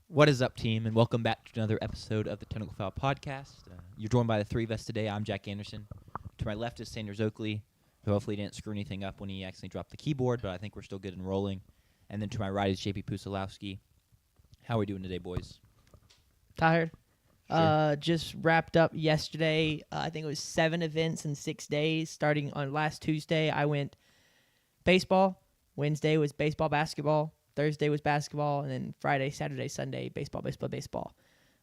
What is up, team, and welcome back to another episode of the Technical Foul Podcast. You're joined by the three of us today. I'm Jack Anderson. To my left is Sanders Oakley, who hopefully didn't screw anything up when he accidentally dropped the keyboard, but I think we're still good and rolling. And then to my right is JP Pusilowski. How are we doing today, boys? Tired. Sure. Just wrapped up yesterday. I think it was 7 events in 6 days. Starting on last Tuesday, I went baseball. Wednesday was baseball, basketball. Thursday was basketball. And then Friday, Saturday, Sunday, baseball.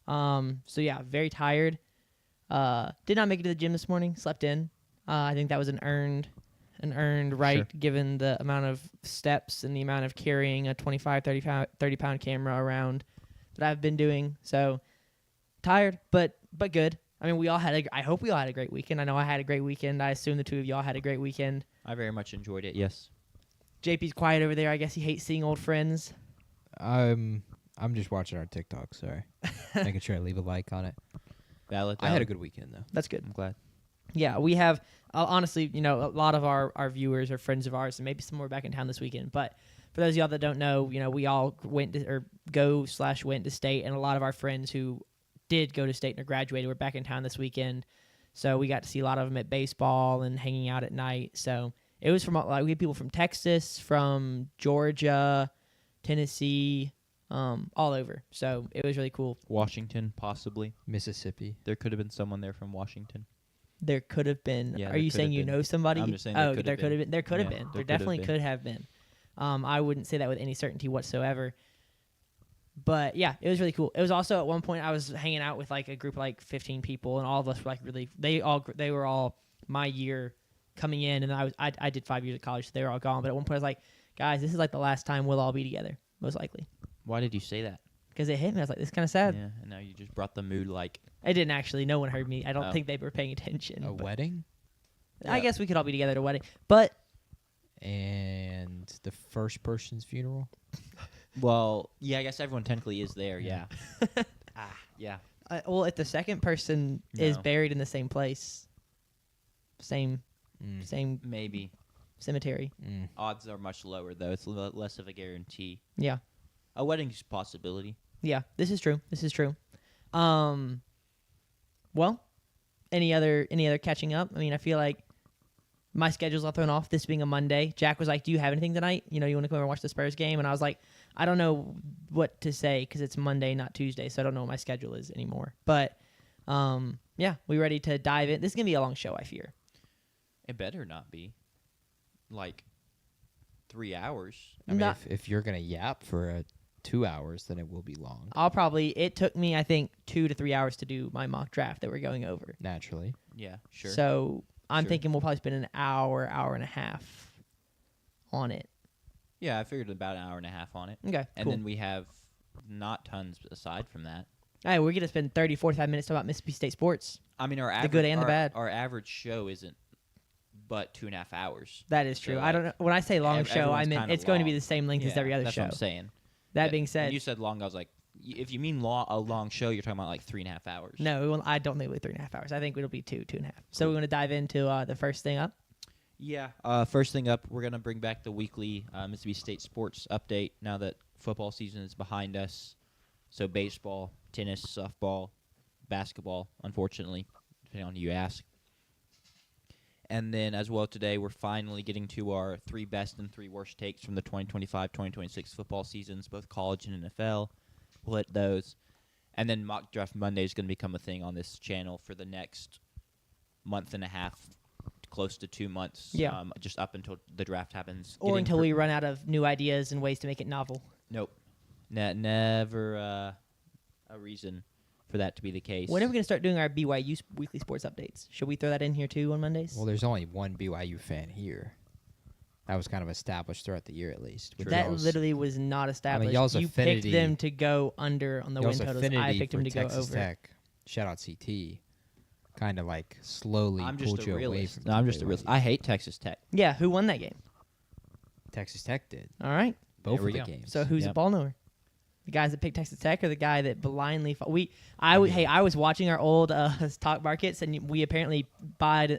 So, yeah, very tired. Did not make it to the gym this morning. Slept in. I think that was an earned right, Sure. given the amount of steps and the amount of carrying a 25, 30-pound camera around that I've been doing. So, tired, but good. I mean, I hope we all had a great weekend. I know I had a great weekend. I assume the two of y'all had a great weekend. I very much enjoyed it, yes. JP's quiet over there. I guess he hates seeing old friends. I'm just watching our TikTok, sorry. Making sure I leave a like on it. Valid. I had a good weekend, though. That's good. I'm glad. Yeah, we have, honestly, a lot of our viewers are friends of ours, and maybe some more back in town this weekend. But for those of y'all that don't know, we all went to state, and a lot of our friends who did go to state and are graduated were back in town this weekend. So we got to see a lot of them at baseball and hanging out at night. So it was we had people from Texas, from Georgia, Tennessee, all over. So it was really cool. Washington, possibly. Mississippi. There could have been someone there from Washington. There could have been. Yeah, Are there you could saying have you been. know somebody? I'm just saying there there could have been. There could have Yeah, been. there There could have definitely been. could have been. I wouldn't say that with any certainty whatsoever. But yeah, it was really cool. It was also at one point I was hanging out with like a group of like 15 people, and all of us were like really. They were all my year coming in, and I did 5 years of college, so they were all gone. But at one point I was like, guys, this is like the last time we'll all be together, most likely. Why did you say that? Because it hit me. I was like, this is kind of sad. Yeah, and now you just brought the mood like... It didn't actually. No one heard me. I don't Oh. think they were paying attention. A but wedding? I Yeah. guess we could all be together at a wedding, but. And the first person's funeral? Well, yeah, I guess everyone technically is there, yeah. Yeah. Well, if the second person is No. buried in the same place, same Maybe. cemetery. Odds are much lower, though. It's less of a guarantee. Yeah, A wedding's a possibility. yeah. This is true. Well, any other catching up? I mean, I feel like my schedule's all thrown off. This being a Monday, Jack was like, "Do you have anything tonight? You want to come over and watch the Spurs game?" And I was like, "I don't know what to say because it's Monday, not Tuesday, so I don't know what my schedule is anymore." But yeah, we ready to dive in? This is gonna be a long show, I fear. It better not be. Like 3 hours. I mean, Not- if you're going to yap for 2 hours, then it will be long, It took me, I think, 2 to 3 hours to do my mock draft that we're going over. naturally. Yeah, sure. So I'm Sure. thinking we'll probably spend an hour and a half on it. Yeah, I figured about an hour and a half on it. Okay, And cool. then we have not tons aside from that. All right, we're going to spend 30, 45 minutes talking about Mississippi State sports. I mean, our The average, good and the bad. Our average show isn't but 2.5 hours. That is So, true. I like, don't know. When I say long show, I everyone's mean kinda it's going to be long. the same length as Yeah, every other that's show. what I'm saying. That Yeah, being when said, you said long, I was like, if you mean a long show, you're talking about like 3.5 hours. no, I don't think it'll be 3.5 hours. I think it'll be 2.5. So we're going to dive into the first thing up. Yeah. First thing up, we're gonna bring back the weekly Mississippi State sports update now that football season is behind us. So baseball, tennis, softball, basketball, unfortunately, depending on who you ask. And then as well today, we're finally getting to our 3 best and 3 worst takes from the 2025-2026 football seasons, both college and NFL. We'll hit those. And then Mock Draft Monday is going to become a thing on this channel for the next month and a half, close to 2 months. Yeah. Just up until the draft happens. Or Getting until we run out of new ideas and ways to make it novel. Nope. Never a reason for that to be the case. When are we going to start doing our BYU weekly sports updates? Should we throw that in here too on Mondays? Well, there's only one BYU fan here. That was kind of established throughout the year, at least. with that y'all's- literally was not established. y'all's You affinity- picked them to go under on the win y'all's totals. I affinity picked for them to go Texas over. Tech, shout out CT, kind of like slowly I'm just pulled a you away realist. from No, I'm just a BYU. realist. I hate Texas Tech. Yeah, who won that game? Texas Tech did. All right. Both There we of the go. games. So who's Yep. a ball knower? The guys that picked Texas Tech or the guy that blindly I was watching our old stock markets, and we apparently bought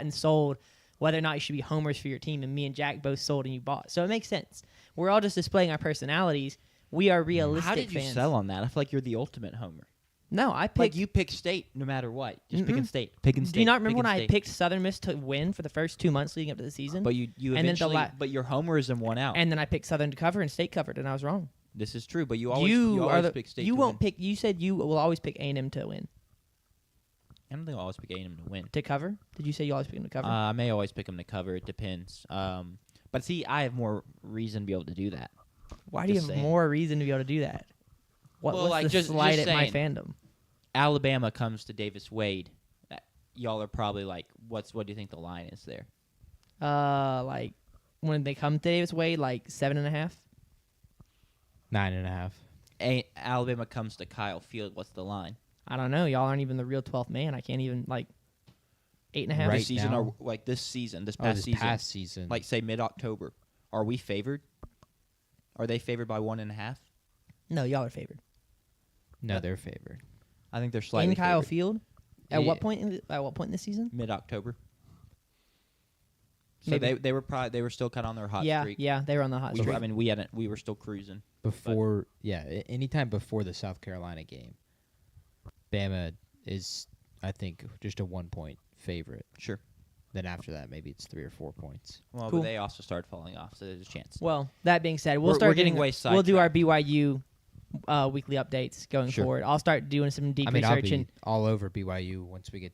and sold whether or not you should be homers for your team. And me and Jack both sold and you bought. So it makes sense. We're all just displaying our personalities. We are realistic How did you fans. sell on that? I feel like you're the ultimate homer. No, I picked. Like you pick state no matter what. Just picking state. Picking state. Do you not remember when picking I state. picked Southern Miss to win for the first 2 months leading up to the season? But you And then the eventually. la- But your homerism won out. And then I picked Southern to cover and State covered, and I was wrong. This is true. But you always pick state. You to won't win. pick. You said you will always pick A&M to win. I don't think I'll always pick A&M to win. To cover? Did you say you always pick them to cover? I may always pick them to cover. It depends. But see, I have more reason to be able to do that. Why do you just have saying. more reason to be able to do that? Well, What's like, the just slight at my saying. fandom? Alabama comes to Davis Wade. Y'all are probably like, what do you think the line is there? Like when they come to Davis Wade, like 7.5. 9.5. Alabama comes to Kyle Field. What's the line? I don't know. Y'all aren't even the real 12th man. I can't even like 8.5. Right This season, now? this season, this Oh, past this season, past season. like say mid-October, are we favored? Are they favored by 1.5? No, y'all are favored. no, they're favored. I think they're slightly In Kyle favored. Field. At Yeah. what point? At what point in this season? Mid-October. So Maybe. they were still kind of on their hot Yeah, streak. yeah, they were on the hot We streak. were, we were still cruising. Before, anytime before the South Carolina game, Bama is, I think, just a 1-point favorite. Sure. Then after that, maybe it's 3 or 4 points. Well, Cool. but they also started falling off, so there's a chance. Well, that being said, We're getting way We'll do our sidetracked. BYU weekly updates going Sure. forward. I'll start doing some deep I mean, I'll research. be And all over BYU once we get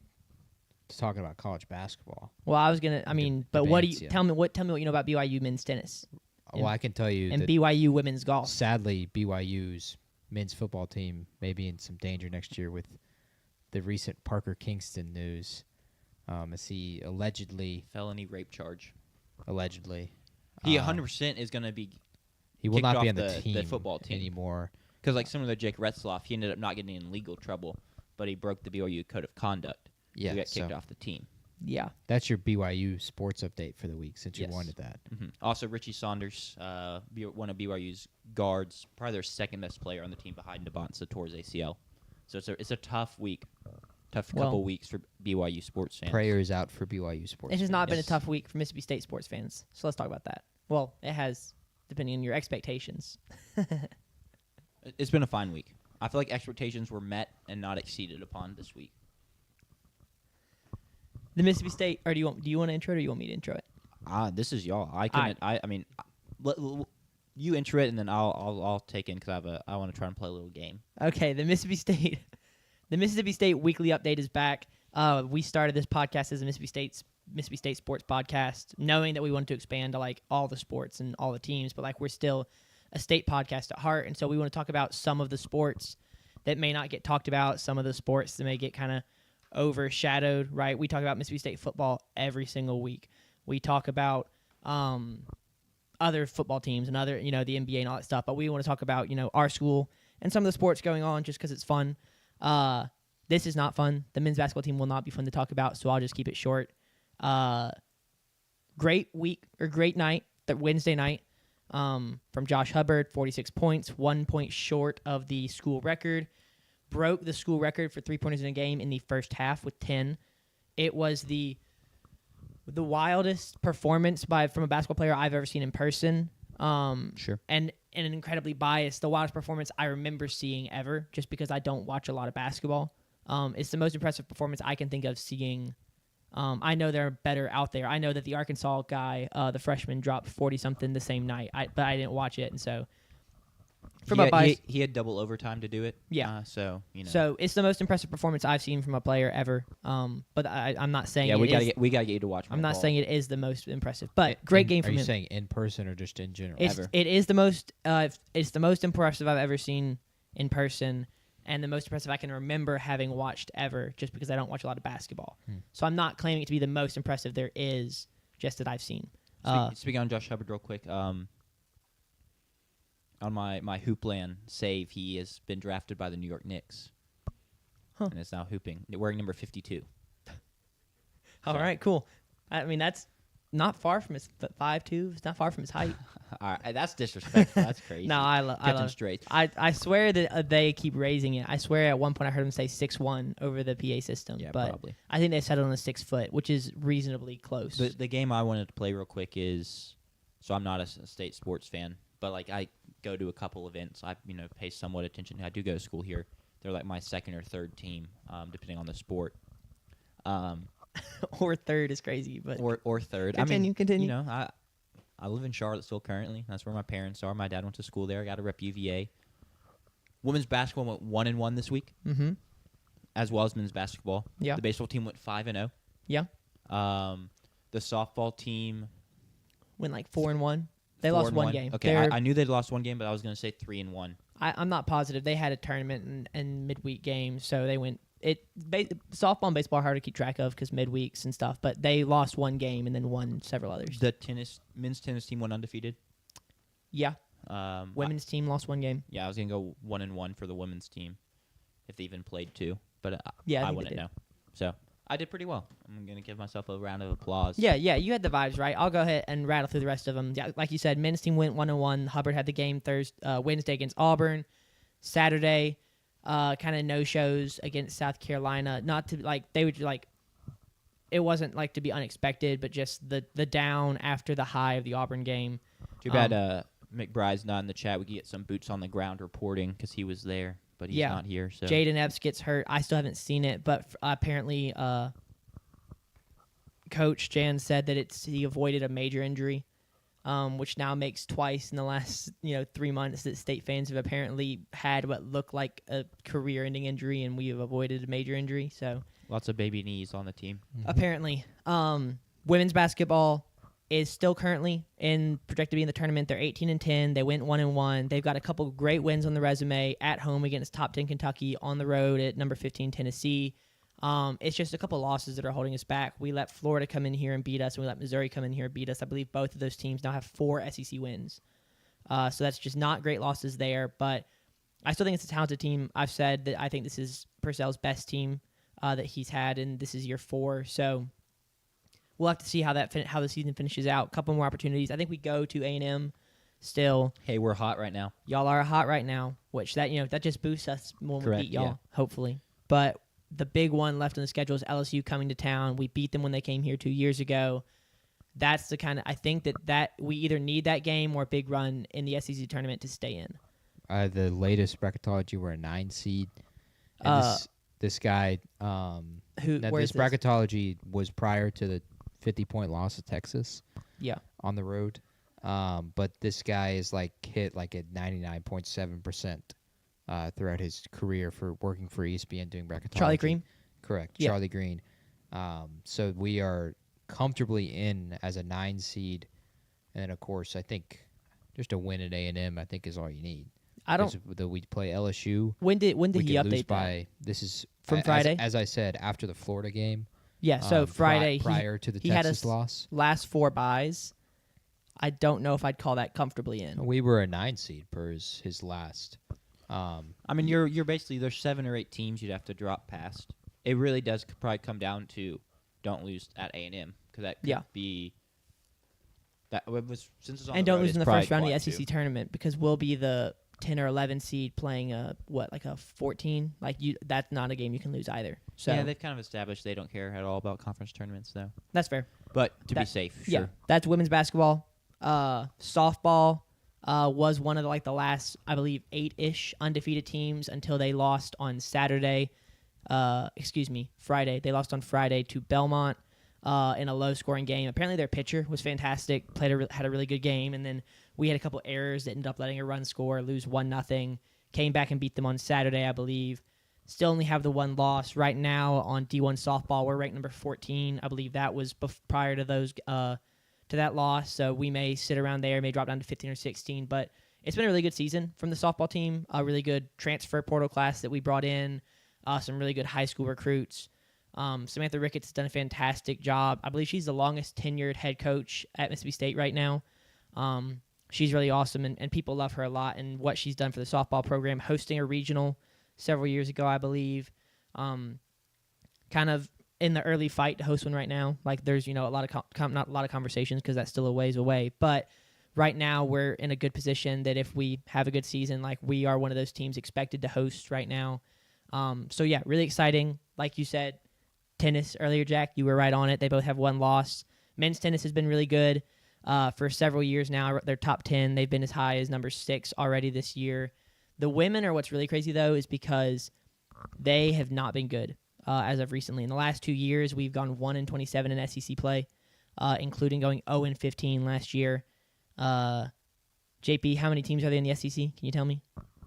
to talking about college basketball. well, I was gonna. I mean, but what do you debates, yeah. tell me? What you know about BYU men's tennis Well, I can tell you and that BYU women's golf? sadly, BYU's men's football team may be in some danger next year with the recent Parker Kingston news. As he allegedly, Felony rape charge. he He 100% is going to be he will kicked not be off on the the team, football team. anymore. because like similar to Jake Retzloff, he ended up not getting in legal trouble, but he broke the BYU code of conduct. Yeah, he got so kicked off the team. Yeah. that's your BYU sports update for the week since Yes. you wanted that. Also, Richie Saunders, one of BYU's guards, probably their second best player on the team behind Devonta towards ACL. So it's a tough week, Well- couple weeks for BYU sports fans. Prayers out for BYU sports. It has not been a Yes. tough week for Mississippi State sports fans. So let's talk about that. Well, it has, depending on your expectations. It's been a fine week. I feel like expectations were met and not exceeded upon this week. The Mississippi State, or do you want to intro it, or do you want me to intro it? This is y'all. I mean, you intro it and then I'll take in because I want to try and play a little game. Okay, the Mississippi State weekly update is back. We started this podcast as a Mississippi State sports podcast, knowing that we wanted to expand to like all the sports and all the teams, but like we're still a state podcast at heart, and so we want to talk about some of the sports that may not get talked about, some of the sports that may get kind of overshadowed. Right? We talk about Mississippi State football every single week. We talk about other football teams and other, the NBA and all that stuff. But we want to talk about, our school and some of the sports going on just because it's fun. This is not fun. The men's basketball team will not be fun to talk about, so I'll just keep it short. Great week or great night, that Wednesday night, from Josh Hubbard, 46 points, 1 point short of the school record. Broke the school record for 3-pointers in a game in the first half with 10. It was the wildest performance from a basketball player I've ever seen in person. Sure. And an incredibly biased, the wildest performance I remember seeing ever, just because I don't watch a lot of basketball. It's the most impressive performance I can think of seeing. I know there are better out there. I know that the Arkansas guy, the freshman, dropped 40-something the same night, but I didn't watch it, and so from a bias. He had double overtime to do it. Yeah. So So it's the most impressive performance I've seen from a player ever. But I'm not saying we it is. we gotta get you to watch. I'm more not ball. saying it is the most impressive, but great game Are from you him. saying in person or just in general? It is the most. It's the most impressive I've ever seen in person, and the most impressive I can remember having watched ever. Just because I don't watch a lot of basketball, so I'm not claiming it to be the most impressive there is. Just that I've seen. Speaking on Josh Hubbard real quick, on my Hoopland save, he has been drafted by the New York Knicks, and is now hooping, wearing number 52. All right, cool. I mean, that's not far from his 5'2". It's not far from his height. All right, that's disrespectful. That's crazy. No, I love. Kept him straight. I swear that they keep raising it. I swear at one point I heard him say 6'1" over the PA system. Yeah, but probably. I think they settled on a 6 foot, which is reasonably close. The game I wanted to play real quick is, so I'm not a state sports fan, but like I go to a couple events. I pay somewhat attention. I do go to school here. They're like my second or third team, depending on the sport. Or third is crazy, but Or third. Continue. I live in Charlottesville currently. That's where my parents are. My dad went to school there. I got to rep UVA. Women's basketball went 1-1 this week, Mm-hmm. as well as men's basketball. Yeah. The baseball team went 5-0. Yeah. The softball team Went like 4-1. They lost 1 game. Okay, I knew they'd lost 1 game, but I was going to say 3-1. I'm not positive. They had a tournament and midweek games, so they went. Softball and baseball are hard to keep track of because midweeks and stuff. But they lost 1 game and then won several others. The men's tennis team went undefeated. Yeah. Um, Women's team lost 1 game. Yeah, I was gonna go 1-1 for the women's team, if they even played 2. But Yeah, I I think they wouldn't did. know. So I did pretty well. I'm gonna give myself a round of applause. Yeah, you had the vibes right. I'll go ahead and rattle through the rest of them. Yeah, like you said, men's team went 1-1. Hubbard had the game Wednesday against Auburn. Saturday, kind of no shows against South Carolina. Not to they would it wasn't like to be unexpected, but just the down after the high of the Auburn game. Too bad McBride's not in the chat. We could get some boots on the ground reporting because he was there, but he's not here. So Jaden Epps gets hurt. I still haven't seen it, but apparently, Coach Jan said that he avoided a major injury, which now makes twice in the last 3 months that state fans have apparently had what looked like a career-ending injury, and we have avoided a major injury. So lots of baby knees on the team. apparently, women's basketball is still currently projected to be in the tournament. They're 18-10. They went 1-1. They've got a couple great wins on the resume at home against top 10 Kentucky, on the road at number 15 Tennessee. It's just a couple losses that are holding us back. We let Florida come in here and beat us, and we let Missouri come in here and beat us. I believe both of those teams now have 4 SEC wins. So that's just not great losses there, but I still think it's a talented team. I've said that I think this is Purcell's best team that he's had, and this is year 4. So we'll have to see how the season finishes out. A couple more opportunities. I think we go to A&M still. Hey, we're hot right now. Y'all are hot right now, which that just boosts us when Correct, we beat y'all, yeah. hopefully. But the big one left on the schedule is LSU coming to town. We beat them when they came here 2 years ago. That's the kind of, I think that we either need that game or a big run in the SEC tournament to stay in. The latest bracketology were a 9 seed. And this guy, Where this is this? bracketology was prior to the 50-point loss to Texas. Yeah. On the road. But this guy is hit at 99.7% throughout his career for working for ESPN doing bracketology. Charlie Green? Correct. Yeah. Charlie Green. So we are comfortably in as a 9 seed. And then, of course, I think just a win at A&M, I think, is all you need. We play LSU. When did we he could lose update that? by, this is From Friday? As I said, after the Florida game. Yeah, so Friday prior to the he had Texas us loss. last 4 buys. I don't know if I'd call that comfortably in. We were a 9 seed per his last. I mean, you're basically, there's 7 or 8 teams you'd have to drop past. It really does probably come down to don't lose at A&M because that could be that was since it's on And the don't road, lose it's in the probably first round of the quad SEC too. tournament because we'll be the 10 or 11 seed playing a 14. That's not a game you can lose either. So Yeah, they've kind of established they don't care at all about conference tournaments, though. that's fair. But to be That- safe, Yeah, sure. that's women's basketball. Softball was one of the last, I believe, 8-ish undefeated teams until they lost on Friday. They lost on Friday to Belmont in a low-scoring game. Apparently their pitcher was fantastic, had a really good game, and then we had a couple errors that ended up letting a run score, lose 1-0. Came back and beat them on Saturday, I believe. Still only have the 1 loss. Right now on D1 softball, we're ranked number 14. I believe that was prior to those to that loss, so we may sit around there, may drop down to 15 or 16, but it's been a really good season from the softball team, a really good transfer portal class that we brought in, some really good high school recruits. Samantha Ricketts has done a fantastic job. I believe she's the longest tenured head coach at Mississippi State right now. She's really awesome, and people love her a lot and what she's done for the softball program, hosting a regional several years ago, I believe. Kind of in the early fight to host one right now. Like there's a lot of not a lot of conversations because that's still a ways away, but right now we're in a good position that if we have a good season, like we are one of those teams expected to host right now. So yeah, really exciting. Like you said, tennis earlier, Jack, you were right on it. They both have one loss. Men's tennis has been really good for several years now. They're top 10. They've been as high as number 6 already this year. The women are what's really crazy though, is because they have not been good as of recently. In the last 2 years, we've gone 1-27 in SEC play, including going 0-15 last year. JP, how many teams are there in the SEC? Can you tell me?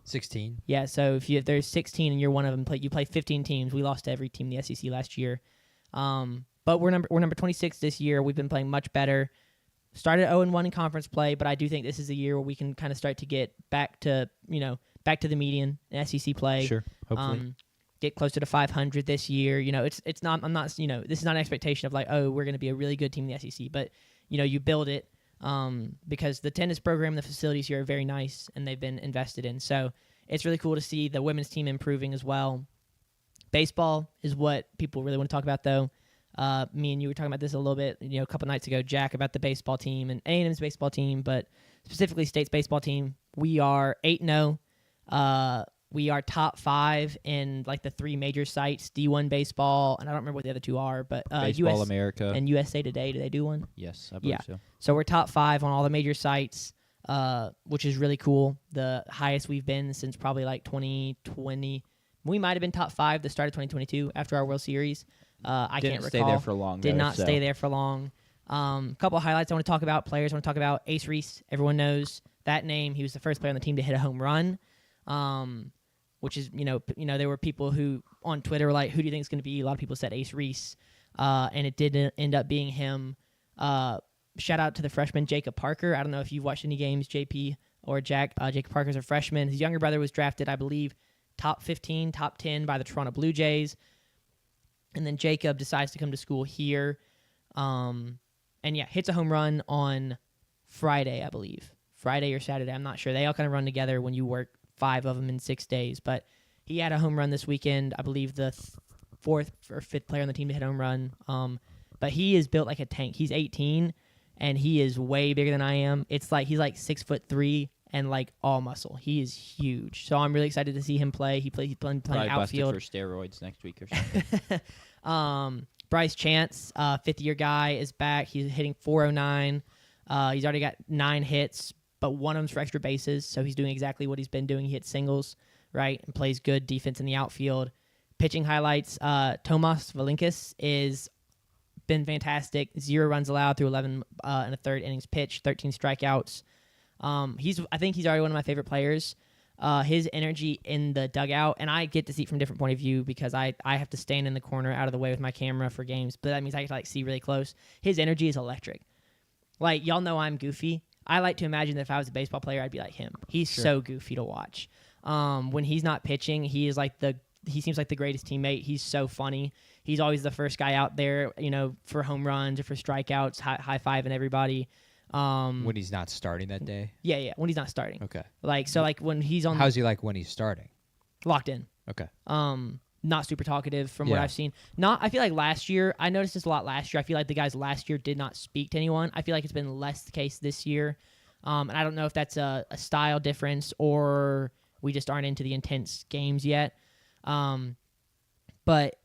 16. Yeah, so if there's 16 and you're one of them, you play 15 teams. We lost to every team in the SEC last year. But we're number 26 this year. We've been playing much better. Started 0-1 in conference play, but I do think this is a year where we can kind of start to get back to the median in SEC play. Sure, hopefully. Get closer to 500 this year. It's not. I'm not. This is not an expectation of like, oh, we're going to be a really good team in the SEC. But you build it because the tennis program, the facilities here are very nice and they've been invested in. So it's really cool to see the women's team improving as well. Baseball is what people really want to talk about, though. Me and you were talking about this a little bit, a couple nights ago, Jack, about the baseball team and A&M's baseball team, but specifically State's baseball team. We are 8-0. We are top 5 in like the 3 major sites, D1 baseball, and I don't remember what the other 2 are, but Baseball America and USA Today. Do they do one? Yes, I believe so. So we're top 5 on all the major sites, which is really cool. The highest we've been since probably like 2020. We might have been top 5 the start of 2022 after our World Series. I can't recall. Didn't stay there for long. Did though, not so. stay there for long. A couple of highlights I want to talk about. Players I want to talk about. Ace Reese. Everyone knows that name. He was the first player on the team to hit a home run. Which is, there were people who on Twitter were like, who do you think is going to be? A lot of people said Ace Reese, and it didn't end up being him. Shout out to the freshman Jacob Parker. I don't know if you've watched any games, JP or Jack. Jacob Parker's a freshman. His younger brother was drafted, I believe, top 15, top 10 by the Toronto Blue Jays. And then Jacob decides to come to school here. And yeah, hits a home run on Friday, I believe. Friday or Saturday, I'm not sure. They all kind of run together when you work 5 of them in 6 days. But he had a home run this weekend. I believe the 4th or 5th player on the team to hit a home run. But he is built like a tank. He's 18, and he is way bigger than I am. It's like he's like 6'3" and like all muscle. He is huge. So I'm really excited to see him play. He's playing Probably outfield. busted for steroids next week or something. Bryce Chance, 5th-year guy, is back. He's hitting .409. He's already got 9 hits, but one of them's for extra bases, so he's doing exactly what he's been doing. He hits singles, right, and plays good defense in the outfield. Pitching highlights, Tomas Valinkis is been fantastic. 0 runs allowed through 11 and a third innings pitched, 13 strikeouts. I think he's already one of my favorite players. His energy in the dugout, and I get to see it from a different point of view because I have to stand in the corner out of the way with my camera for games, but that means I can see really close. His energy is electric. Like, y'all know I'm goofy. I like to imagine that if I was a baseball player, I'd be like him. He's so goofy to watch. When he's not pitching, he seems like the greatest teammate. He's so funny. He's always the first guy out there, for home runs or for strikeouts, high-fiving everybody. When he's not starting that day? Yeah, when he's not starting. Okay. When he's on... How's he like when he's starting? Locked in. Okay. Not super talkative from what I've seen. I feel like last year, I noticed this a lot last year. I feel like the guys last year did not speak to anyone. I feel like it's been less the case this year. And I don't know if that's a style difference or we just aren't into the intense games yet. But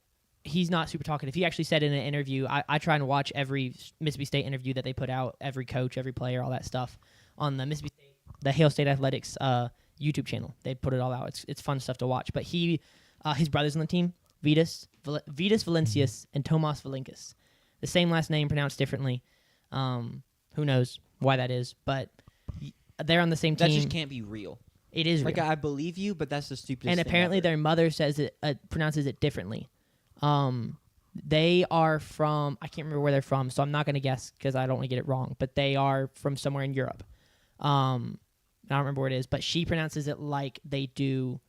he's not super talkative. He actually said in an interview, I try and watch every Mississippi State interview that they put out, every coach, every player, all that stuff on the Hail State Athletics YouTube channel. They put it all out. It's fun stuff to watch. But his brothers on the team, Vitas Valencius and Tomas Valinkis. The same last name pronounced differently. Who knows why that is, but they're on the same team. That just can't be real. It is real. Like, I believe you, but that's the stupidest and thing apparently ever. their mother says it pronounces it differently. They are from, I can't remember where they're from, so I'm not going to guess because I don't want to get it wrong, but they are from somewhere in Europe. I don't remember where it is, but she pronounces it like they do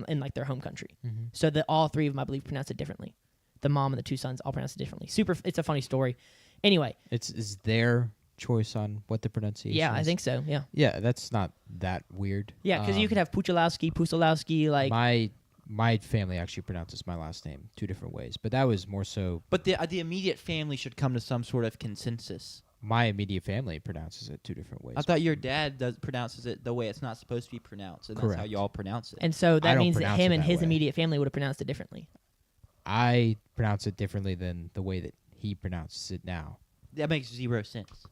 in like their home country. Mm-hmm. So that all 3 of them, I believe, pronounce it differently. The mom and the 2 sons all pronounce it differently. It's a funny story. Anyway. Is their choice on what the pronunciation is? is? I think so, yeah. Yeah, that's not that weird. Yeah, because you could have Puchalowski, like... my family actually pronounces my last name 2 different ways, but that was more so But the immediate family should come to some sort of consensus. my immediate family pronounces it 2 different ways. I thought your dad pronounces it the way it's not supposed to be pronounced, and that's how Correct. you all pronounce it. And so that don't means that pronounce him it and that his way. immediate family would have pronounced it differently. I pronounce it differently than the way that he pronounces it now. That makes zero sense.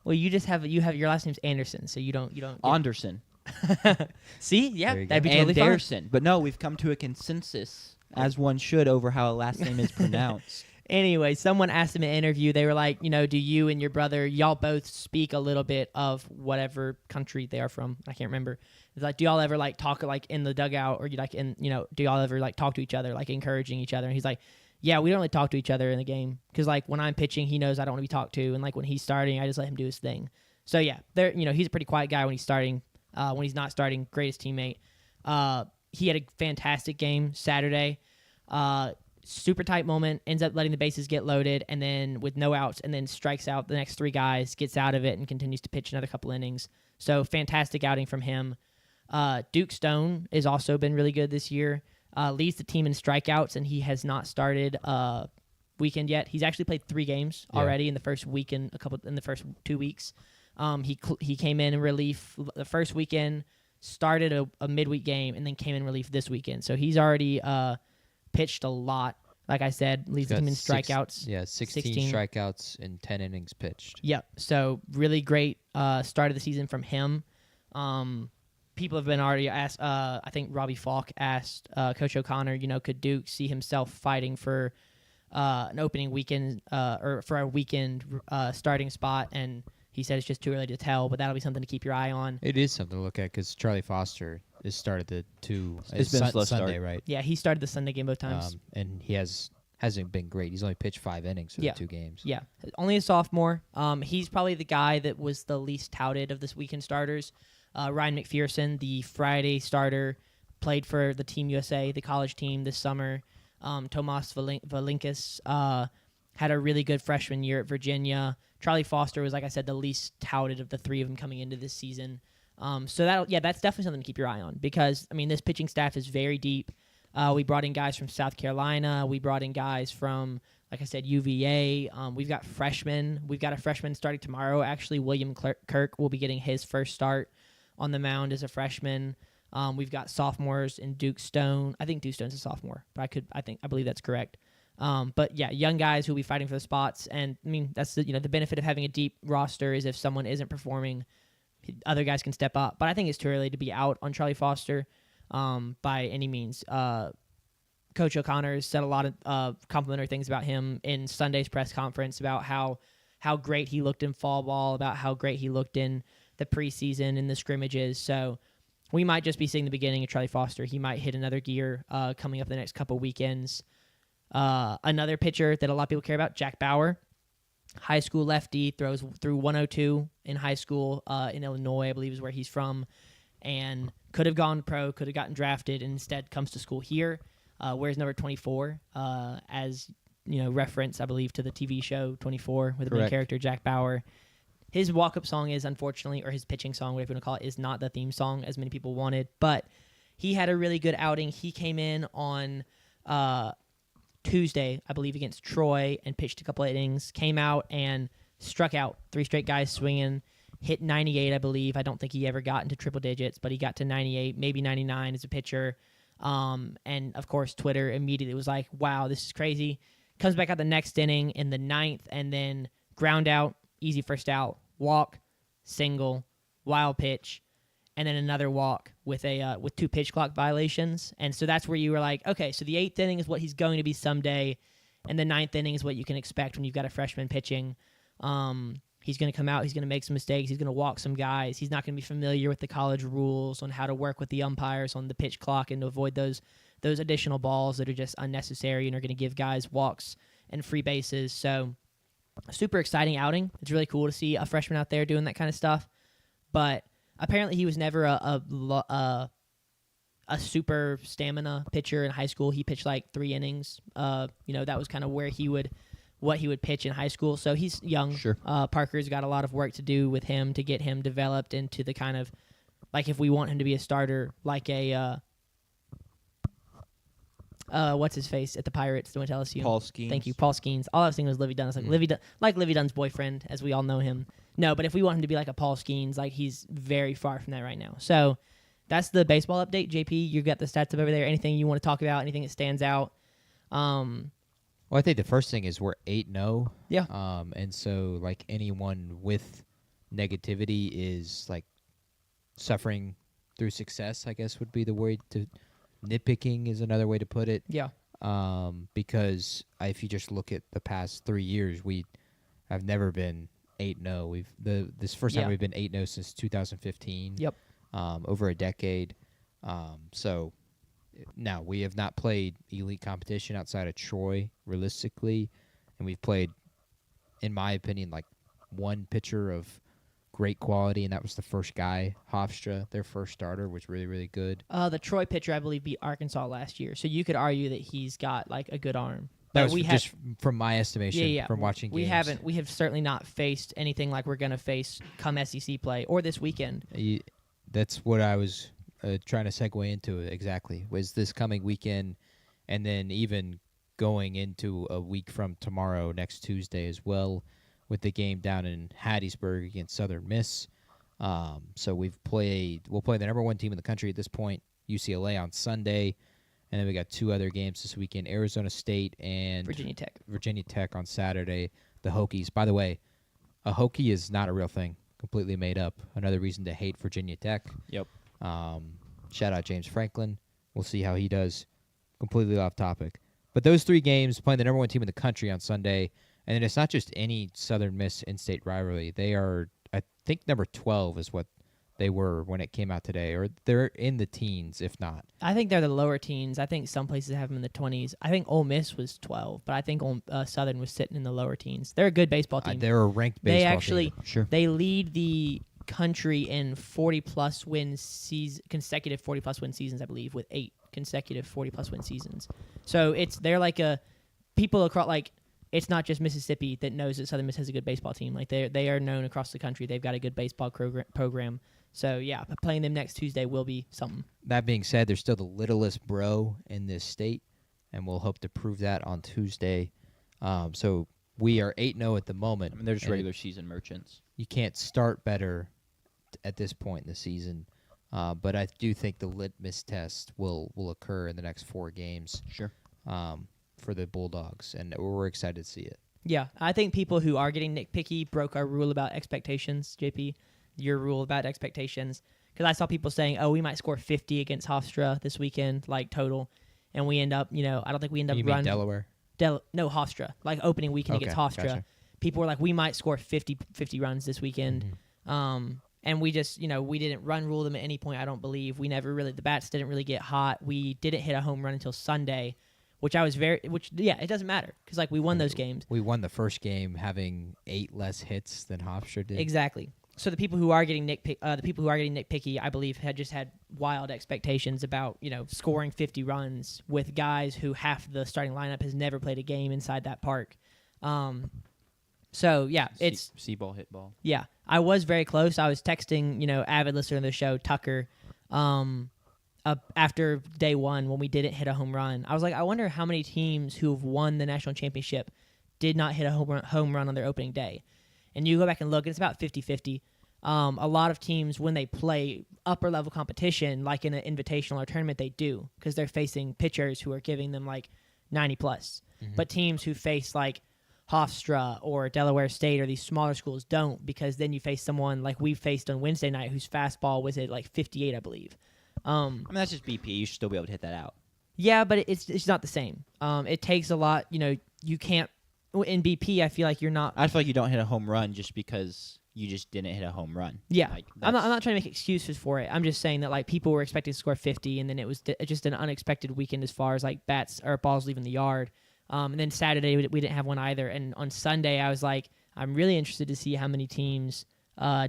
Well, you just have your last name's Anderson, so you don't. Anderson. See, yeah, There you that'd be go. totally fine. Anderson. But no, we've come to a consensus, as one should, over how a last name is pronounced. Anyway, someone asked him in an interview, they were like, do you and your brother, y'all both speak a little bit of whatever country they are from? I can't remember. It's like, do y'all ever like talk like in the dugout, or do y'all ever like talk to each other, like encouraging each other? And he's like, yeah, we don't really talk to each other in the game, because like when I'm pitching, he knows I don't want to be talked to, and like when he's starting, I just let him do his thing. So yeah, he's a pretty quiet guy when he's starting. When he's not starting, greatest teammate. He had a fantastic game Saturday. Super tight moment, ends up letting the bases get loaded, and then with no outs, and then strikes out the next 3 guys, gets out of it, and continues to pitch another couple innings. So fantastic outing from him. Duke Stone has also been really good this year. Leads the team in strikeouts, and he has not started weekend yet. He's actually played 3 games already in the first week and in the first 2 weeks. He came in relief the first weekend, started a midweek game, and then came in relief this weekend. So he's already pitched a lot. Like I said, leads the team in strikeouts. 16 strikeouts in 10 innings pitched. Yep. So really great start of the season from him. People have been already asked. I think Robbie Falk asked Coach O'Connor, could Duke see himself fighting for an opening weekend or for a weekend starting spot? And he said it's just too early to tell, but that'll be something to keep your eye on. It is something to look at because Charlie Foster has started the 2. It's been a slow Sunday, start. right? Yeah, he started the Sunday game both times. And he hasn't been great. He's only pitched 5 innings for the 2 games. Yeah, only a sophomore. He's probably the guy that was the least touted of this weekend starters. Ryan McPherson, the Friday starter, played for the Team USA, the college team this summer. Tomas Valinkas had a really good freshman year at Virginia. Charlie Foster was, like I said, the least touted of the 3 of them coming into this season. So that's definitely something to keep your eye on because, this pitching staff is very deep. We brought in guys from South Carolina. We brought in guys from, like I said, UVA. We've got freshmen. We've got a freshman starting tomorrow. Actually, William Kirk will be getting his first start on the mound as a freshman. We've got sophomores in Duke Stone. I think Duke Stone's a sophomore, but I believe that's correct. But yeah, young guys who'll be fighting for the spots, and that's the benefit of having a deep roster is if someone isn't performing, other guys can step up. But I think it's too early to be out on Charlie Foster by any means. Coach O'Connor said a lot of complimentary things about him in Sunday's press conference about how great he looked in fall ball, about how great he looked in the preseason and the scrimmages. So we might just be seeing the beginning of Charlie Foster. He might hit another gear coming up the next couple weekends. Another pitcher that a lot of people care about, Jack Bauer, high school lefty, throws through 102 in high school in Illinois, I believe is where he's from, and could have gone pro, could have gotten drafted, and instead comes to school here, wears number 24 as reference, I believe, to the TV show 24 with the main character Jack Bauer. His walk-up song is, unfortunately, or his pitching song, whatever you want to call it, is not the theme song as many people wanted, but he had a really good outing. He came in on Tuesday, I believe, against Troy and pitched a couple of innings, came out and struck out 3 straight guys swinging, hit 98, I believe. I don't think he ever got into triple digits, but he got to 98, maybe 99 as a pitcher. And, of course, Twitter immediately was like, wow, this is crazy. Comes back out the next inning in the 9th and then ground out, easy first out, walk, single, wild pitch, and then another walk with 2 pitch clock violations. And so that's where you were like, okay, so the 8th inning is what he's going to be someday, and the 9th inning is what you can expect when you've got a freshman pitching. He's going to come out, he's going to make some mistakes, he's going to walk some guys, he's not going to be familiar with the college rules on how to work with the umpires on the pitch clock and to avoid those additional balls that are just unnecessary and are going to give guys walks and free bases. So super exciting outing. It's really cool to see a freshman out there doing that kind of stuff. But apparently he was never a super stamina pitcher in high school. He pitched like 3 innings. That was kind of what he would pitch in high school. So he's young. Sure. Parker's got a lot of work to do with him to get him developed into the kind of, like if we want him to be a starter, like a what's his face at the Pirates that went to LSU. Paul Skeens. Thank you, Paul Skeens. All I was thinking was Livy Dunn. It's like Livy Dunn's boyfriend, as we all know him. No, but if we want him to be like a Paul Skeens, like he's very far from that right now. So that's the baseball update. JP, you got the stats up over there. Anything you want to talk about? Anything that stands out? Well, I think the first thing is we're 8-0. Yeah. And so like anyone with negativity is like suffering through success, I guess would be the way to. Nitpicking is another way to put it. Yeah. Because if you just look at the past 3 years, we have never been 8-0. This first time we've been 8-0 since 2015. Yep. Over a decade. So now we have not played elite competition outside of Troy realistically, and we've played, in my opinion, like one pitcher of great quality, and that was the first guy, Hofstra. Their first starter was really, really good. The Troy pitcher, I believe, beat Arkansas last year, so you could argue that he's got like a good arm. That was just from my estimation, from watching games. We have certainly not faced anything like we're going to face come SEC play or this weekend. That's what I was trying to segue into exactly, was this coming weekend, and then even going into a week from tomorrow, next Tuesday as well, with the game down in Hattiesburg against Southern Miss. So we'll play the number one team in the country at this point, UCLA, on Sunday, and then we got two other games this weekend, Arizona State and Virginia Tech on Saturday, the Hokies. By the way, a Hokie is not a real thing, completely made up. Another reason to hate Virginia Tech. Yep. Shout out James Franklin. We'll see how he does. Completely off topic. But those three games, playing the number one team in the country on Sunday. And then it's not just any Southern Miss in-state rivalry. They are, I think, number 12 is what they were when it came out today. Or they're in the teens, if not. I think they're the lower teens. I think some places have them in the 20s. I think Ole Miss was 12, but I think Southern was sitting in the lower teens. They're a good baseball team. They're a ranked baseball team. Sure. They lead the country in 40-plus win consecutive 40-plus win seasons, I believe, with 8 consecutive 40-plus win seasons. So they're like people across, like, it's not just Mississippi that knows that Southern Miss has a good baseball team. Like they are known across the country. They've got a good baseball program. So yeah, playing them next Tuesday will be something. That being said, they're still the littlest bro in this state, and we'll hope to prove that on Tuesday. So we are 8-0 at the moment. I mean, they're just regular season merchants. You can't start better at this point in the season. But I do think the litmus test will occur in the next 4 games. Sure. For the Bulldogs, and we're excited to see it. Yeah, I think people who are getting nitpicky broke our rule about expectations, JP, your rule about expectations. Because I saw people saying, oh, we might score 50 against Hofstra this weekend, like total, and we end up, I don't think we end up running. Delaware? No, Hofstra, like opening weekend against Hofstra. Gotcha. People were like, we might score 50 runs this weekend. Mm-hmm. And we just, we didn't run rule them at any point, I don't believe. The bats didn't really get hot. We didn't hit a home run until Sunday. It doesn't matter because like we won those games. We won the first game having 8 less hits than Hofstra did. Exactly. So the people who are getting nitpicky, I believe, had just had wild expectations about scoring 50 runs with guys who half the starting lineup has never played a game inside that park. So yeah, it's see ball, hit ball. Yeah, I was very close. I was texting avid listener of the show Tucker. After day one when we didn't hit a home run. I was like, I wonder how many teams who have won the national championship did not hit a home run on their opening day. And you go back and look, it's about 50-50. A lot of teams, when they play upper-level competition, like in an invitational or tournament, they do because they're facing pitchers who are giving them like 90-plus. Mm-hmm. But teams who face like Hofstra or Delaware State or these smaller schools don't, because then you face someone like we faced on Wednesday night whose fastball was at like 58, I believe. I mean, that's just BP. You should still be able to hit that out. Yeah, but it's not the same. It takes a lot. You can't in BP. I feel like you're not. I feel like you don't hit a home run just because you just didn't hit a home run. Yeah, like, I'm not trying to make excuses for it. I'm just saying that like people were expecting to score 50, and then it was just an unexpected weekend as far as like bats or balls leaving the yard. And then Saturday we didn't have one either. And on Sunday I was like, I'm really interested to see how many teams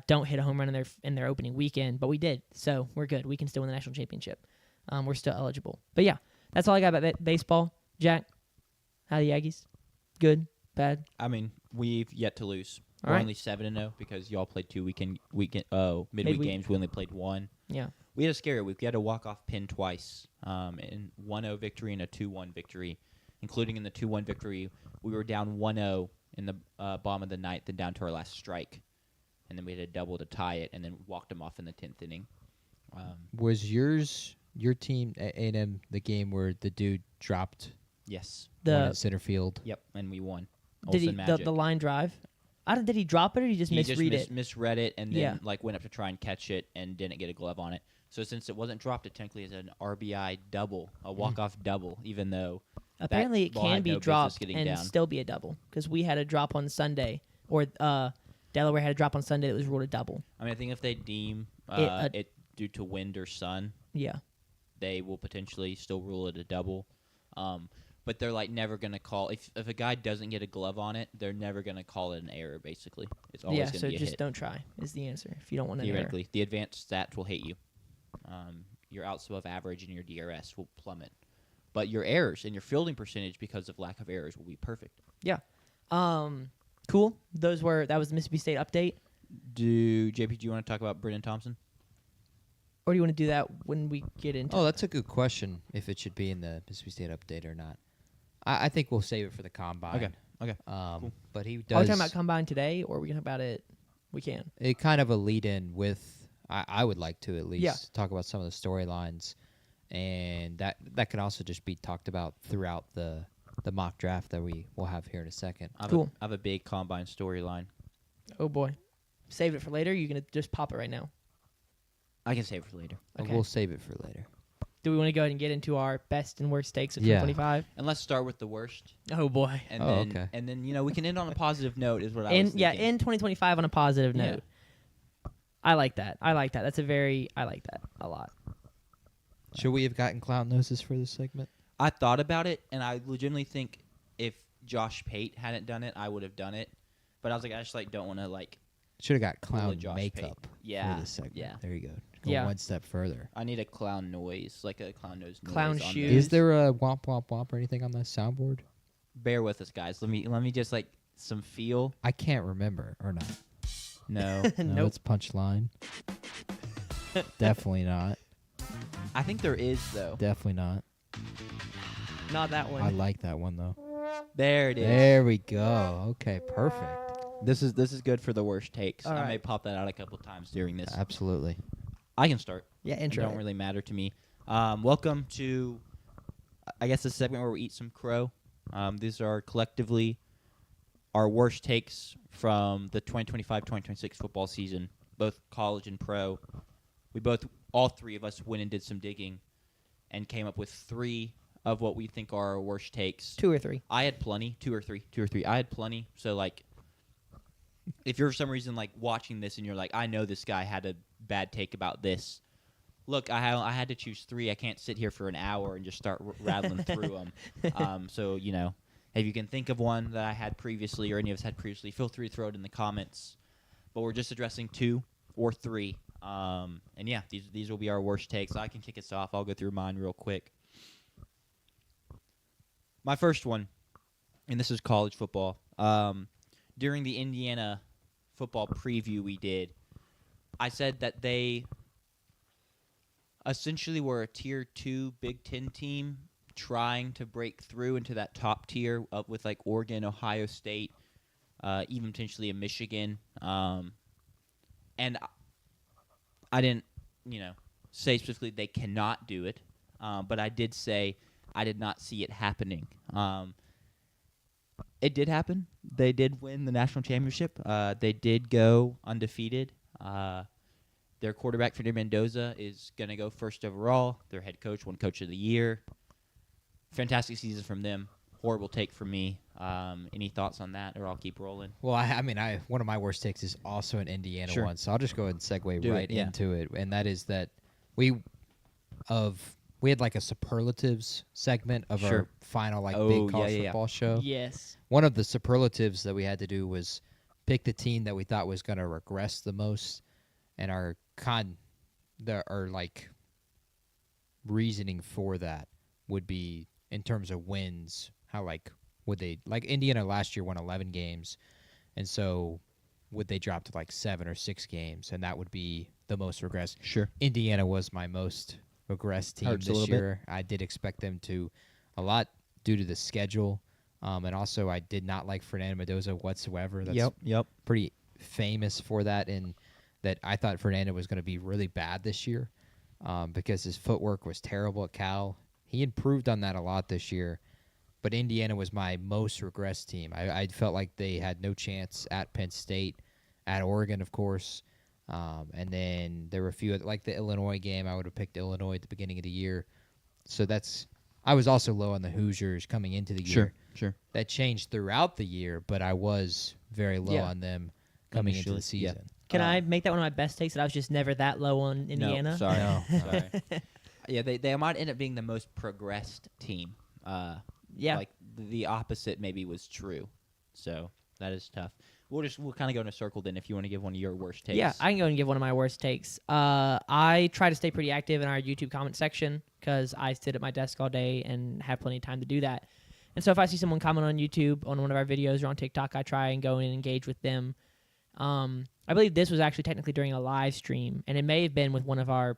don't hit a home run in their opening weekend, but we did, so we're good. We can still win the national championship. We're still eligible. But yeah, that's all I got about baseball. Jack, how the Aggies? Good, bad? I mean, we've yet to lose. All We're right. only 7-0 because y'all played 2 midweek games. We only played 1. Yeah. we had a scary week. We had a walk-off pin twice, in 1-0 victory and a 2-1 victory, including in the 2-1 victory, we were down 1-0 in the bottom of the ninth and down to our last strike, and then we had a double to tie it, and then walked them off in the 10th inning. Was your team at A&M the game where the dude dropped Yes. one in center field? Yep, and we won. Did he Olsen Magic. the line drive? Did he drop it or did he just misread it? Misread it and then Yeah. went up to try and catch it and didn't get a glove on it. So since it wasn't dropped, it technically is an RBI double, a walk-off double, even though Apparently, it ball can had be no business dropped getting and down. still be a double because we had a drop on Sunday, or Delaware had a drop on Sunday that was ruled a double. I mean, I think if they deem it due to wind or sun, Yeah. they will potentially still rule it a double. But they're never going to call if a guy doesn't get a glove on it, they're never going to call it an error. Basically, it's always Yeah, going to so be a just hit. don't try is the answer if you don't want an error. Theoretically, the advanced stats will hate you. Your outs above average and your DRS will plummet, but your errors and your fielding percentage because of lack of errors will be perfect. Cool. That was the Mississippi State update. Do you want to talk about Brennan Thompson? Or do you want to do that when we get into Oh, that's a good question. If it should be in the Mississippi State update or not, I think we'll save it for the combine. Okay. Cool. But he Are we does. talking about combine today or are we going to talk about it? We can. It kind of a lead in with. I would like to at least Yeah. talk about some of the storylines, and that can also just be talked about throughout the mock draft that we will have here in a second. I Cool. have a big combine storyline. Oh, boy. Save it for later? You're going to just pop it right now? I can save it for later. Okay. We'll save it for later. Do we want to go ahead and get into our best and worst takes of Yeah. 2025? And let's start with the worst, Oh, boy. and Oh, then okay. and then we can end on a positive note. Is what I was In thinking. 2025 on a positive Yeah. note. I like that. I like that a lot. Should we have gotten clown noses for this segment? I thought about it, and I legitimately think if Josh Pate hadn't done it, I would have done it. But I was like, I just don't want to Should have got pull a clown Josh makeup Pate. Yeah, for this segment. yeah. There you go. Go Yeah. one step further. I need a clown noise, like a clown nose noise. Clown on shoes. there. Is there a womp womp womp or anything on the soundboard? Bear with us, guys. Let me just some feel. I can't remember or not. No, No, Nope. it's punchline. Definitely not. I think there is though. Definitely not. Not that one. I like that one though. There it is. There we go. Okay, perfect. This is good for the worst takes. All I may right. pop that out a couple times during this. Absolutely. I can start. Yeah, It intro. don't really matter to me. Welcome to, I guess, the segment where we eat some crow. These are collectively our worst takes from the 2025-2026 football season, both college and pro. All three of us went and did some digging and came up with three of what we think are our worst takes. 2 or 3. I had plenty, two or three. I had plenty. So if you're for some reason watching this and you're like, I know this guy had a bad take about this. Look, I had to choose 3. I can't sit here for an hour and just start rattling through them. So if you can think of one that I had previously or any of us had previously, feel free to throw it in the comments. But we're just addressing 2 or 3. And yeah, these will be our worst takes. I can kick us off. I'll go through mine real quick. My first one, and this is college football. During the Indiana football preview we did, I said that they essentially were a Tier 2 Big Ten team trying to break through into that top tier up with Oregon, Ohio State, even potentially a Michigan. And I didn't, say specifically they cannot do it, but I did say I did not see it happening. It did happen. They did win the national championship. They did go undefeated. Their quarterback, Fernando Mendoza, is going to go first overall. Their head coach won Coach of the Year. Fantastic season from them. Horrible take from me. Any thoughts on that, or I'll keep rolling? Well, I mean, one of my worst takes is also an Indiana Sure. one, so I'll just go ahead and segue Do it, right yeah. into it, and that is that we had a superlatives segment of our Sure. final Oh, big college yeah. football show. Yes. One of the superlatives that we had to do was pick the team that we thought was going to regress the most, and our reasoning for that would be in terms of wins. How would they Indiana last year won 11 games, and so would they drop to like 7 or 6 games, and that would be the most regressed. Sure. Indiana was my most regressed team Hurts a this little bit. year. I did expect them to a lot due to the schedule, and also I did not like Fernando Mendoza whatsoever. That's Yep. pretty famous for that, and that I thought Fernando was going to be really bad this year because his footwork was terrible at Cal. He improved on that a lot this year, but Indiana was my most regressed team. I felt like they had no chance at Penn State, at Oregon, of course, and then there were a few, like the Illinois game. I would have picked Illinois at the beginning of the year. So I was also low on the Hoosiers coming into the year. Sure. That changed throughout the year, but I was very low on them coming into the Initially, yeah. season. Can I make that one of my best takes that I was just never that low on Indiana? No, sorry. No. Sorry. Yeah, they might end up being the most progressed team. Yeah. Like the opposite maybe was true. So that is tough. We'll kind of go in a circle then if you want to give one of your worst takes. Yeah, I can go and give one of my worst takes. I try to stay pretty active in our YouTube comment section because I sit at my desk all day and have plenty of time to do that. And so if I see someone comment on YouTube on one of our videos or on TikTok, I try and go and engage with them. I believe this was actually technically during a live stream, and it may have been with one of our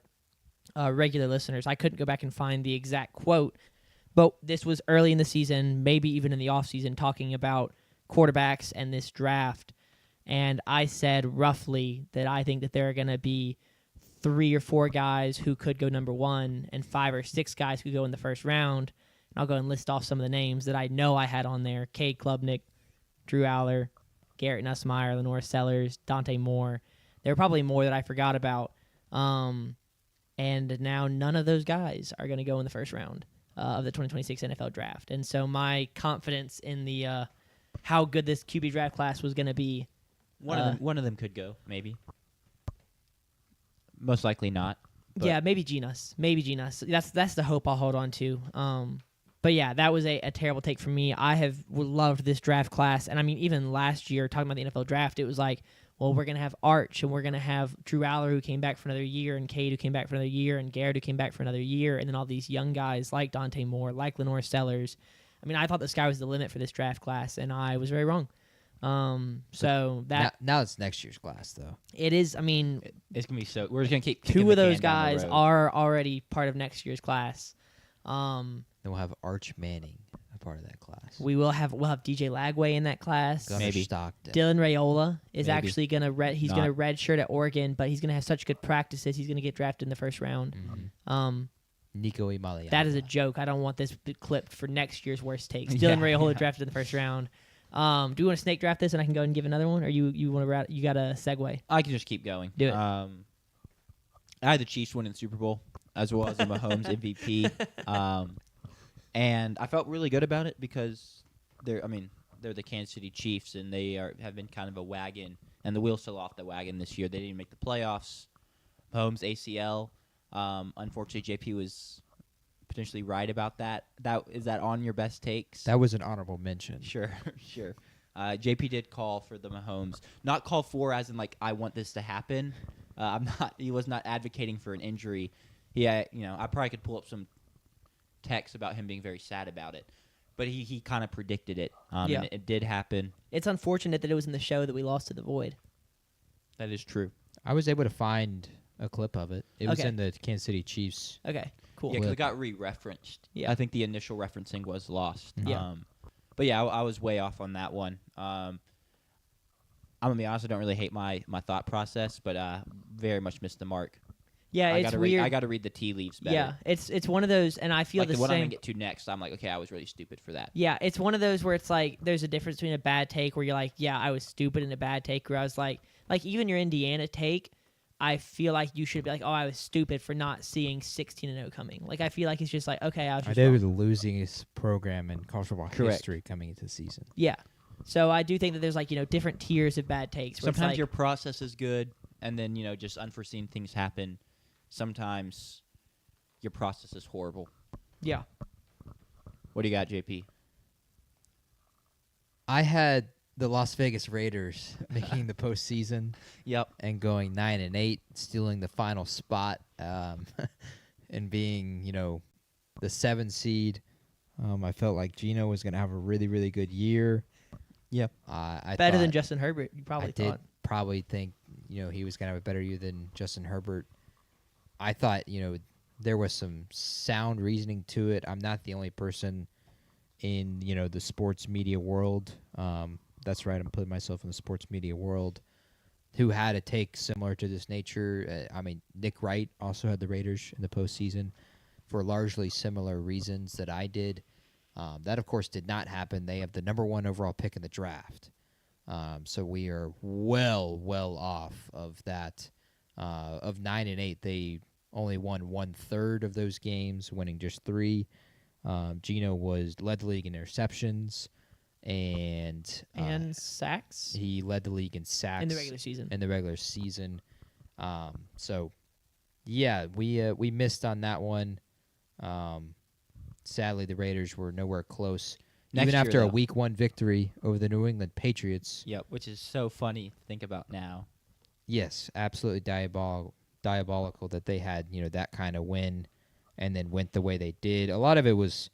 regular listeners. I couldn't go back and find the exact quote, but this was early in the season, maybe even in the offseason, talking about quarterbacks and this draft. And I said roughly that I think that there are going to be 3 or 4 guys who could go number 1 and 5 or 6 guys who go in the first round. And I'll go and list off some of the names that I know I had on there. Cade Klubnik, Drew Aller, Garrett Nussmeier, Lenore Sellers, Dante Moore. There were probably more that I forgot about. And now none of those guys are going to go in the first round of the 2026 NFL draft. And so my confidence in the how good this QB draft class was going to be. One of them could go, maybe. Most likely not. But Yeah, maybe Genus. That's the hope I'll hold on to. But yeah, that was a terrible take for me. I have loved this draft class. And I mean, even last year, talking about the NFL draft, it was like, well, we're going to have Arch, and we're going to have Drew Aller, who came back for another year, and Cade, who came back for another year, and Garrett, who came back for another year, and then all these young guys like Dante Moore, like Lenore Sellers. I mean, I thought the sky was the limit for this draft class, and I was very wrong. So that now it's next year's class, though. it is. I mean, it's gonna be so. We're just gonna keep kicking 2 the of those can down the guys road. are already part of next year's class. Then we'll have Arch Manning a part of that class. We'll have DJ Lagway in that class. Gunnar Maybe. Stockton. Dylan Raiola is Maybe. actually gonna he's Not. gonna redshirt at Oregon, but he's gonna have such good practices. He's gonna get drafted in the first round. Mhm. Nico Imaliata. That is a joke. I don't want this clipped for next year's worst takes. Yeah, Dylan Raiola yeah. drafted in the first round. Do you want to snake draft this, and I can go and give another one, or you want to? You got a segue? I can just keep going. Do it. I had the Chiefs winning the Super Bowl as well as the Mahomes MVP, and I felt really good about it because they're the Kansas City Chiefs, and they have been kind of a wagon, and the wheels fell off the wagon this year. They didn't make the playoffs. Mahomes ACL. Unfortunately, JP was potentially right about that. Is that on your best takes? That was an honorable mention. Sure. JP did call for the Mahomes, not call for as in like I want this to happen. He was not advocating for an injury. I probably could pull up some text about him being very sad about it, but he kind of predicted it. Yeah. And it did happen. It's unfortunate that it was in the show that we lost to the Void. That is true. I was able to find a clip of it. It was Okay. in the Kansas City Chiefs. Okay, cool. Yeah, because it Clip. got re-referenced. Yeah. I think the initial referencing was lost. Yeah. But yeah, I was way off on that one. I'm gonna be honest, I don't really hate my thought process, but very much missed the mark. Yeah, I it's gotta weird. I got to read the tea leaves better. Yeah, it's one of those, and I feel Like the the one I'm same. gonna get to next, I'm like, okay, I was really stupid for that. Yeah, it's one of those where it's like there's a difference between a bad take where you're like, yeah, I was stupid, and a bad take where I was like even your Indiana take, I feel like you should be like, oh, I was stupid for not seeing 16-0 coming. Like I feel like it's just like, okay, I was just They were wrong. the losingest program in college football Correct. history coming into the season. Yeah. So I do think that there's like different tiers of bad takes. Where it's Sometimes like, your process is good, and then just unforeseen things happen. Sometimes your process is horrible. yeah. What do you got, JP? I had the Las Vegas Raiders making the postseason Yep. and going 9-8, stealing the final spot, and being the 7 seed. I felt like Geno was going to have a really, really good year. Yep. I Better than thought- Justin Herbert, you probably I did thought. probably think, he was going to have a better year than Justin Herbert. I thought, there was some sound reasoning to it. I'm not the only person in, the sports media world. That's right. I'm putting myself in the sports media world who had a take similar to this nature. Nick Wright also had the Raiders in the postseason for largely similar reasons that I did. That, of course, did not happen. They have the number 1 overall pick in the draft. So we are well off of that. Of 9-8, they only won 1/3 of those games, winning just 3. Geno led the league in interceptions and sacks. He led the league in sacks in the regular season. So yeah, we missed on that one. Sadly, the Raiders were nowhere close. Even after a Week 1 victory over the New England Patriots. Yep, which is so funny to think about now. Yes, absolutely diabolical that they had, that kind of win and then went the way they did. A lot of it was,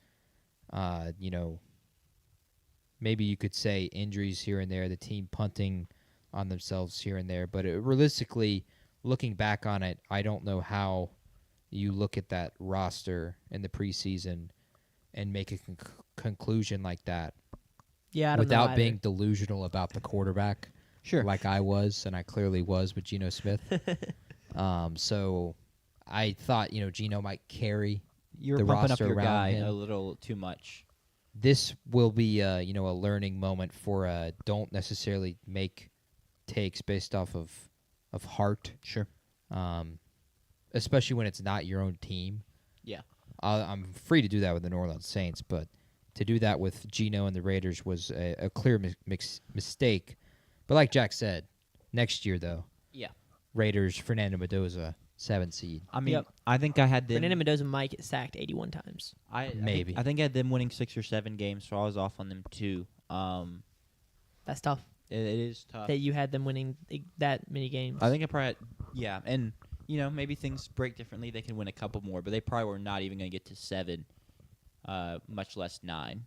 maybe you could say injuries here and there, the team punting on themselves here and there. But realistically, looking back on it, I don't know how you look at that roster in the preseason and make a conclusion like that. Yeah, without being delusional about the quarterback. Sure. Like I was, and I clearly was with Geno Smith. So I thought, Geno might carry You're the pumping up roster your around guy him. a little too much. This will be, a learning moment for don't necessarily make takes based off of heart. Sure. Especially when it's not your own team. Yeah. I'm free to do that with the New Orleans Saints, but to do that with Geno and the Raiders was a clear mistake. But like Jack said, next year, though, Yeah. Raiders, Fernando Mendoza, 7 seed. I mean, Yep. I think I had them. Fernando Mendoza might get sacked 81 times. Maybe. I think I had them winning 6 or 7 games, so I was off on them too. That's tough It is tough. that you had them winning that many games. I think I probably and maybe things break differently. They can win a couple more, but they probably were not even going to get to 7, much less 9.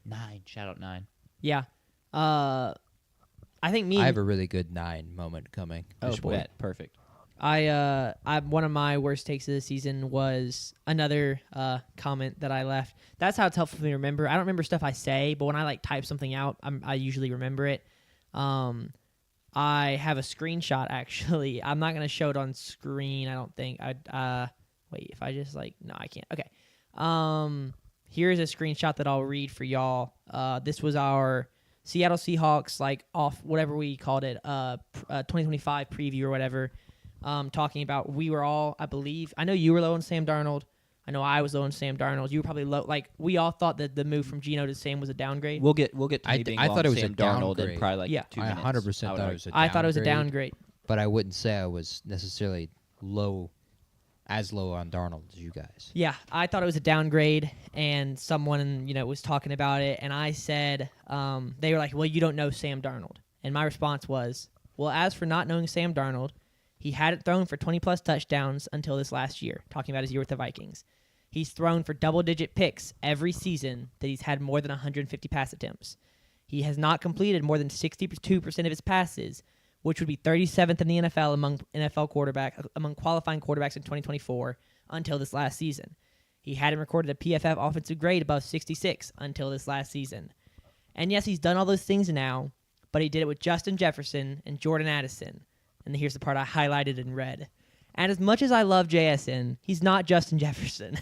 9, shout out 9. Yeah. I think I have a really good 9 moment coming. Oh, Just wait. perfect. I one of my worst takes of the season was another comment that I left. That's how it's helpful for me to remember. I don't remember stuff I say, but when I type something out, I usually remember it. I have a screenshot actually. I'm not gonna show it on screen. I don't think. Wait. If I just no, I can't. Okay. Here's a screenshot that I'll read for y'all. This was our Seattle Seahawks off whatever we called it, 2025 preview or whatever. Talking about we were all, I believe, I know you were low on Sam Darnold. I know I was low on Sam Darnold. You were probably low. We all thought that the move from Geno to Sam was a downgrade. We'll get to me being I low thought on it was Sam a Darnold downgrade. in probably 2 I minutes. 100% thought it was a downgrade. I thought it was a downgrade. But I wouldn't say I was necessarily as low on Darnold as you guys. Yeah, I thought it was a downgrade, and someone was talking about it, and I said they were like, "Well, you don't know Sam Darnold," and my response was, "Well, as for not knowing Sam Darnold, he hadn't thrown for 20-plus touchdowns until this last year." Talking about his year with the Vikings, he's thrown for double-digit picks every season that he's had more than 150 pass attempts. He has not completed more than 62% of his passes, which would be 37th in the NFL among qualifying quarterbacks in 2024 until this last season. He hadn't recorded a PFF offensive grade above 66 until this last season. And yes, he's done all those things now, but he did it with Justin Jefferson and Jordan Addison. And here's the part I highlighted in red. And as much as I love JSN, he's not Justin Jefferson.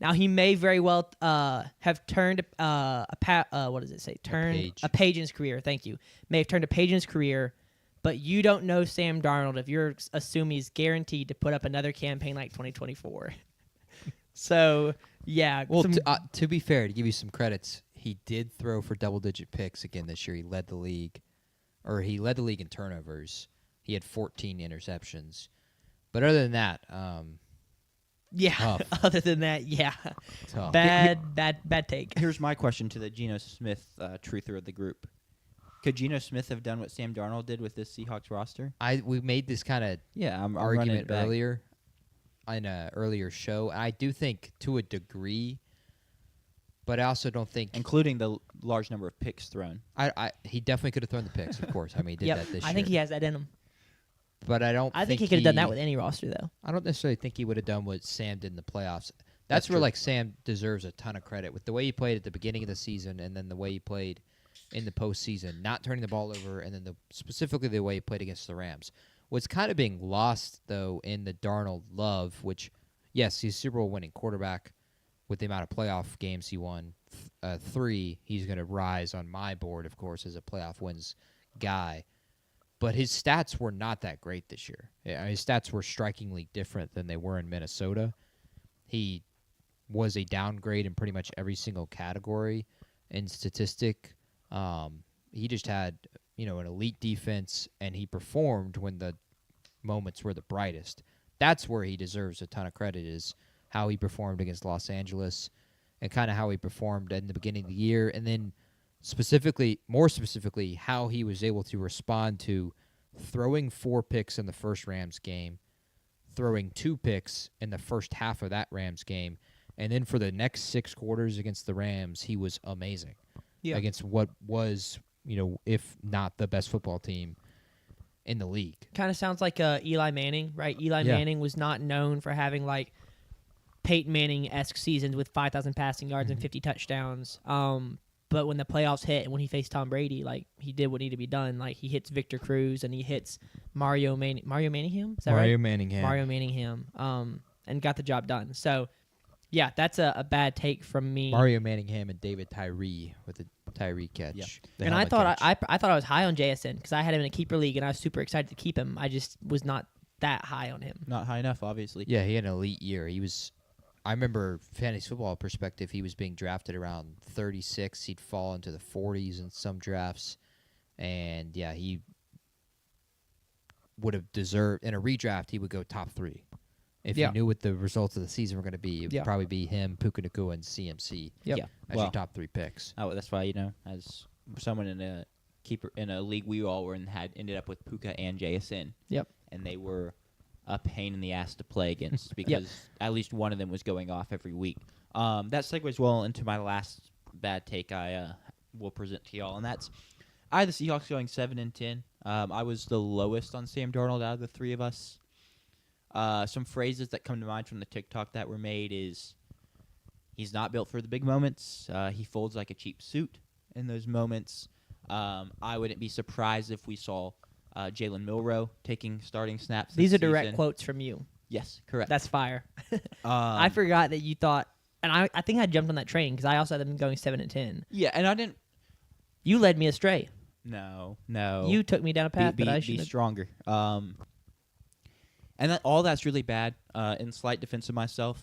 Now, he may very well have turned a page in his career. Thank you. May have turned a page in his career. But you don't know Sam Darnold if you're assuming he's guaranteed to put up another campaign like 2024. So, yeah. Well, to be fair, to give you some credits, he did throw for double-digit picks again this year. He led the league in turnovers. He had 14 interceptions. But other than that, yeah. tough. Other than that, yeah. Tough. Bad take. Here's my question to the Geno Smith truther of the group. Could Geno Smith have done what Sam Darnold did with this Seahawks roster? We made this kind of I'm argument earlier in an earlier show. I do think to a degree but I also don't think including the large number of picks thrown. he definitely could have thrown the picks, of course. I mean, he did that this year. I think he has that in him. But I think he could have done that with any roster, though. I don't necessarily think he would have done what Sam did in the playoffs. That's where true. like Sam deserves a ton of credit with the way he played at the beginning of the season, and then the way he played in the postseason, not turning the ball over, and then specifically the way he played against the Rams. What's kind of being lost though in the Darnold love, which yes, he's a Super Bowl winning quarterback with the amount of playoff games he won, 3. He's going to rise on my board, of course, as a playoff wins guy. But his stats were not that great this year. His stats were strikingly different than they were in Minnesota. He was a downgrade in pretty much every single category and statistic. He just had, an elite defense, and he performed when the moments were the brightest. That's where he deserves a ton of credit, is how he performed against Los Angeles and kind of how he performed in the beginning of the year, and then more specifically, how he was able to respond to throwing 4 picks in the first Rams game, throwing 2 picks in the first half of that Rams game, and then for the next 6 quarters against the Rams, he was amazing against what was, if not the best football team in the league. Kind of sounds like Eli Manning, right? Eli Manning was not known for having like Peyton Manning-esque seasons with 5,000 passing yards and 50 touchdowns. But when the playoffs hit and when he faced Tom Brady, like, he did what needed to be done. Like, he hits Victor Cruz and he hits Mario Manningham? Is that right? Mario Manningham. And got the job done. So, yeah, that's a bad take from me. Mario Manningham and David Tyree with the Tyree catch. Yeah. And I thought I was high on JSN because I had him in a keeper league and I was super excited to keep him. I just was not that high on him. Not high enough, obviously. Yeah, he had an elite year. I remember fantasy football perspective, he was being drafted around 36. He'd fall into the 40s in some drafts. And, yeah, he would have deserved, in a redraft, he would go top 3. If you knew what the results of the season were going to be, it would probably be him, Puka Nacua, and CMC Yep. as your top 3 picks. Oh, that's why, as someone in a league we all were in ended up with Puka and JSN. Yep. And they were a pain in the ass to play against because at least one of them was going off every week. That segues well into my last bad take I will present to y'all, and that's I had the Seahawks going 7-10. I was the lowest on Sam Darnold out of the 3 of us. Some phrases that come to mind from the TikTok that were made is he's not built for the big moments. He folds like a cheap suit in those moments. I wouldn't be surprised if we saw Jalen Milroe taking starting snaps. These this are direct season. quotes from you. Yes, correct. That's fire. I forgot that you thought, and I think I jumped on that train because I also had them going 7-10. Yeah, and I didn't. You led me astray. No. You took me down a path that I should be stronger. And all that's really bad. In slight defense of myself,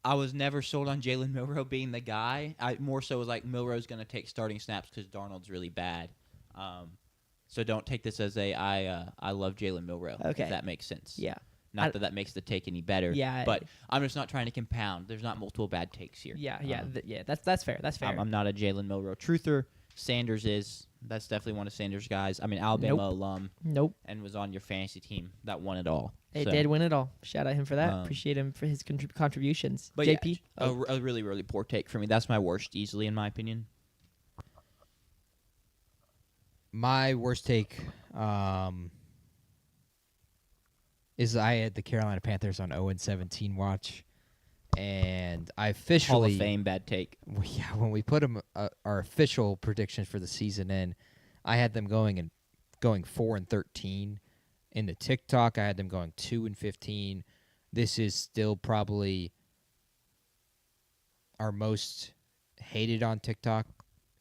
I was never sold on Jalen Milroe being the guy. I more so was like Milroe's going to take starting snaps because Darnold's really bad. So don't take this as I love Jalen Milroe. Okay. If that makes sense. Yeah. Not that makes the take any better. Yeah. But I'm just not trying to compound. There's not multiple bad takes here. Yeah. That's fair. That's fair. I'm not a Jalen Milroe truther. Sanders is. That's definitely one of Sanders' guys. I mean, Alabama alum. Nope. And was on your fantasy team that won it all. It did win it all. Shout out him for that. Appreciate him for his contributions. But JP? Yeah, a really, really poor take for me. That's my worst, easily, in my opinion. My worst take is I had the Carolina Panthers on 0-17 watch. And I officially Hall of Fame bad take. Yeah, when we put them our official predictions for the season in, I had them going 4-13. In the TikTok, I had them going 2-15. This is still probably our most hated on TikTok.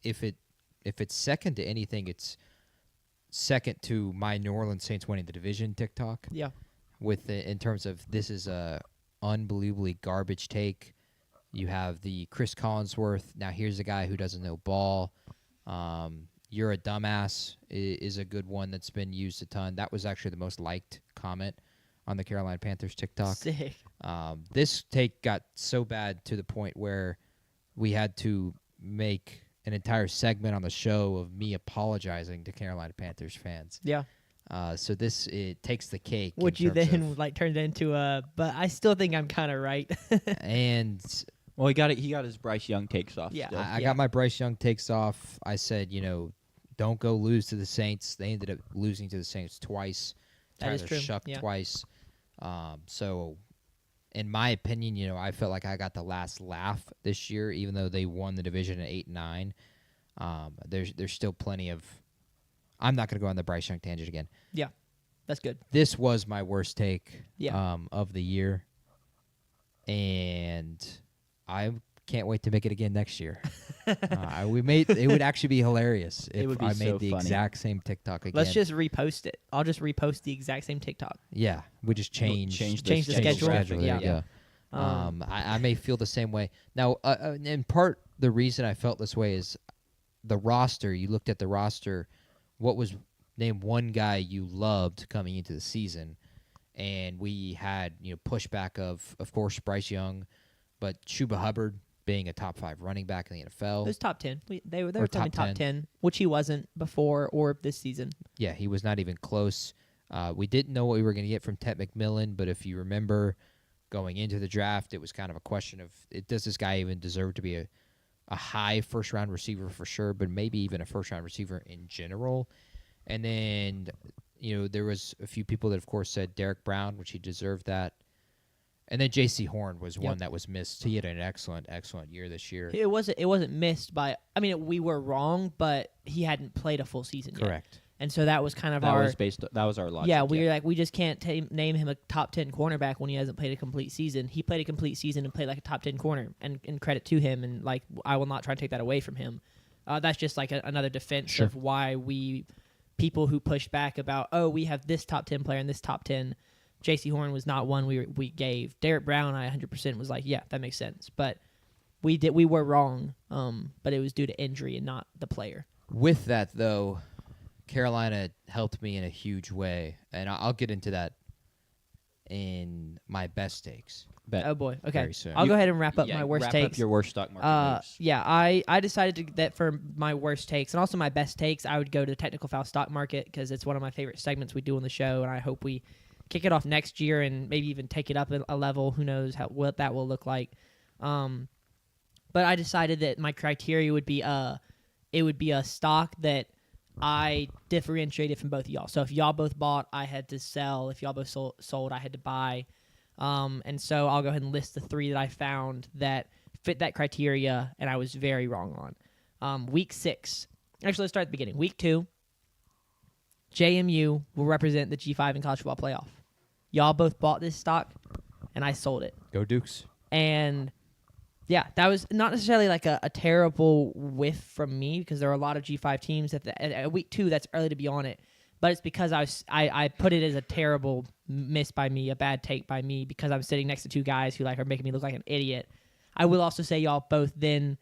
If it's second to anything, it's second to my New Orleans Saints winning the division TikTok. Yeah. In terms of this is a unbelievably garbage take. You have the Chris Collinsworth. Now here's a guy who doesn't know ball. You're a dumbass is a good one that's been used a ton. That was actually the most liked comment on the Carolina Panthers TikTok. Sick. This take got so bad to the point where we had to make an entire segment on the show of me apologizing to Carolina Panthers fans. Yeah. So it takes the cake. Which you then turned into but I still think I'm kind of right. And Well, he got his Bryce Young takes off. Yeah. still. I got my Bryce Young takes off. I said, don't go lose to the Saints. They ended up losing to the Saints twice. That is Tyler true, Shuck yeah. twice. So, in my opinion, I felt like I got the last laugh this year, even though they won the division at 8-9. There's still plenty of. I'm not going to go on the Bryce Young tangent again. Yeah, that's good. This was my worst take Yeah. of the year, and I can't wait to make it again next year. It would actually be hilarious if would be I so made the funny. exact same TikTok again. Let's just repost it. I'll just repost the exact same TikTok. yeah, we just change Change the schedule. There you Yeah. go. I may feel the same way. Now, in part, the reason I felt this way is the roster. You looked at the roster. What was name one guy you loved coming into the season, and we had pushback of course Bryce Young, but Chuba Hubbard being a top 5 running back in the NFL. It was top 10. They were Or probably top top 10, which he wasn't before or this season. Yeah, he was not even close. We didn't know what we were going to get from Ted McMillan, but if you remember going into the draft, it was kind of a question of does this guy even deserve to be a high first-round receiver for sure, but maybe even a first-round receiver in general. And then, there was a few people that, of course, said Derek Brown, which he deserved that. And then J.C. Horn was one that was missed. He had an excellent, excellent year this year. It wasn't missed by. I mean, we were wrong, but he hadn't played a full season yet. Correct. And so that was kind of that our. was our logic. Yeah, we were like, we just can't name him a top 10 cornerback when he hasn't played a complete season. He played a complete season and played like a top 10 corner, and credit to him. And like, I will not try to take that away from him. That's just like another defense of why people who pushed back about, we have this top 10 player and this top 10. J.C. Horn was not one we gave. Derek Brown, I 100% was like, yeah, that makes sense. But we were wrong. But it was due to injury and not the player. With that, though, Carolina helped me in a huge way, and I'll get into that in my best takes. Oh boy. Okay. Very soon. I'll go ahead and wrap up my worst wrap takes. up your worst stock market moves. Yeah, I decided that for my worst takes and also my best takes, I would go to the technical foul stock market because it's one of my favorite segments we do on the show, and I hope we kick it off next year and maybe even take it up a level. Who knows what that will look like. But I decided that my criteria would be it would be a stock that I differentiated from both of y'all. So if y'all both bought, I had to sell. If y'all both sold, I had to buy. And so I'll go ahead and list the 3 that I found that fit that criteria, and I was very wrong on. Week 6. Actually, let's start at the beginning. Week 2, JMU will represent the G5 in college football playoff. Y'all both bought this stock, and I sold it. Go Dukes. And yeah, that was not necessarily like a terrible whiff from me because there are a lot of G5 teams at week 2 that's early to be on it. But it's because I put it as a terrible miss by me, a bad take by me, because I'm sitting next to 2 guys who are making me look like an idiot. I will also say y'all both then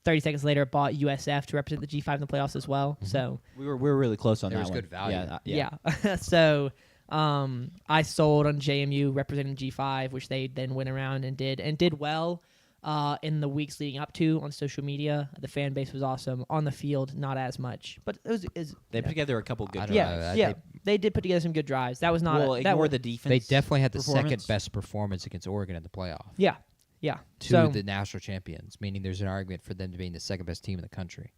30 seconds later bought USF to represent the G5 in the playoffs as well. Mm-hmm. So we were really close on there that was one. good value. Yeah. So I sold on JMU representing G5, which they then went around and did well in the weeks leading up to on social media. The fan base was awesome. On the field, not as much, but They put together a couple good I drives. They did put together some good drives. That was not ignore the defense. They definitely had the performance. second best performance against Oregon in the playoff. Yeah. To the national champions, meaning there's an argument for them to being the second best team in the country.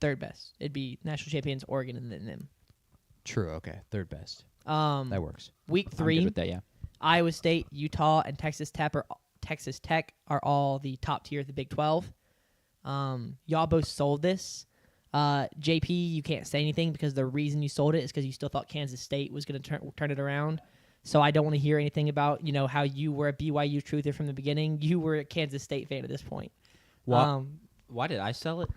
Third best. It'd be national champions Oregon and then them. True. Okay. Third best. That works. Week I'm 3, good with that, yeah. Iowa State, Utah, and Texas Tech are all the top tier of the Big 12. Y'all both sold this. JP, you can't say anything because the reason you sold it is because you still thought Kansas State was going to turn it around. So I don't want to hear anything about how you were a BYU truther from the beginning. You were a Kansas State fan at this point. Why did I sell it?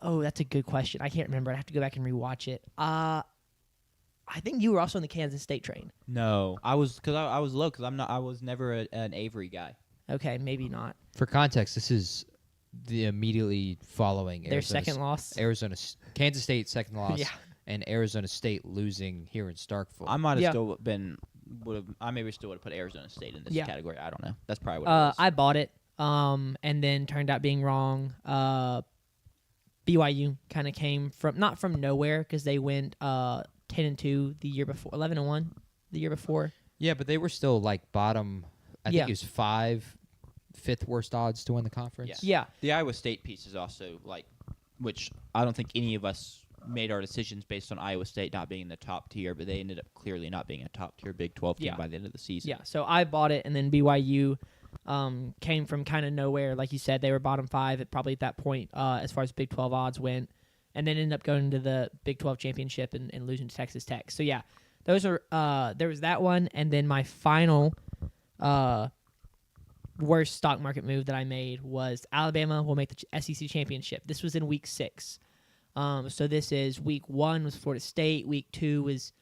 Oh, that's a good question. I can't remember. I have to go back and rewatch it. I think you were also on the Kansas State train. No, I was low because I was never an Avery guy. Okay, maybe not. For context, this is the immediately following Their second loss. Kansas State second loss, Yeah. and Arizona State losing here in Starkville. I might have still been. I maybe still would have put Arizona State in this category. I don't know. That's probably what it was. I bought it, and then turned out being wrong. BYU kind of came from not from nowhere because they went 10-2 the year before, 11-1 the year before. Yeah, but they were still like bottom. I think it was 5 fifth worst odds to win the conference. Yeah. The Iowa State piece is also like, which I don't think any of us made our decisions based on Iowa State not being in the top tier, but they ended up clearly not being a top tier Big 12 team Yeah. by the end of the season. Yeah, so I bought it, and then BYU came from kind of nowhere. Like you said, they were bottom 5 at that point as far as Big 12 odds went, and then ended up going to the Big 12 championship and losing to Texas Tech. So, yeah, those are there was that one, and then my final worst stock market move that I made was Alabama will make the SEC championship. This was in week 6. So this is week 1 was Florida State, week 2 was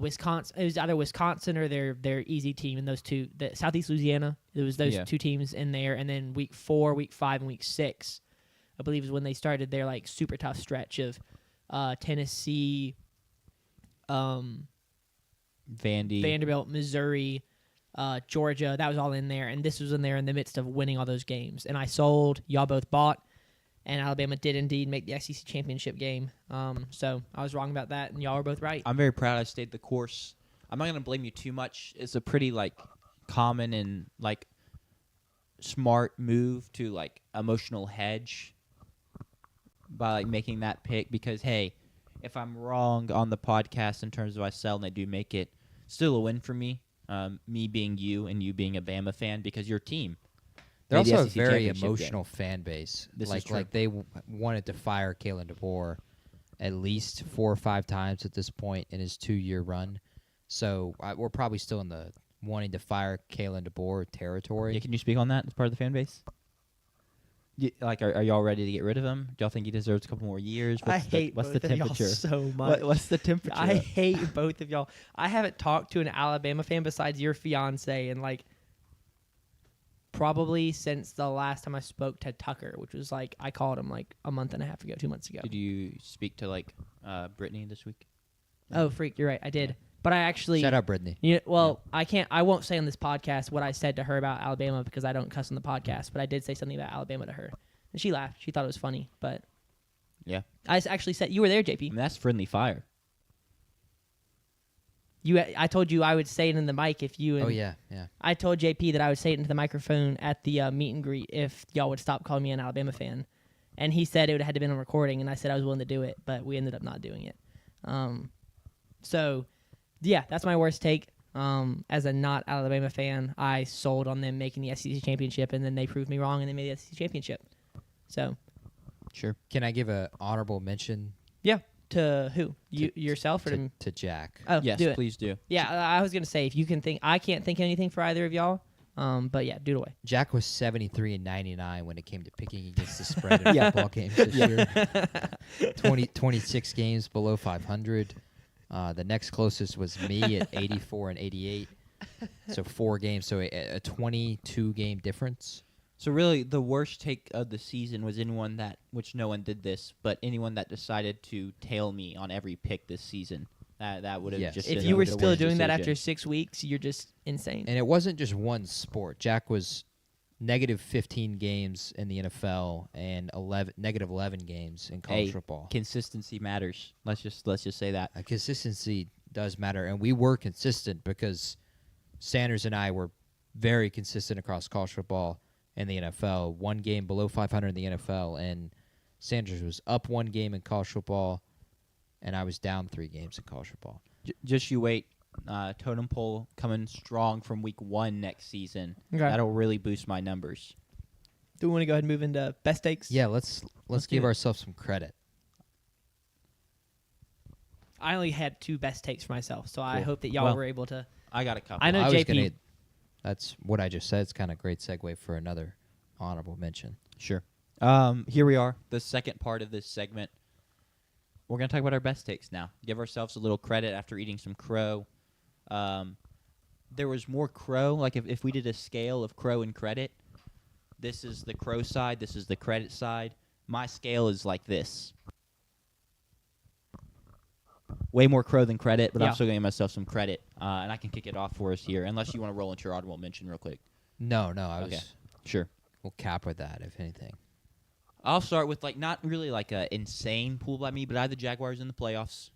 Wisconsin. It was either Wisconsin or their easy team in those two. The Southeast Louisiana. It was those two teams in there, and then week 4, week 5, and week 6, I believe, is when they started their like super tough stretch of Tennessee, Vanderbilt, Missouri, Georgia. That was all in there, and this was in there in the midst of winning all those games. And I sold. Y'all both bought. And Alabama did indeed make the SEC championship game. So I was wrong about that, and y'all were both right. I'm very proud I stayed the course. I'm not going to blame you too much. It's a pretty, like, common and, like, smart move to, like, emotional hedge by, like, making that pick. Because, hey, if I'm wrong on the podcast in terms of I sell and I do make it, still a win for me. Me being you and you being a Bama fan because your team. They're made also the a SEC very championship emotional game. fan base. This is true. Like they wanted to fire Kalen DeBoer at least 4 or 5 times at this point in his 2-year run. So we're probably still in the wanting to fire Kalen DeBoer territory. Yeah, can you speak on that as part of the fan base? Like, are y'all ready to get rid of him? Do y'all think he deserves a couple more years? I hate what's both the of y'all temperature? so much. What's the temperature? I hate both of y'all. I haven't talked to an Alabama fan besides your fiance in like probably since the last time I spoke to Tucker, which was like I called him like a month and a half ago, 2 months ago. Did you speak to like Brittany this week? Oh, freak! You're right. I did, but I actually Shout out Brittany. I won't say on this podcast what I said to her about Alabama because I don't cuss on the podcast. But I did say something about Alabama to her, and she laughed. She thought it was funny, but Yeah. I actually said you were there, I JP. mean, that's friendly fire. I told you I would say it in the mic if you. And Oh yeah. I told JP that I would say it into the microphone at the meet and greet if y'all would stop calling me an Alabama fan, and he said it would have had to been on recording, and I said I was willing to do it, but we ended up not doing it. So, yeah, that's my worst take. As a not Alabama fan, I sold on them making the SEC championship, and then they proved me wrong, and they made the SEC championship. So, Sure. Can I give an honorable mention yeah, to who? Yourself or to? to Jack? Oh, Yes, do it. please do. Yeah, I was gonna say if you can think, I can't think of anything for either of y'all. But yeah, do it away. Jack was 73 and 99 when it came to picking against the spread in Yeah. football games this year. 26 games below 500. The next closest was me at 84 and 88. So 4 games. So a 22 game difference. So really, the worst take of the season was anyone that, which no one did this, but anyone that decided to tail me on every pick this season. That would have Yes. just. If been you were the still worst doing that decision. after 6 weeks, you're just insane. And it wasn't just one sport. Jack was negative 15 games in the NFL and negative 11 games in college Hey, football. Consistency matters. Let's just say that. Consistency does matter, and we were consistent because Sanders and I were very consistent across college football and the NFL. 1 game below 500 in the NFL, and Sanders was up 1 game in college football, and I was down 3 games in college football. Just you wait. Totem pole coming strong from week 1 next season. Okay. That'll really boost my numbers. Do we want to go ahead and move into best takes? Yeah, let's do give it. ourselves some credit. I only had 2 best takes for myself, so I Cool. hope that y'all Well, were able to. I got a couple. I know I was JP. that's what I just said. It's kind of a great segue for another honorable mention. Sure. Here we are, the second part of this segment. We're going to talk about our best takes now. Give ourselves a little credit after eating some crow. There was more crow. Like if we did a scale of crow and credit, this is the crow side, this is the credit side. My scale is like this. Way more crow than credit, but Yeah. I'm still going to give myself some credit. And I can kick it off for us here, unless you want to roll into your audible mention real quick. No, I Okay. was. Sure. We'll cap with that, if anything. I'll start with not really like a insane pool by me, but I had the Jaguars in the playoffs.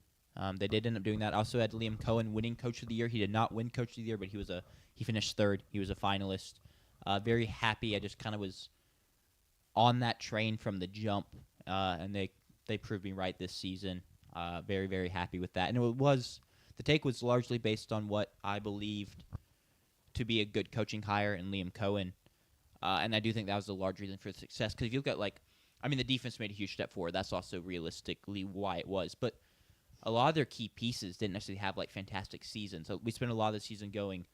They did end up doing that. I also had Liam Cohen winning Coach of the Year. He did not win Coach of the Year, but he finished 3rd. He was a finalist. Very happy. I just kind of was on that train from the jump, and they proved me right this season. Very, very happy with that. And the take was largely based on what I believed to be a good coaching hire in Liam Cohen. And I do think that was the large reason for the success. Because if you look at, the defense made a huge step forward. That's also realistically why it was. But a lot of their key pieces didn't necessarily have, fantastic seasons. So we spent a lot of the season going,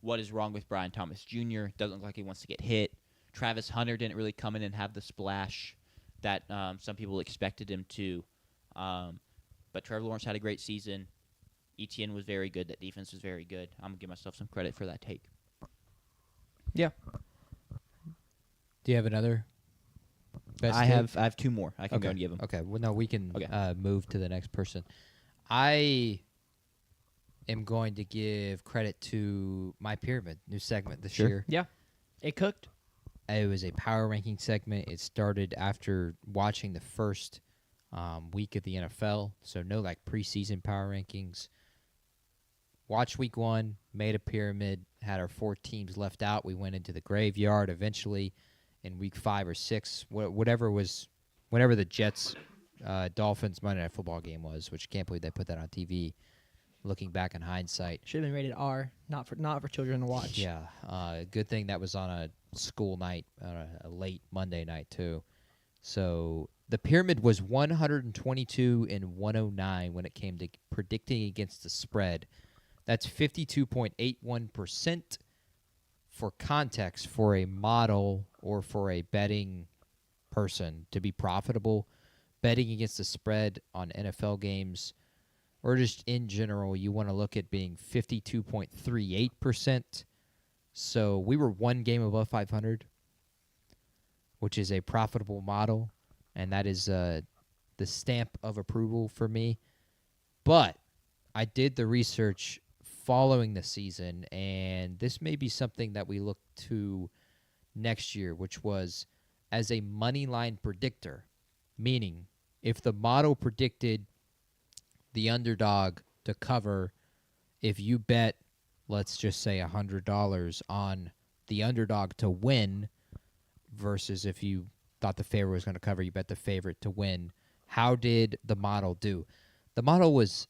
what is wrong with Brian Thomas Jr.? Doesn't look like he wants to get hit. Travis Hunter didn't really come in and have the splash that some people expected him to. But Trevor Lawrence had a great season. Etienne was very good. That defense was very good. I'm going to give myself some credit for that take. Yeah. Do you have another? I have two more. I can go and give them. Okay. Well, no, we can Okay. move to the next person. I am going to give credit to My Pyramid, new segment this Sure. year. Yeah. It cooked. It was a power ranking segment. It started after watching the first week of the NFL, so no preseason power rankings. Watched week 1, made a pyramid, had our 4 teams left out. We went into the graveyard eventually in week 5 or 6, whenever the Jets Dolphins Monday Night Football game was, which I can't believe they put that on TV. Looking back in hindsight, Should have been rated R, not for children to watch. yeah, good thing that was on a school night, a late Monday night too. So the pyramid was 122 and 109 when it came to predicting against the spread. That's 52.81%. For context, for a model or for a betting person to be profitable, betting against the spread on NFL games or just in general, you want to look at being 52.38%. So we were 1 game above 500, which is a profitable model, and that is the stamp of approval for me. But I did the research following the season, and this may be something that we look to next year, which was as a money line predictor, meaning if the model predicted the underdog to cover, if you bet, let's just say $100 on the underdog to win versus if you thought the favorite was going to cover, you bet the favorite to win. How did the model do? The model was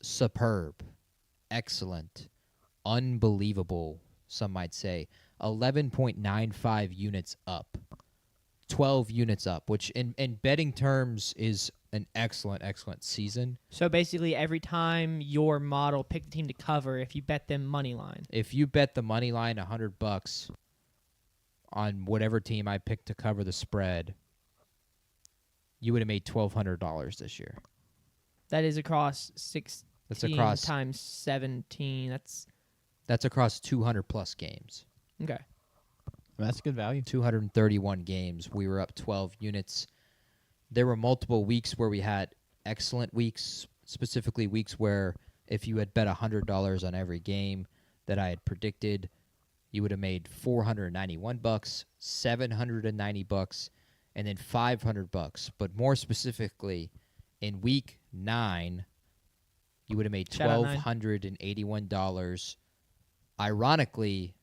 superb, excellent, unbelievable, some might say. 11.95 units up, 12 units up, which in betting terms is an excellent, excellent season. So basically, every time your model picked a team to cover, if you bet them money line. If you bet the money line $100 on whatever team I picked to cover the spread, you would have made $1,200 this year. That is across 16 That's across times 17. That's across 200+ games. Okay. That's good value. 231 games. We were up 12 units. There were multiple weeks where we had excellent weeks, specifically weeks where if you had bet $100 on every game that I had predicted, you would have made $491, $790, and then $500. But more specifically, in week 9, you would have made $1,281. Ironically,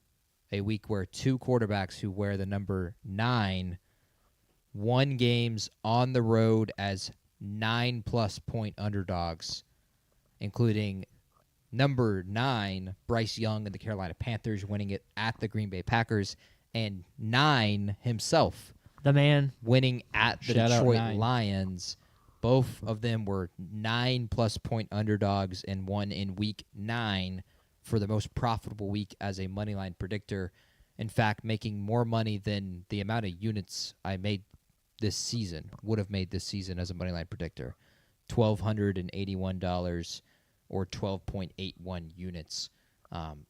a week where 2 quarterbacks who wear the number 9 won games on the road as 9+ point underdogs, including number 9, Bryce Young and the Carolina Panthers winning it at the Green Bay Packers, and 9 himself, The man. winning at the Shout out Detroit 9. Lions. Both of them were 9+ point underdogs and won in week 9 for the most profitable week as a moneyline predictor. In fact, making more money than the amount of units I made this season, would have made this season as a moneyline predictor. $1,281 or 12.81 units.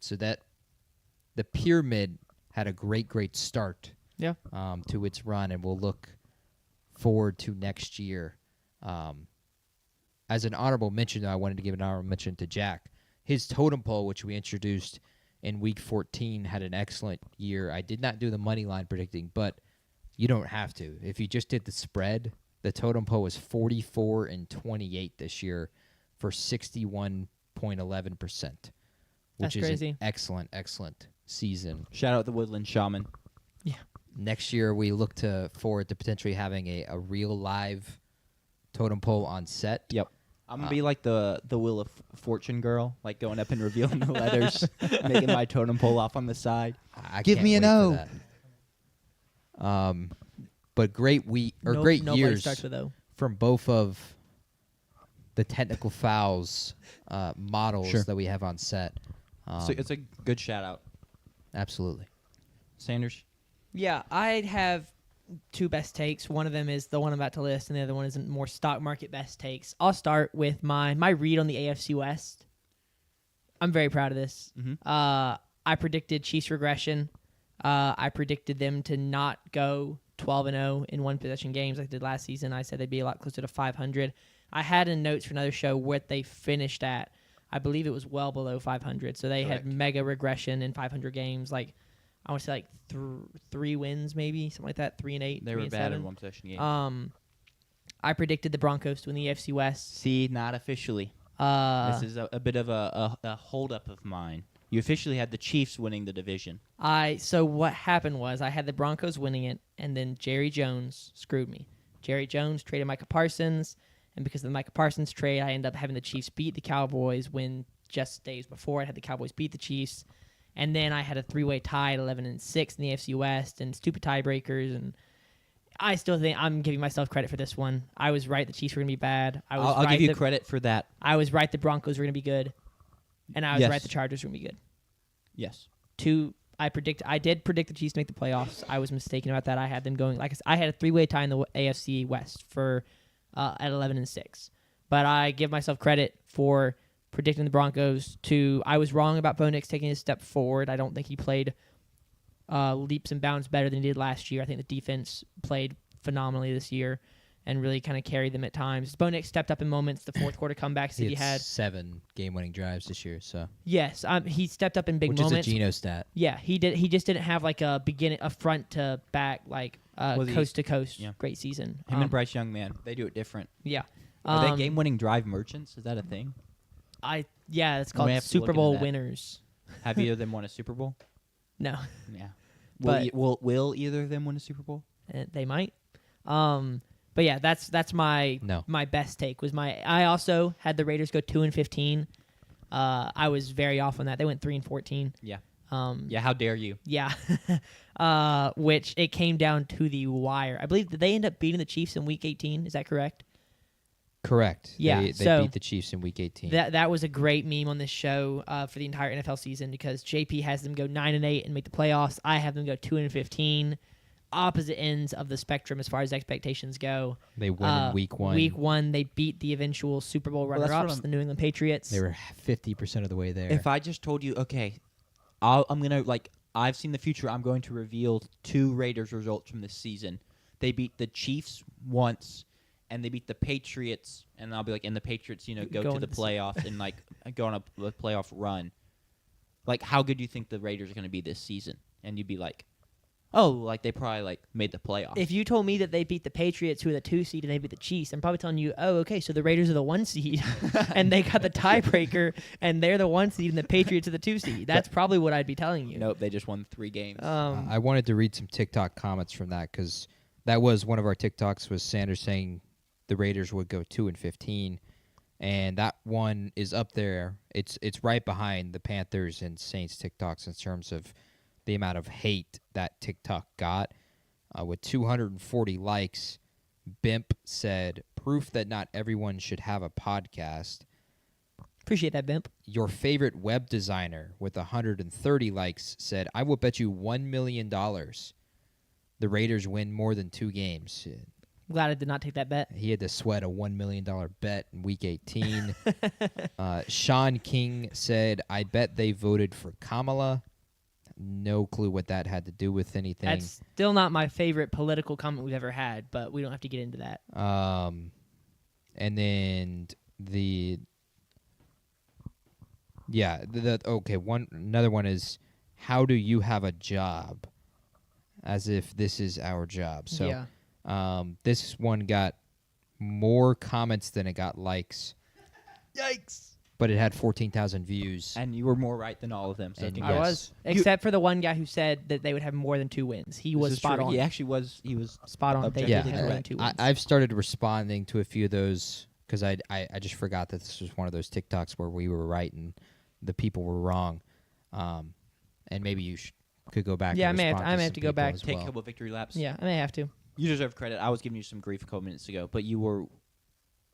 So that the pyramid had a great, great start Yeah. to its run, and we'll look forward to next year. As an honorable mention, though, I wanted to give an honorable mention to Jack. His totem pole, which we introduced in week 14, had an excellent year. I did not do the money line predicting, but you don't have to. If you just did the spread, the totem pole was 44 and 28 this year for 61.11%, which That's is crazy. an excellent, excellent season. Shout out the Woodland Shaman. Next year, we look forward to potentially having a real live totem pole on set. Yep. I'm gonna be like the Wheel of Fortune girl, like going up and revealing the letters, making my totem pole off on the side. I Give can't me an wait O. for that. But great Nobody years starts with O. from both of the technical fouls models Sure. that we have on set. So it's a good shout out. Absolutely. Sanders. Yeah, I have two best takes. One of them is the one I'm about to list, and the other one is more stock market best takes. I'll start with my read on the AFC West. I'm very proud of this. Mm-hmm. I predicted Chiefs regression. I predicted them to not go 12-0 in one possession games like they did last season. I said they'd be a lot closer to 500. I had in notes for another show what they finished at. I believe it was well below 500. So they Correct. had mega regression in 500 games. Like I want to say like 3 wins maybe, something like that. 3-8. They were 3-7. bad in one possession game. I predicted the Broncos to win the AFC West. See, not officially. This is a bit of a holdup of mine. You officially had the Chiefs winning the division. So what happened was I had the Broncos winning it, and then Jerry Jones screwed me. Jerry Jones traded Micah Parsons, and because of the Micah Parsons trade, I ended up having the Chiefs beat the Cowboys when just days before I had the Cowboys beat the Chiefs. And then I had a 3-way tie at 11-6 in the AFC West and stupid tiebreakers. And I still think I'm giving myself credit for this one. I was right. The Chiefs were going to be bad. I'll give you credit for that. I was right. The Broncos were going to be good. And I was Yes. right. The Chargers were going to be good. Yes. I did predict the Chiefs to make the playoffs. I was mistaken about that. I had them going, like I said, I had a 3-way tie in the AFC West for at 11-6. But I give myself credit for predicting the Broncos to. I was wrong about Bo Nix taking a step forward. I don't think he played leaps and bounds better than he did last year. I think the defense played phenomenally this year and really kind of carried them at times. Bo Nix stepped up in moments. The fourth quarter comebacks that he had. 7 game-winning drives this year, so Yes, he stepped up in big which moments. is a Geno stat. Yeah, he did. He just didn't have like a front to back, like Was he- coast to coast. yeah. Great season. Him and Bryce Young, man, they do it different. Yeah. Are they game-winning drive merchants? Is that a thing? Yeah, it's We called may have to Super look into Bowl that. winners. Have either of them won a Super Bowl? No, Yeah. But- Will either of them win a Super Bowl? they might. But yeah, that's my No. my best take was I also had the Raiders go 2-15. I was very off on that. They went 3-14. Yeah. Yeah. How dare you? Yeah. Which it came down to the wire. I believe that they end up beating the Chiefs in Week 18. Is that correct? Correct. Yeah, They so beat the Chiefs in Week 18. That was a great meme on this show for the entire NFL season because JP has them go 9-8 and make the playoffs. I have them go 2-15. Opposite ends of the spectrum as far as expectations go. They win in Week 1. Week 1, they beat the eventual Super Bowl Well, that's what runner-ups, I'm- the New England Patriots. They were 50% of the way there. If I just told you, okay, I'm going to, like, I've seen the future. I'm going to reveal 2 Raiders results from this season. They beat the Chiefs once, and they beat the Patriots, and I'll be like, and the Patriots, go Go to into the the playoffs and, like, go on a playoff run. Like, how good do you think the Raiders are going to be this season? And you'd be like, oh, like, they probably, like, made the playoffs. If you told me that they beat the Patriots, who are the 2 seed, and they beat the Chiefs, I'm probably telling you, oh, okay, so the Raiders are the 1 seed, and they got the tiebreaker, and they're the 1 seed, and the Patriots are the 2 seed. That's probably what I'd be telling you. Nope, they just won 3 games. I wanted to read some TikTok comments from that because that was one of our TikToks was Sanders saying the Raiders would go 2-15, and that one is up there. It's right behind the Panthers and Saints TikToks in terms of the amount of hate that TikTok got. With 240 likes, Bimp said, "Proof that not everyone should have a podcast." Appreciate that, Bimp. Your favorite web designer with 130 likes said, "I will bet you $1 million the Raiders win more than 2 games." Glad I did not take that bet. He had to sweat a $1 million bet in Week 18. Sean King said, "I bet they voted for Kamala." No clue what that had to do with anything. That's still not my favorite political comment we've ever had, but we don't have to get into that. And then another one is, how do you have a job? As if this is our job. So yeah. this one got more comments than it got likes. Yikes. but it had 14,000 views. And you were more right than all of them. So And congrats. I Yes. was, except for the one guy who said that they would have more than 2 wins. He This was is spot true. on. He actually was. He was. Spot on. They Objectively did have more than correct. 2 wins. I've started responding to a few of those because I just forgot that this was one of those TikToks where we were right and the people were wrong. And maybe you could go back. Yeah, and I may have respond to- I may some have to go people back. as Take well. a couple victory laps. Yeah, I may have to. You deserve credit. I was giving you some grief a couple minutes ago, but you were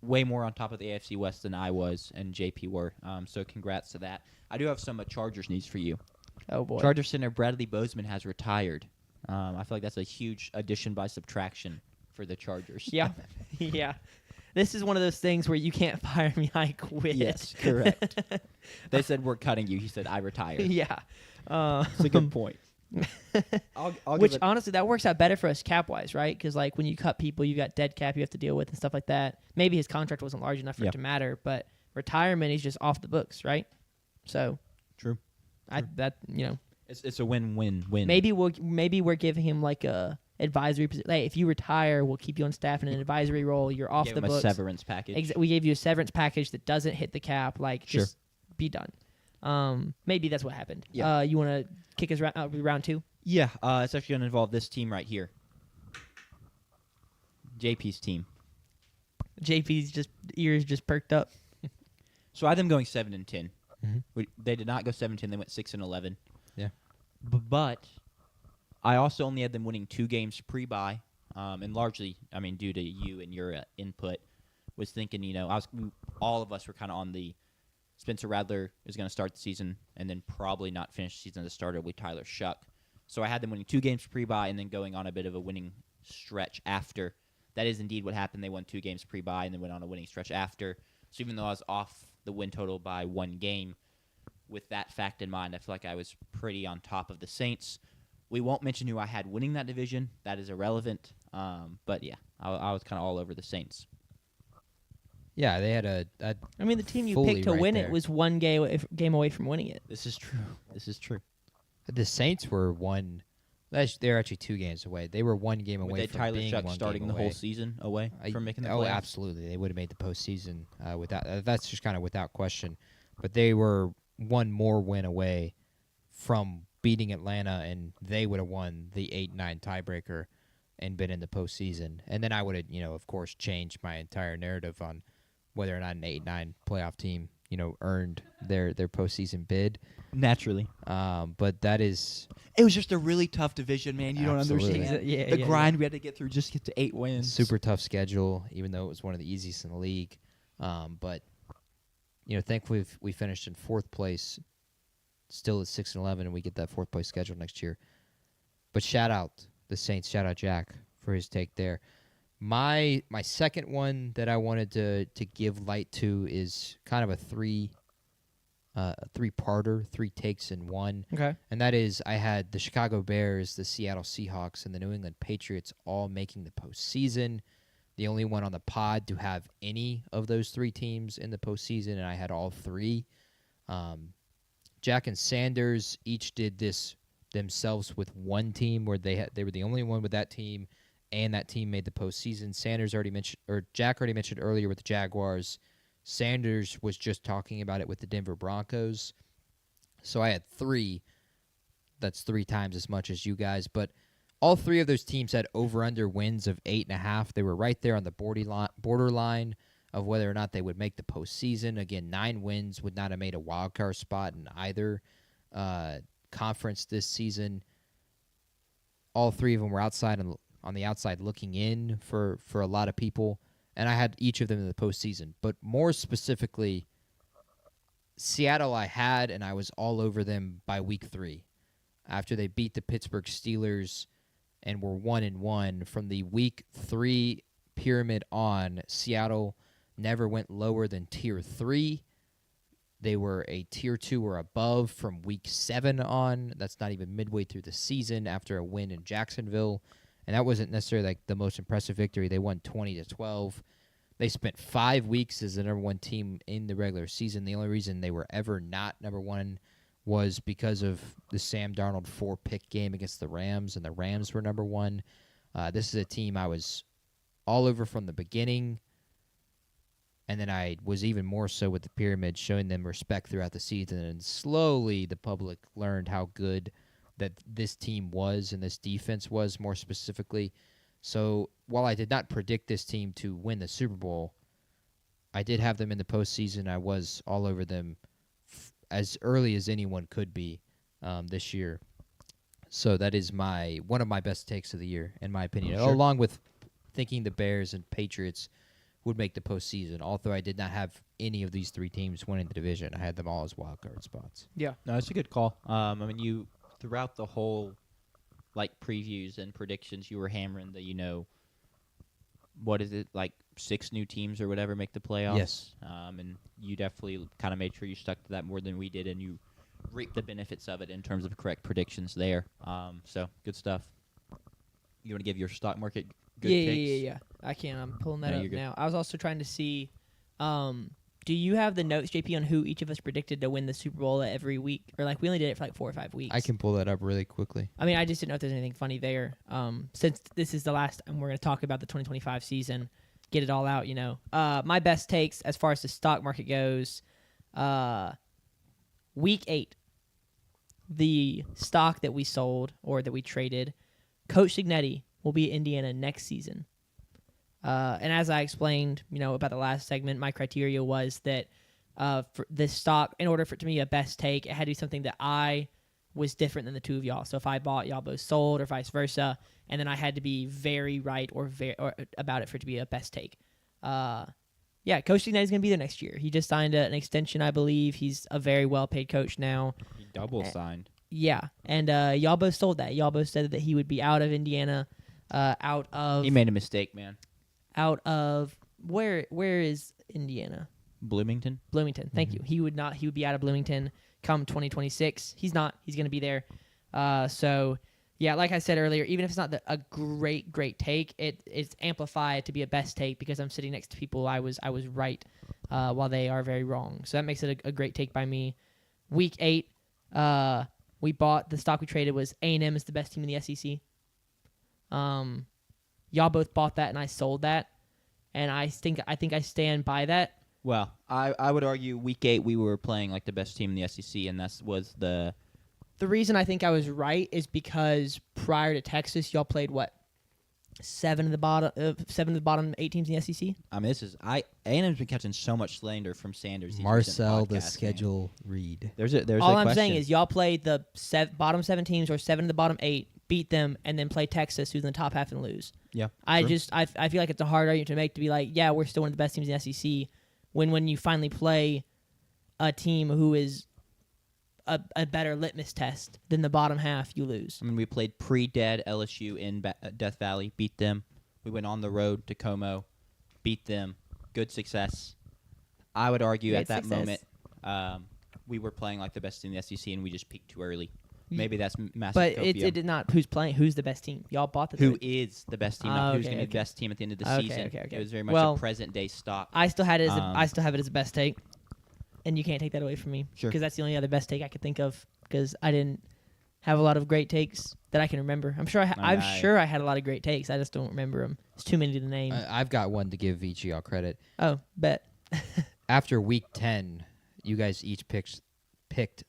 way more on top of the AFC West than I was and JP were. So congrats to that. I do have some Chargers news for you. Oh boy. Charger center Bradley Bozeman has retired. I feel like that's a huge addition by subtraction for the Chargers. Yeah, yeah. This is one of those things where you can't fire me. I quit. Yes, correct. They said we're cutting you. He said I retired. Yeah. That's a good point. I'll Which give it, honestly, that works out better for us cap wise, right? Because like when you cut people, you got dead cap you have to deal with and stuff like that. Maybe his contract wasn't large enough for Yeah. it to matter, but retirement is just off the books, right? So true. It's a win-win-win. maybe we're giving him like a advisory position. Hey, if you retire, we'll keep you on staff in an advisory role. You're off Gave the him books. a severance package. We gave you a severance package that doesn't hit the cap. Like, Sure. just be done. Maybe that's what happened. Yeah. You want to kick us round 2? Yeah, it's actually going to involve this team right here. JP's team. JP's ears just perked up. So I had them going 7-10. Mhm. They did not go 7-10. They went 6-11. Yeah. But I also only had them winning 2 games pre-bye, and largely, I mean, due to you and your input, was thinking, all of us were kind of on the Spencer Rattler is going to start the season and then probably not finish the season as a starter with Tyler Shuck. So I had them winning 2 games pre-bye and then going on a bit of a winning stretch after. That is indeed what happened. They won 2 games pre-bye and then went on a winning stretch after. So even though I was off the win total by 1 game, with that fact in mind, I feel like I was pretty on top of the Saints. We won't mention who I had winning that division. That is irrelevant. But yeah, I was kind of all over the Saints. Yeah, they had a I mean, the team you Fully picked to right win there. it was 1 game away from winning it. This is true. This is true. the Saints were one. They're actually 2 games away. They were 1 game away With from Tyler being Shuck 1 starting game the away. whole season away from making the Oh, playoffs. absolutely. They would have made the postseason without. That's just kind of without question. But they were 1 more win away from beating Atlanta, and they would have won the 8-9 tiebreaker and been in the postseason. And then I would have, of course, changed my entire narrative on whether or not an 8-9 playoff team, earned their postseason bid. Naturally. But that is It was just a really tough division, man. You Absolutely. don't understand. Yeah, the yeah, grind we had to get through just to get to 8 a wins. super tough schedule, even though it was one of the easiest in the league. But thankfully we finished in 4th place, still at 6-11, and we get that 4th place schedule next year. But shout out the Saints, shout out Jack for his take there. My second one that I wanted to give light to is kind of a three-parter, 3 takes in one. Okay. And that is, I had the Chicago Bears, the Seattle Seahawks, and the New England Patriots all making the postseason. The only one on the pod to have any of those 3 teams in the postseason, and I had all 3. Jack and Sanders each did this themselves with 1 team, where they were the only one with that team, and that team made the postseason. Jack already mentioned earlier with the Jaguars. Sanders was just talking about it with the Denver Broncos. So I had 3. That's 3 times as much as you guys. But all 3 of those teams had over-under wins of 8.5. They were right there on the borderline of whether or not they would make the postseason. Again, 9 wins would not have made a wild card spot in either conference this season. All 3 of them were outside on the outside looking in for a lot of people. And I had each of them in the postseason. But more specifically, Seattle I had, and I was all over them by week 3. After they beat the Pittsburgh Steelers and were 1-1, from the week 3 pyramid on, Seattle never went lower than tier 3. They were a tier 2 or above from week 7 on. That's not even midway through the season after a win in Jacksonville. And that wasn't necessarily like the most impressive victory. They won 20-12. They spent 5 weeks as the number 1 team in the regular season. The only reason they were ever not number 1 was because of the Sam Darnold 4-pick game against the Rams, and the Rams were number 1. This is a team I was all over from the beginning. And then I was even more so with the pyramid, showing them respect throughout the season. And slowly the public learned how good that this team was and this defense was more specifically. So while I did not predict this team to win the Super Bowl, I did have them in the postseason. I was all over them as early as anyone could be this year. So that is one of my best takes of the year, in my opinion, Sure. along with thinking the Bears and Patriots would make the postseason. Although I did not have any of these three teams winning the division, I had them all as wild card spots. Yeah. No, it's a good call. I mean, you throughout the whole like previews and predictions, you were hammering the what is it, like 6 new teams or whatever make the playoffs. Yes. And you definitely kind of made sure you stuck to that more than we did, and you reaped the benefits of it in terms of correct predictions there. So good stuff. You want to give your stock market good takes? Yeah. I can. I'm pulling that No, up you're good. now. I was also trying to see, do you have the notes, JP, on who each of us predicted to win the Super Bowl every week? Or like we only did it for like 4 or 5 weeks. I can pull that up really quickly. I mean, I just didn't know if there's anything funny there. Since this is the last time we're going to talk about the 2025 season, get it all out, My best takes as far as the stock market goes, week 8, the stock that we sold or that we traded, Coach Signetti will be at Indiana next season. And as I explained, about the last segment, my criteria was that for this stock, in order for it to be a best take, it had to be something that I was different than the two of y'all. So if I bought, y'all both sold, or vice versa, and then I had to be very right or about it for it to be a best take. Yeah, Coach Signetti's going to be there next year. He just signed an extension, I believe. He's a very well-paid coach now. He double signed. Yeah, and y'all both sold that. Y'all both said that he would be out of Indiana, He made a mistake, man. out of where is Indiana? Bloomington. Bloomington. Thank you. He would be out of Bloomington come 2026. He's not. He's going to be there. So yeah, like I said earlier, even if it's not a great take, it's amplified to be a best take because I'm sitting next to people I was right while they are very wrong. So that makes it a great take by me. Week 8, we bought the stock we traded was A&M is the best team in the SEC. Y'all both bought that and I sold that, and I think I stand by that. Well, I would argue week 8 we were playing like the best team in the SEC, and was the reason I think I was right is because prior to Texas, y'all played what? 7 of the bottom 8 teams in the SEC. I mean, A&M's been catching so much slander from Sanders. these Marcel, recent the podcasts, man. schedule read. There's All a I'm saying question. is y'all played the bottom 7 teams or 7 of the bottom 8, beat them, and then play Texas, who's in the top half, and lose. Yeah, I true. feel like it's a hard argument to make to be like, yeah, we're still one of the best teams in the SEC, when you finally play a team who is a better litmus test than the bottom half, you lose. I mean, we played pre-dead LSU in Death Valley, beat them. We went on the road to Como, beat them. Good success. I would argue Great at that success. moment we were playing like the best team in the SEC, and we just peaked too early. Maybe that's massive. But copium. it did not. Who's playing? Who's the best team? Y'all bought the Who is the best team? Not who's okay, going to be the okay. best team at the end of the Okay, season. okay. It was very much Well, a present-day stock. I still had it. I Um, still have it as a best take, and you can't take that away from me. Sure. Because that's the only other best take I could think of. Because I didn't have a lot of great takes that I can remember. I'm sure. I'm sure I had a lot of great takes. I just don't remember them. It's too many to name. I've got one to give each of y'all credit. Oh, bet. After week 10, you guys each picked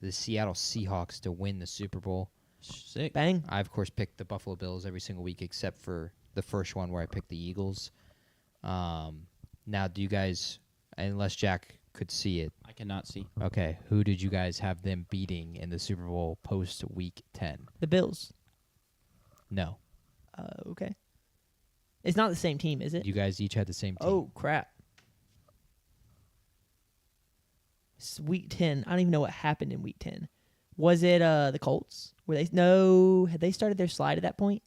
the Seattle Seahawks to win the Super Bowl. Sick. Bang. I, of course, picked the Buffalo Bills every single week except for the first one where I picked the Eagles. Now, do you guys, unless Jack could see it, I cannot see. okay, who did you guys have them beating in the Super Bowl post week 10? The Bills. No. Okay. It's not the same team, is it? You guys each had the same team. Oh, crap. Week 10. I don't even know what happened in week 10. Was it the Colts? Had they started their slide at that point?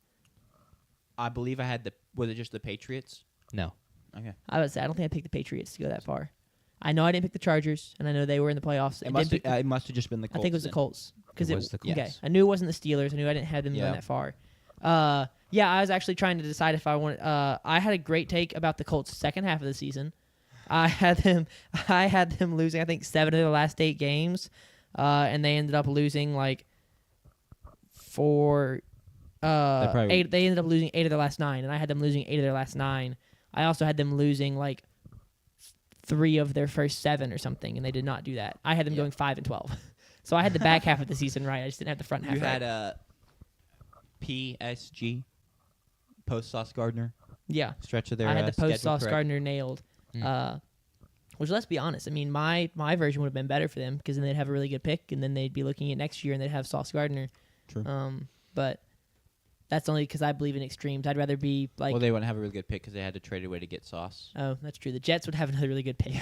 I believe I had was it just the Patriots? No. Okay. I would say I don't think I picked the Patriots to go that far. I know I didn't pick the Chargers, and I know they were in the playoffs. It must have just been the Colts. I think it was the then. Colts. It was the Colts. Okay, I knew it wasn't the Steelers. I knew I didn't have them going Yeah. that far. Yeah, I was actually trying to decide if I wanted. I had a great take about the Colts' second half of the season. I had them losing, I think, 7 of their last 8 games, and they ended up losing like 8. They ended up losing 8 of their last 9, and I had them losing 8 of their last 9. I also had them losing like 3 of their first 7 or something, and they did not do that. I had them Yeah. going 5-12. So I had the back half of the season right. I just didn't have the front half You right. had PSG, post Sauce Gardner Yeah. stretch of their I had the schedule, post Sauce correct? Gardner nailed. Which, let's be honest, I mean, my version would have been better for them because then they'd have a really good pick, and then they'd be looking at next year and they'd have Sauce Gardner. True. But that's only because I believe in extremes. I'd rather be like, Well, they wouldn't have a really good pick because they had to trade away to get Sauce. oh, that's true. The Jets would have another really good pick.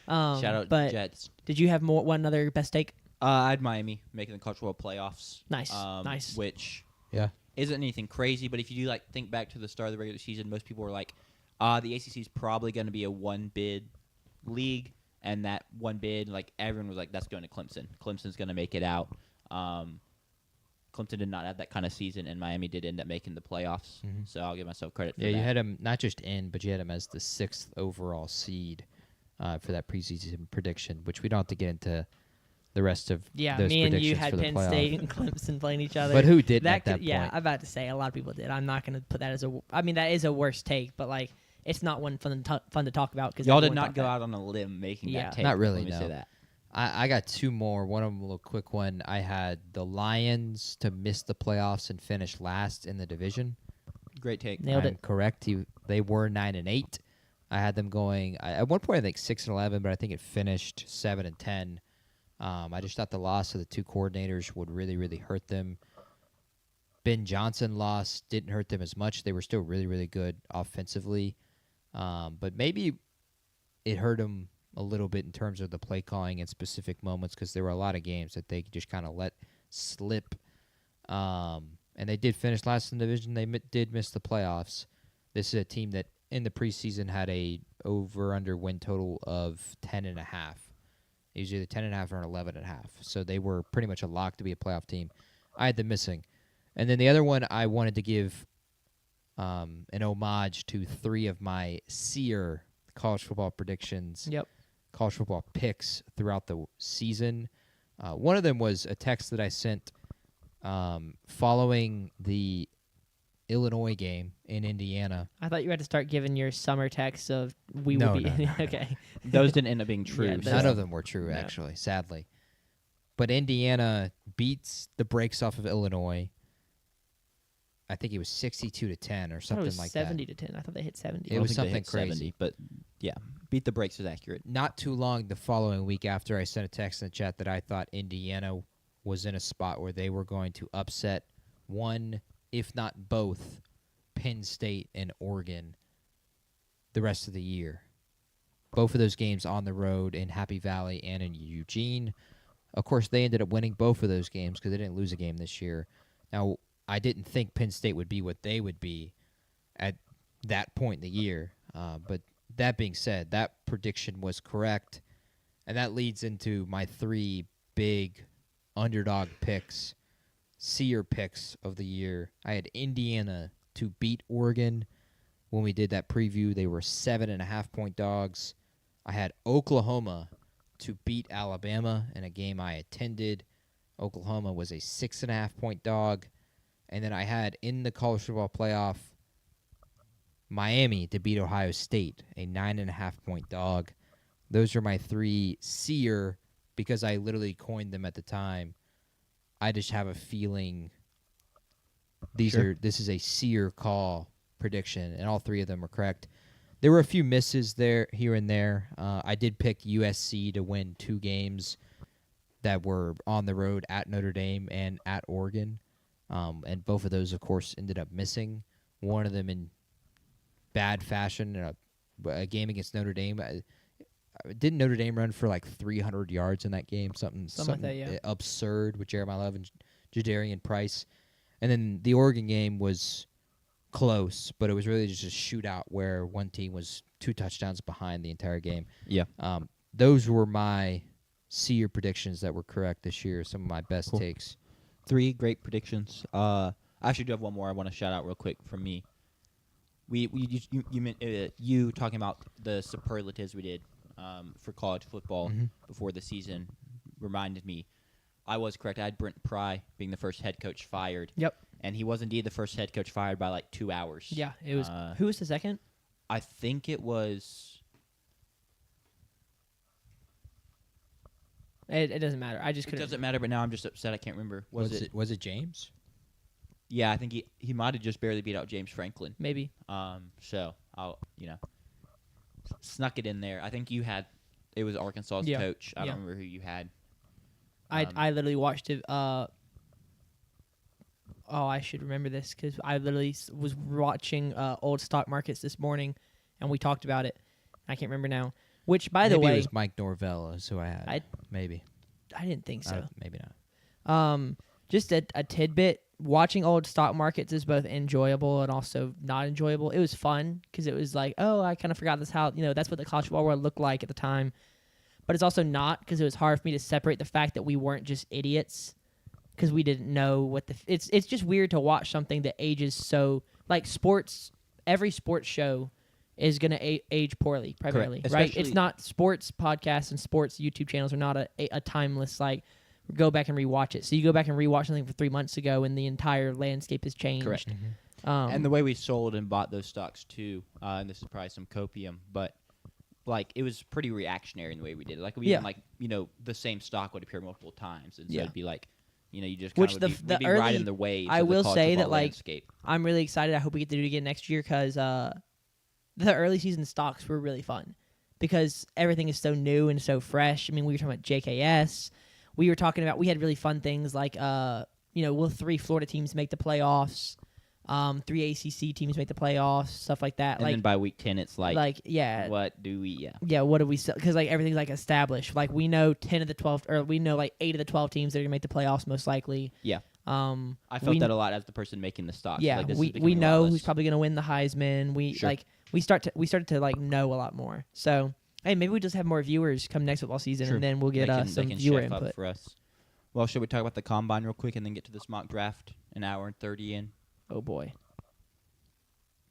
Shout out but Jets. did you have one other best take? I had Miami making the College World Playoffs. Nice, nice. Which Yeah. isn't anything crazy, but if you do like think back to the start of the regular season, most people were like, the ACC is probably going to be a one bid league, and that one bid, like everyone was like, that's going to Clemson. Clemson's going to make it out. Clemson did not have that kind of season, and Miami did end up making the playoffs. Mhm. So I'll give myself credit for Yeah, that. you had him not just in, but you had him as the 6th overall seed for that preseason prediction, which we don't have to get into the rest of Yeah, those me and you predictions had for the Penn playoff. State and Clemson playing each other. But who didn't at that Yeah, point? I'm about to say a lot of people did. I'm not going to put that as a. I mean, that is a worst take, but like, it's not one fun to talk about because Y'all did not go out on a limb making Yeah. that take. Not really, Let me no. say that. I got 2 more. One of them a little quick one. I had the Lions to miss the playoffs and finish last in the division. Great take. Nailed I'm it. correct. They were 9-8. I had them going at one point I think 6-11, but I think it finished 7-10. I just thought the loss of the 2 coordinators would really, really hurt them. Ben Johnson loss didn't hurt them as much. They were still really, really good offensively, but maybe it hurt them a little bit in terms of the play calling in specific moments because there were a lot of games that they just kind of let slip. And they did finish last in the division. They did miss the playoffs. This is a team that in the preseason had a over-under win total of 10.5. It was either 10.5 or 11.5. So they were pretty much a lock to be a playoff team. I had them missing. And then the other one I wanted to give an homage to 3 of my seer college football predictions. Yep. College football picks throughout the season. One of them was a text that I sent following the Illinois game in Indiana. I thought you had to start giving your summer texts of we No, will be. no, no, no. Okay. Those didn't end up being true. Yeah, so- None of them were true, No. actually, sadly. But Indiana beats the brakes off of Illinois. I think it was 62-10 or I thought it something was like 70 to 10. I thought they hit 70. It I don't was think they something hit 70, crazy. but yeah, beat the brakes is accurate. that. Not too long the following week after I sent a text in the chat that I thought Indiana was in a spot where they were going to upset one, if not both, Penn State and Oregon the rest of the year. Both of those games on the road in Happy Valley and in Eugene. Of course, they ended up winning both of those games because they didn't lose a game this year. Now, I didn't think Penn State would be what they would be at that point in the year. But that being said, that prediction was correct. And that leads into my 3 big underdog picks, seer picks of the year. I had Indiana to beat Oregon. When we did that preview, they were 7.5-point dogs. I had Oklahoma to beat Alabama in a game I attended. Oklahoma was a 6.5-point dog. And then I had in the college football playoff Miami to beat Ohio State, a 9.5-point dog. Those are my 3 seer because I literally coined them at the time. I just have a feeling this is a seer call prediction, and all 3 of them are correct. There were a few misses there, here and there. I did pick USC to win 2 games that were on the road at Notre Dame and at Oregon. And both of those, of course, ended up missing. One of them in bad fashion in a game against Notre Dame. Didn't Notre Dame run for like 300 yards in that game? Something like that, yeah. absurd with Jeremiah Love and Jadarian Price. And then the Oregon game was close, but it was really just a shootout where one team was 2 touchdowns behind the entire game. Yeah. Those were my seer predictions that were correct this year. Some of my best Cool. takes. 3 great predictions. I actually do have one more I want to shout out real quick from me. You talking about the superlatives we did for college football Mhm. before the season reminded me. I was correct. I had Brent Pry being the first head coach fired. Yep. And he was indeed the first head coach fired by like 2 hours. Yeah, it was. Who was the second? I think it was It doesn't matter. I just It couldn't. doesn't matter, but now I'm just upset I can't remember. Was it James? Yeah, I think he might have just barely beat out James Franklin. Maybe. So I'll snuck it in there. I think you had it was Arkansas's Yeah. coach. I Yeah. don't remember who you had. I literally watched it. I should remember this because I literally was watching old stock markets this morning, and we talked about it. I can't remember now. Which, by the Maybe way, it was Mike Norvell is who I had. Maybe. I didn't think so. Maybe not. Just a tidbit. Watching old stock markets is both enjoyable and also not enjoyable. It was fun because it was like, oh, I kind of forgot this how that's what the college football world looked like at the time. But it's also not because it was hard for me to separate the fact that we weren't just idiots because we didn't know what it's just weird to watch something that ages so like sports. Every sports show is going to age poorly primarily, right? It's Especially- not sports podcasts and sports YouTube channels are not a timeless like go back and rewatch it. So you go back and rewatch something from 3 months ago and the entire landscape has changed. Correct. Mm-hmm. And the way we sold and bought those stocks too, and this is probably some copium, but like it was pretty reactionary in the way we did it. Like we Yeah. even the same stock would appear multiple times, and so Yeah. it'd be like, you just Which kind of the we'd be riding early- the waves. I of the will college say that, football like, landscape. I'm really excited. I hope we get to do it again next year because the early season stocks were really fun because everything is so new and so fresh. I mean, we were talking about JKS. We were talking about we had really fun things like will 3 Florida teams make the playoffs? 3 ACC teams make the playoffs, stuff like that. And then by week 10, it's like yeah, what do we? Yeah. yeah. What do we sell? Because like everything's like established. Like we know 10 of the 12, or we know like 8 of the 12 teams that are gonna make the playoffs most likely. Yeah. I I felt that a lot as the person making the stocks. Yeah, Like, this is we becoming a lot know less- who's probably going to win the Heisman. We Sure. we started to like know a lot more. So hey, maybe we just have more viewers come next football season, True. and then we'll get they some can viewer chef up input. for us. Well, should we talk about the combine real quick and then get to this mock draft? An hour and 30 in. Oh boy,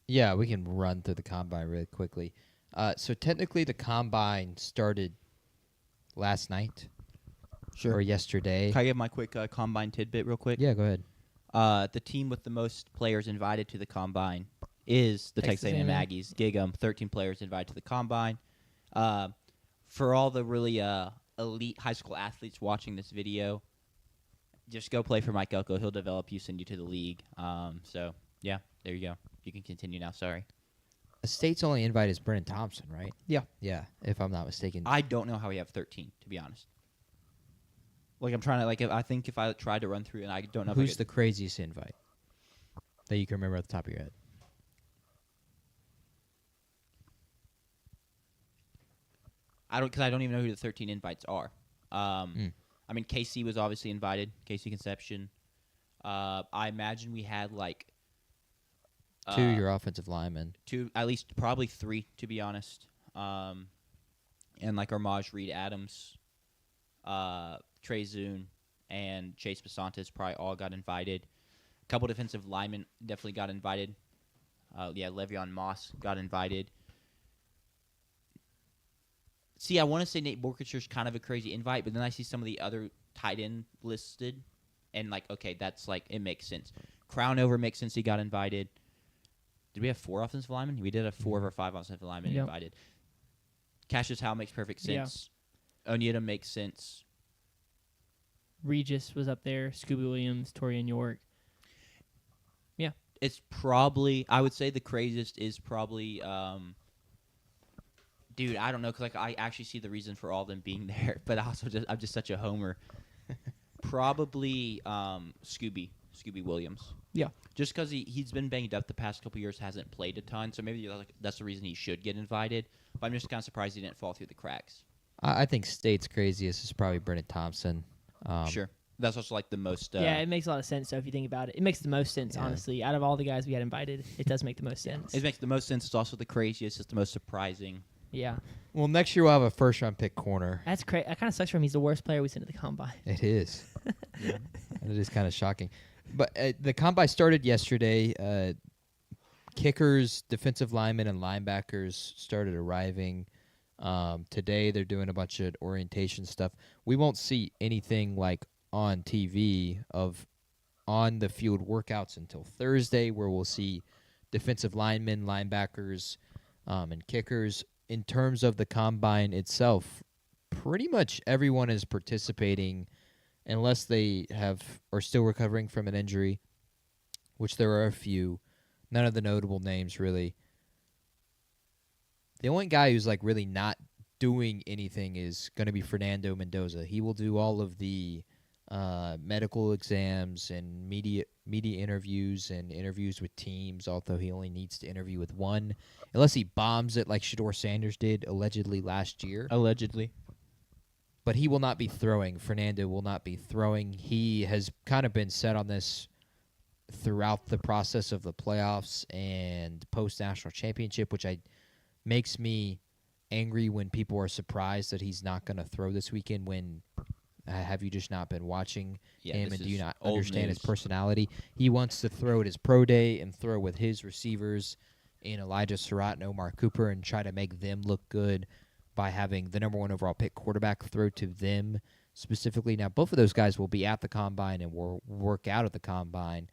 Yeah, we can run through the combine really quickly. So technically, the combine started last night or yesterday. Can I give my quick combine tidbit real quick? Yeah, go ahead. The team with the most players invited to the combine is the Texas Texas A&M A&M. Aggies. Gig 'em, 13 players invited to the combine. For all the really elite high school athletes watching this video, just go play for Mike Elko. He'll develop you, send you to the league. So, yeah, there you go. You can continue now. Sorry. The state's only invite is Brennan Thompson, right? Yeah. Yeah, if I'm not mistaken. I don't know how we have 13, to be honest. Like, I'm trying to, I think if I tried to run through and I don't know Who's if I the craziest invite that you can remember at the top of your head? because I don't even know who the 13 invites are. I mean, KC was obviously invited. KC Conception. I imagine we had like 2 your offensive linemen. 2, at least probably 3, to be honest. And like Armaj Reed Adams, Trey Zune, and Chase Basantes probably all got invited. A couple defensive linemen definitely got invited. Le'Veon Moss got invited. See, I want to say Nate Borkischer's kind of a crazy invite, but then I see some of the other tight end listed, and like, okay, that's like, it makes sense. Crownover makes sense. He got invited. Did we have 4 offensive linemen? We did have 4 or 5 offensive linemen Yep. invited. Cassius Howe makes perfect Yeah. sense. Onyeda makes sense. Regis was up there. Scooby Williams, Torian York. It's probably, I would say the craziest is probably, dude, I don't know, because like, I actually see the reason for all of them being there, but I'm just such a homer. Probably Scooby Williams. Yeah. Just because he's been banged up the past couple years, hasn't played a ton, so maybe that's the reason he should get invited. But I'm just kind of surprised he didn't fall through the cracks. I think state's craziest is probably Brennan Thompson. Sure. That's also like the most. Yeah, it makes a lot of sense. So if you think about it, it makes the most sense. Yeah. Honestly, out of all the guys we had invited, it does make the most sense. It makes the most sense. It's also the craziest. It's the most surprising. Yeah, Well, next year we'll have a first-round pick corner. that's crazy. That kind of sucks for him. He's the worst player we sent to the combine. It is. It is kind of shocking. But the combine started yesterday. Kickers, defensive linemen, and linebackers started arriving. Today they're doing a bunch of orientation stuff. We won't see anything like on TV of on-the-field workouts until Thursday, where we'll see defensive linemen, linebackers, and kickers. In terms of the combine itself, pretty much everyone is participating unless they are still recovering from an injury, which there are a few. None of the notable names, really. The only guy who's like really not doing anything is going to be Fernando Mendoza. He will do all of the medical exams and media interviews and interviews with teams, although he only needs to interview with one, unless he bombs it like Shedeur Sanders did allegedly last year. Allegedly. But he will not be throwing. Fernando will not be throwing. He has kind of been set on this throughout the process of the playoffs and post-national championship, which makes me angry when people are surprised that he's not going to throw this weekend when have you just not been watching him and do you not understand his personality? He wants to throw at his pro day and throw with his receivers in Elijah Surratt and Omar Cooper and try to make them look good by having the number 1 overall pick quarterback throw to them specifically. Now, both of those guys will be at the Combine and will work out at the Combine,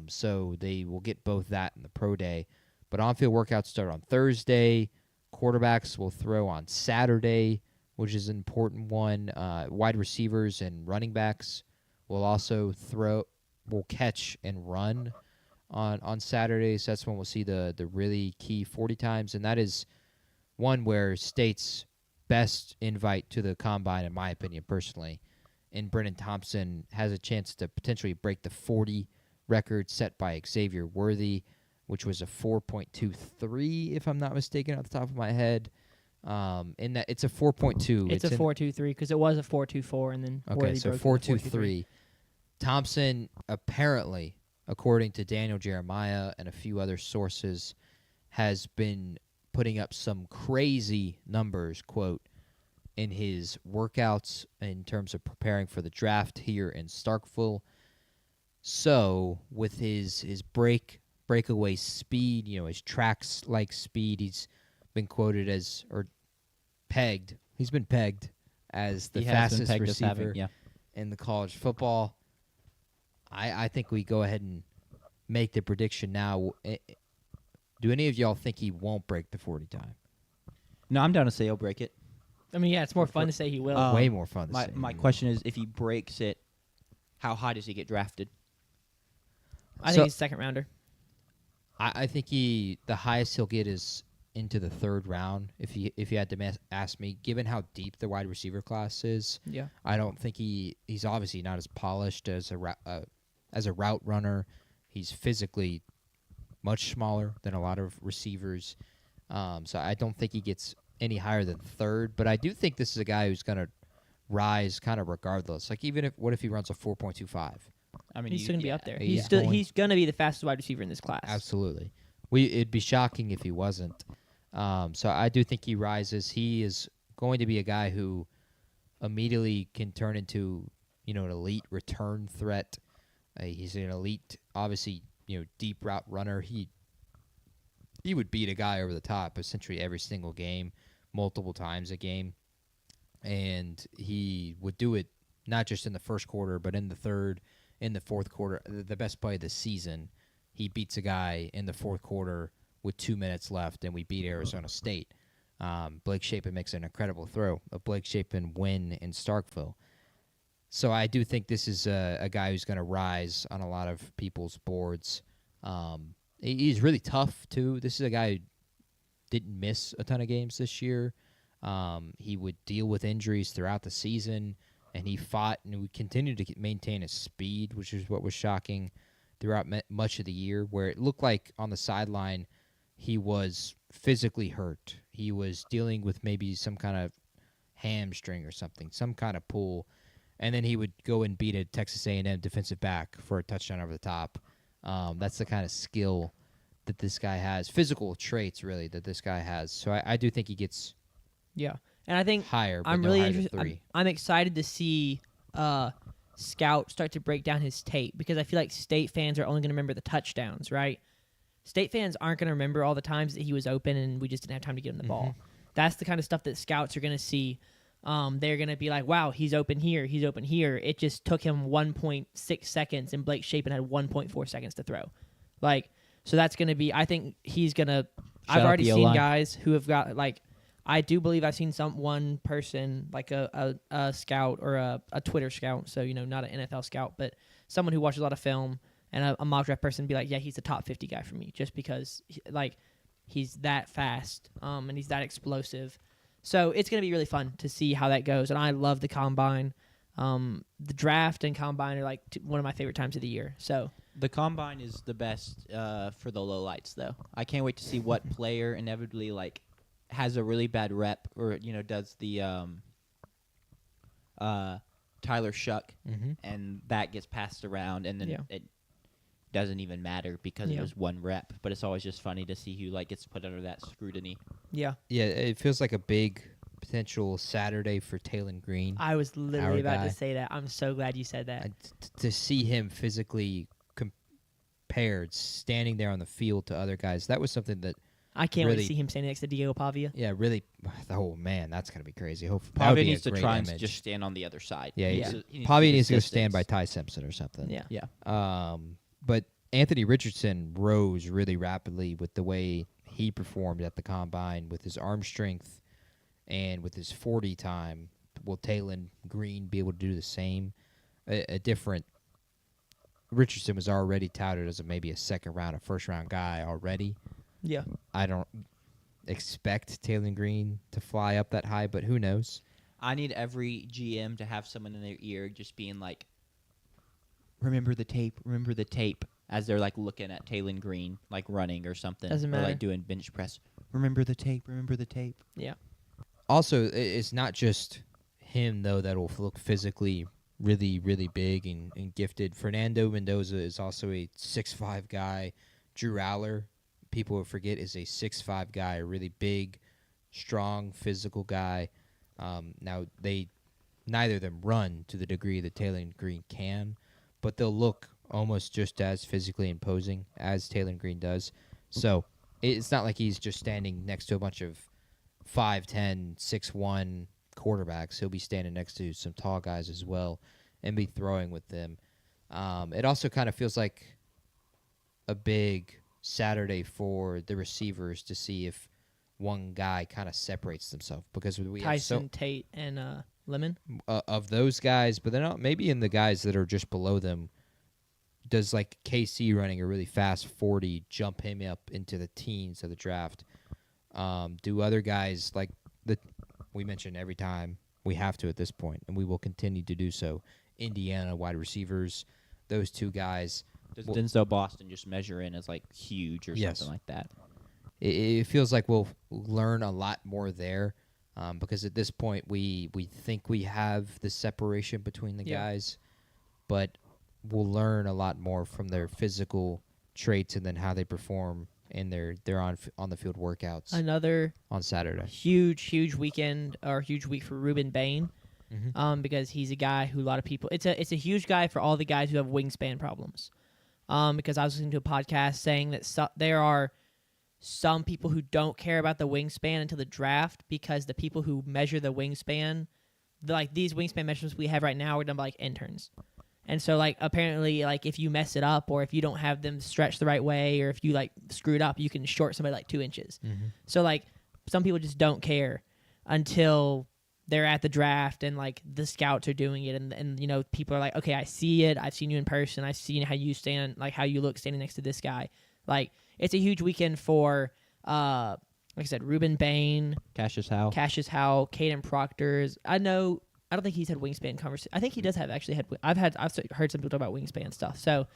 so they will get both that in the pro day. But on-field workouts start on Thursday. Quarterbacks will throw on Saturday, which is an important one. Wide receivers and running backs will also will catch and run on Saturday. So that's when we'll see the really key 40 times, and that is one where State's best invite to the Combine, in my opinion, personally, and Brennan Thompson has a chance to potentially break the 40 record set by Xavier Worthy, which was a 4.23, if I'm not mistaken, off the top of my head. In that it's a 4.2. It's a 4.23 because it was a 4.24, and then okay, so 4.23. Thompson apparently, according to Daniel Jeremiah and a few other sources, has been putting up some crazy numbers, quote, in his workouts in terms of preparing for the draft here in Starkville. So with his breakaway speed, his tracks-like speed, he's been quoted as, or pegged. He's been pegged as the fastest receiver in the college football. I think we go ahead and make the prediction now. Do any of y'all think he won't break the 40 time? No, I'm down to say he'll break it. I mean, yeah, it's more fun to say he will. Way more fun to say. My question is, if he breaks it, how high does he get drafted? I think he's second rounder. I think the highest he'll get is into the third round. If you had to ask me, given how deep the wide receiver class is, yeah, I don't think he's obviously not as polished as a route runner. He's physically much smaller than a lot of receivers, so I don't think he gets any higher than third. But I do think this is a guy who's going to rise kind of regardless. Like what if he runs a 4.25? I mean, he's still gonna be up there. He's gonna be the fastest wide receiver in this class. Absolutely. It'd be shocking if he wasn't. So I do think he rises. He is going to be a guy who immediately can turn into an elite return threat. He's an elite, obviously deep route runner. He would beat a guy over the top essentially every single game, multiple times a game, and he would do it not just in the first quarter, but in the third. In the fourth quarter, the best play of the season, he beats a guy in the fourth quarter with 2 minutes left, and we beat Arizona State. Blake Shapen makes an incredible throw. A Blake Shapen win in Starkville. So I do think this is a guy who's going to rise on a lot of people's boards. He's really tough, too. This is a guy who didn't miss a ton of games this year. He would deal with injuries throughout the season. And he fought and would continue to maintain his speed, which is what was shocking throughout much of the year, where it looked like on the sideline he was physically hurt. He was dealing with maybe some kind of hamstring or something, some kind of pull, and then he would go and beat a Texas A&M defensive back for a touchdown over the top. That's the kind of skill that this guy has, physical traits, really, that this guy has. So I do think he gets and I think higher, but I'm no really higher than interested. 3. I'm excited to see Scout start to break down his tape because I feel like State fans are only going to remember the touchdowns, right? State fans aren't going to remember all the times that he was open and we just didn't have time to get him the ball. That's the kind of stuff that scouts are going to see. They're going to be like, wow, he's open here, he's open here. It just took him 1.6 seconds, and Blake Shapen had 1.4 seconds to throw. So that's going to be – I think he's going to – I've already seen guys who have got I do believe I've seen one person, like a scout or a Twitter scout, so not an NFL scout, but someone who watches a lot of film, and a mock draft person be like, yeah, he's a top 50 guy for me, just because he's that fast, and he's that explosive. So it's gonna be really fun to see how that goes, and I love the combine. The draft and combine are like one of my favorite times of the year. So the combine is the best for the lowlights, though. I can't wait to see what player inevitably has a really bad rep, or does the Tyler Shuck, and that gets passed around, and then it doesn't even matter because it was one rep. But it's always just funny to see who gets put under that scrutiny. Yeah, it feels like a big potential Saturday for Taylon Green. I was literally about to say that. I'm so glad you said that. To see him physically compared, standing there on the field to other guys, that was something that I can't wait to see him standing next to Diego Pavia. Yeah, really. Oh man, that's gonna be crazy. Pavia needs to try and just stand on the other side. Yeah. Pavia needs to go stand by Ty Simpson or something. Yeah. But Anthony Richardson rose really rapidly with the way he performed at the combine, with his arm strength and with his 40 time. Will Taylon Green be able to do the same? A different. Richardson was already touted as maybe a second round, a first round guy already. Yeah. I don't expect Taylon Green to fly up that high, but who knows? I need every GM to have someone in their ear just being like, remember the tape, as they're looking at Taylon Green, running or something. Doesn't matter. Or doing bench press. Remember the tape. Yeah. Also, it's not just him, though, that will look physically really, really big and gifted. Fernando Mendoza is also a 6'5" guy. Drew Aller, people will forget, is a 6'5" guy, a really big, strong, physical guy. Now, neither of them run to the degree that Taylon Green can, but they'll look almost just as physically imposing as Taylon Green does. So it's not like he's just standing next to a bunch of 5'10", 6'1" quarterbacks. He'll be standing next to some tall guys as well and be throwing with them. It also kind of feels like a big Saturday for the receivers to see if one guy kind of separates themselves, because we Tyson, Tate, and Lemon of those guys, but they're not maybe in the guys that are just below them. Does KC running a really fast 40 jump him up into the teens of the draft? Do other guys we mention every time, we have to at this point, and we will continue to do so. Indiana wide receivers, those two guys. Does Denzel Boston just measure in as huge or something like that? It feels like we'll learn a lot more there, because at this point we think we have the separation between the guys, but we'll learn a lot more from their physical traits and then how they perform in their on the field workouts. Another on Saturday. Huge weekend or huge week for Ruben Bain, because he's a guy who a lot of people. It's a huge guy for all the guys who have wingspan problems. Because I was listening to a podcast saying that there are some people who don't care about the wingspan until the draft, because the people who measure the wingspan, these wingspan measurements we have right now, are done by interns. And so, apparently, if you mess it up, or if you don't have them stretched the right way, or if you, screw it up, you can short somebody 2 inches. Mm-hmm. So, some people just don't care until they're at the draft and, the scouts are doing it. And people are like, okay, I see it. I've seen you in person. I've seen how you stand, how you look standing next to this guy. It's a huge weekend for, like I said, Ruben Bain. Cassius Howe. Caden Proctors. I don't think he's had wingspan conversation. I think he does have actually had. I've heard some people talk about wingspan stuff. So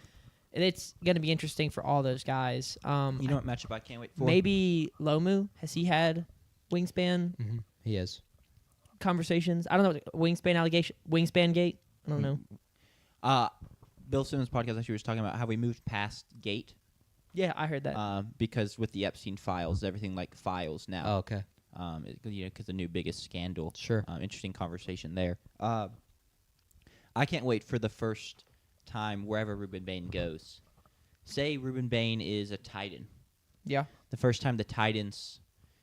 it's going to be interesting for all those guys. You know what matchup I can't wait for? Maybe Lomu. Has he had wingspan He has conversations? I don't know. Wingspan gate. I don't know. Bill Simmons' podcast actually was talking about how we moved past gate. Yeah, I heard that. Because with the Epstein files, everything files now. Oh, okay. Because the new biggest scandal. Sure. Interesting conversation there. I can't wait for the first time wherever Ruben Bain goes. Say Ruben Bain is a Titan. Yeah. The first time the Titans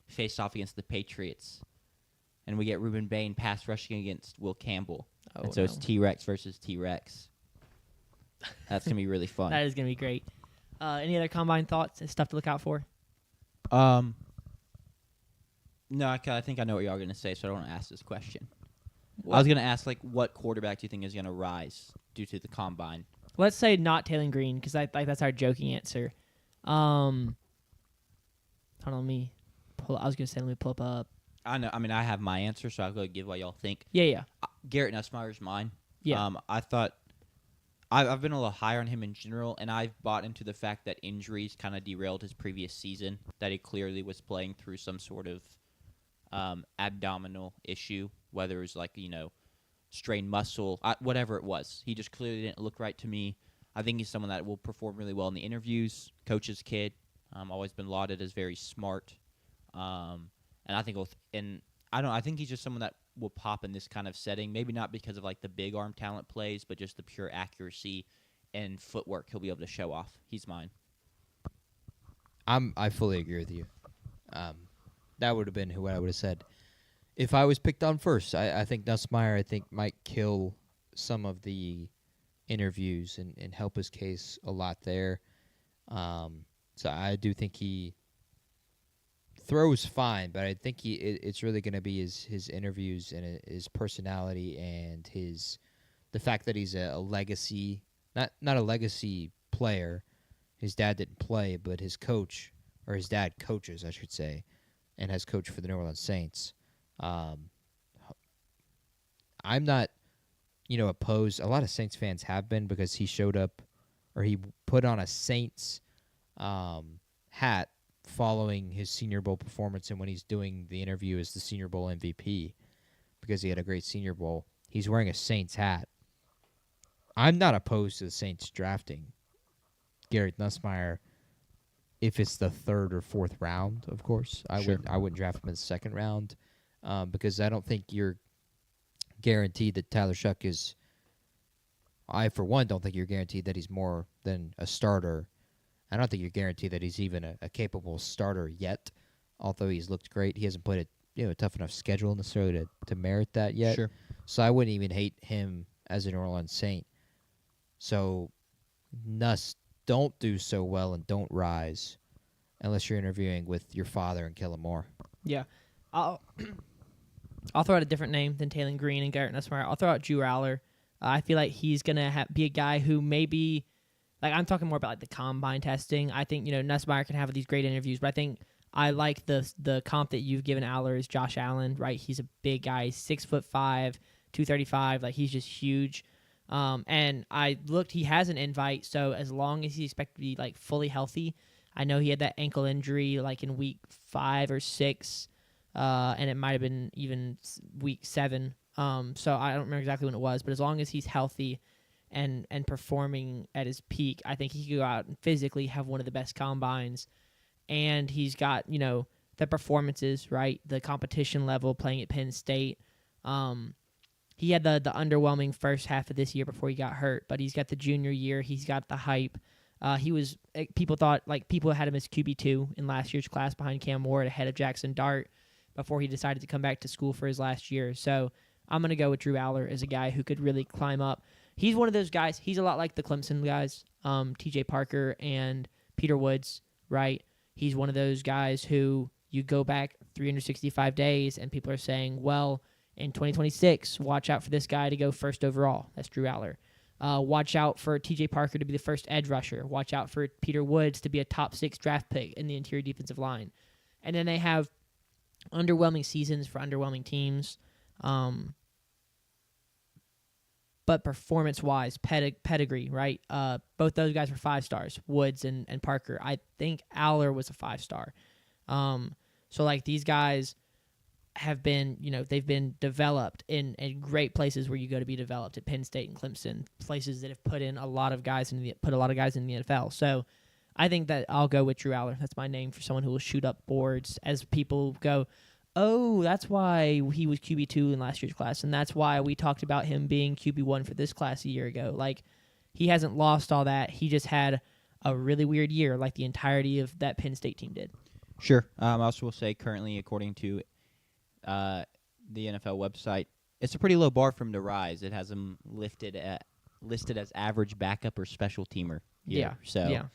face off against the Patriots, and we get Ruben Bain pass rushing against Will Campbell. Oh, and so it's T-Rex versus T-Rex. That's going to be really fun. That is going to be great. Any other combine thoughts and stuff to look out for? No, I think I know what y'all are going to say, so I don't want to ask this question. What? I was going to ask, like, what quarterback do you think is going to rise due to the combine? Let's say not Taylor Green, because that's our joking answer. Hold on, let me pull up. I know. I mean, I have my answer, so I'll go give what y'all think. Yeah. Garrett Nussmeier's mine. Yeah. I thought I've been a little higher on him in general, and I've bought into the fact that injuries kind of derailed his previous season, that he clearly was playing through some sort of abdominal issue, whether it was like, strained muscle, whatever it was. He just clearly didn't look right to me. I think he's someone that will perform really well in the interviews. Coach's kid, always been lauded as very smart, and I think I think he's just someone that will pop in this kind of setting. Maybe not because of like the big arm talent plays, but just the pure accuracy and footwork he'll be able to show off. He's mine. I fully agree with you. That would have been who I would have said if I was picked on first. I think Nussmeier might kill some of the interviews and help his case a lot there. So I do think he throws fine, but I think it's really going to be his interviews and his personality and the fact that he's a legacy, not a legacy player. His dad didn't play, but his coach, or his dad coaches, I should say, and has coached for the New Orleans Saints. I'm not, opposed. A lot of Saints fans have been, because he showed up, or he put on a Saints hat following his Senior Bowl performance, and when he's doing the interview as the Senior Bowl MVP, because he had a great Senior Bowl, he's wearing a Saints hat. I'm not opposed to the Saints drafting Garrett Nussmeier if it's the third or fourth round, of course. I wouldn't draft him in the second round, because I don't think you're guaranteed that Tyler Shuck is. I, for one, don't think you're guaranteed that he's more than a starter. I don't think you're guaranteed that he's even a capable starter yet, although he's looked great. He hasn't played a tough enough schedule necessarily to merit that yet. Sure. So I wouldn't even hate him as a New Orleans Saint. So Nuss, don't do so well and don't rise unless you're interviewing with your father and Kellen Moore. Yeah. I'll throw out a different name than Taylor Green and Garrett Nussmeier. I'll throw out Drew Aller. I feel like he's going to be a guy who maybe, like, I'm talking more about like the combine testing. I think, Nussmeier can have these great interviews, but I think I like the comp that you've given Aller is Josh Allen, right? He's a big guy, 6'5", 235. Like, he's just huge. And I looked, he has an invite, so as long as he's expected to be like fully healthy, I know he had that ankle injury like in week 5 or 6, and it might have been even week 7. So I don't remember exactly when it was, but as long as he's healthy and performing at his peak, I think he could go out and physically have one of the best combines. And he's got, the performances, right? The competition level playing at Penn State. He had the underwhelming first half of this year before he got hurt, but he's got the junior year. He's got the hype. People had him as QB2 in last year's class behind Cam Ward, ahead of Jackson Dart, before he decided to come back to school for his last year. So I'm going to go with Drew Aller as a guy who could really climb up. He's one of those guys. He's a lot like the Clemson guys, TJ Parker and Peter Woods, right? He's one of those guys who you go back 365 days and people are saying, well, in 2026, watch out for this guy to go first overall. That's Drew Aller. Watch out for TJ Parker to be the first edge rusher. Watch out for Peter Woods to be a top 6 draft pick in the interior defensive line. And then they have underwhelming seasons for underwhelming teams. But performance-wise, pedigree, right? Both those guys were 5 stars, Woods and Parker. I think Aller was a 5-star. So, like, these guys have been, they've been developed in great places where you go to be developed at Penn State and Clemson, places that have put a lot of guys in the NFL. So I think that I'll go with Drew Aller. That's my name for someone who will shoot up boards as people go, oh, that's why he was QB2 in last year's class, and that's why we talked about him being QB1 for this class a year ago. Like, he hasn't lost all that. He just had a really weird year, like the entirety of that Penn State team did. Sure. I also will say, currently, according to the NFL website, it's a pretty low bar for him to rise. It has him listed as average backup or special teamer. Yeah. So yeah.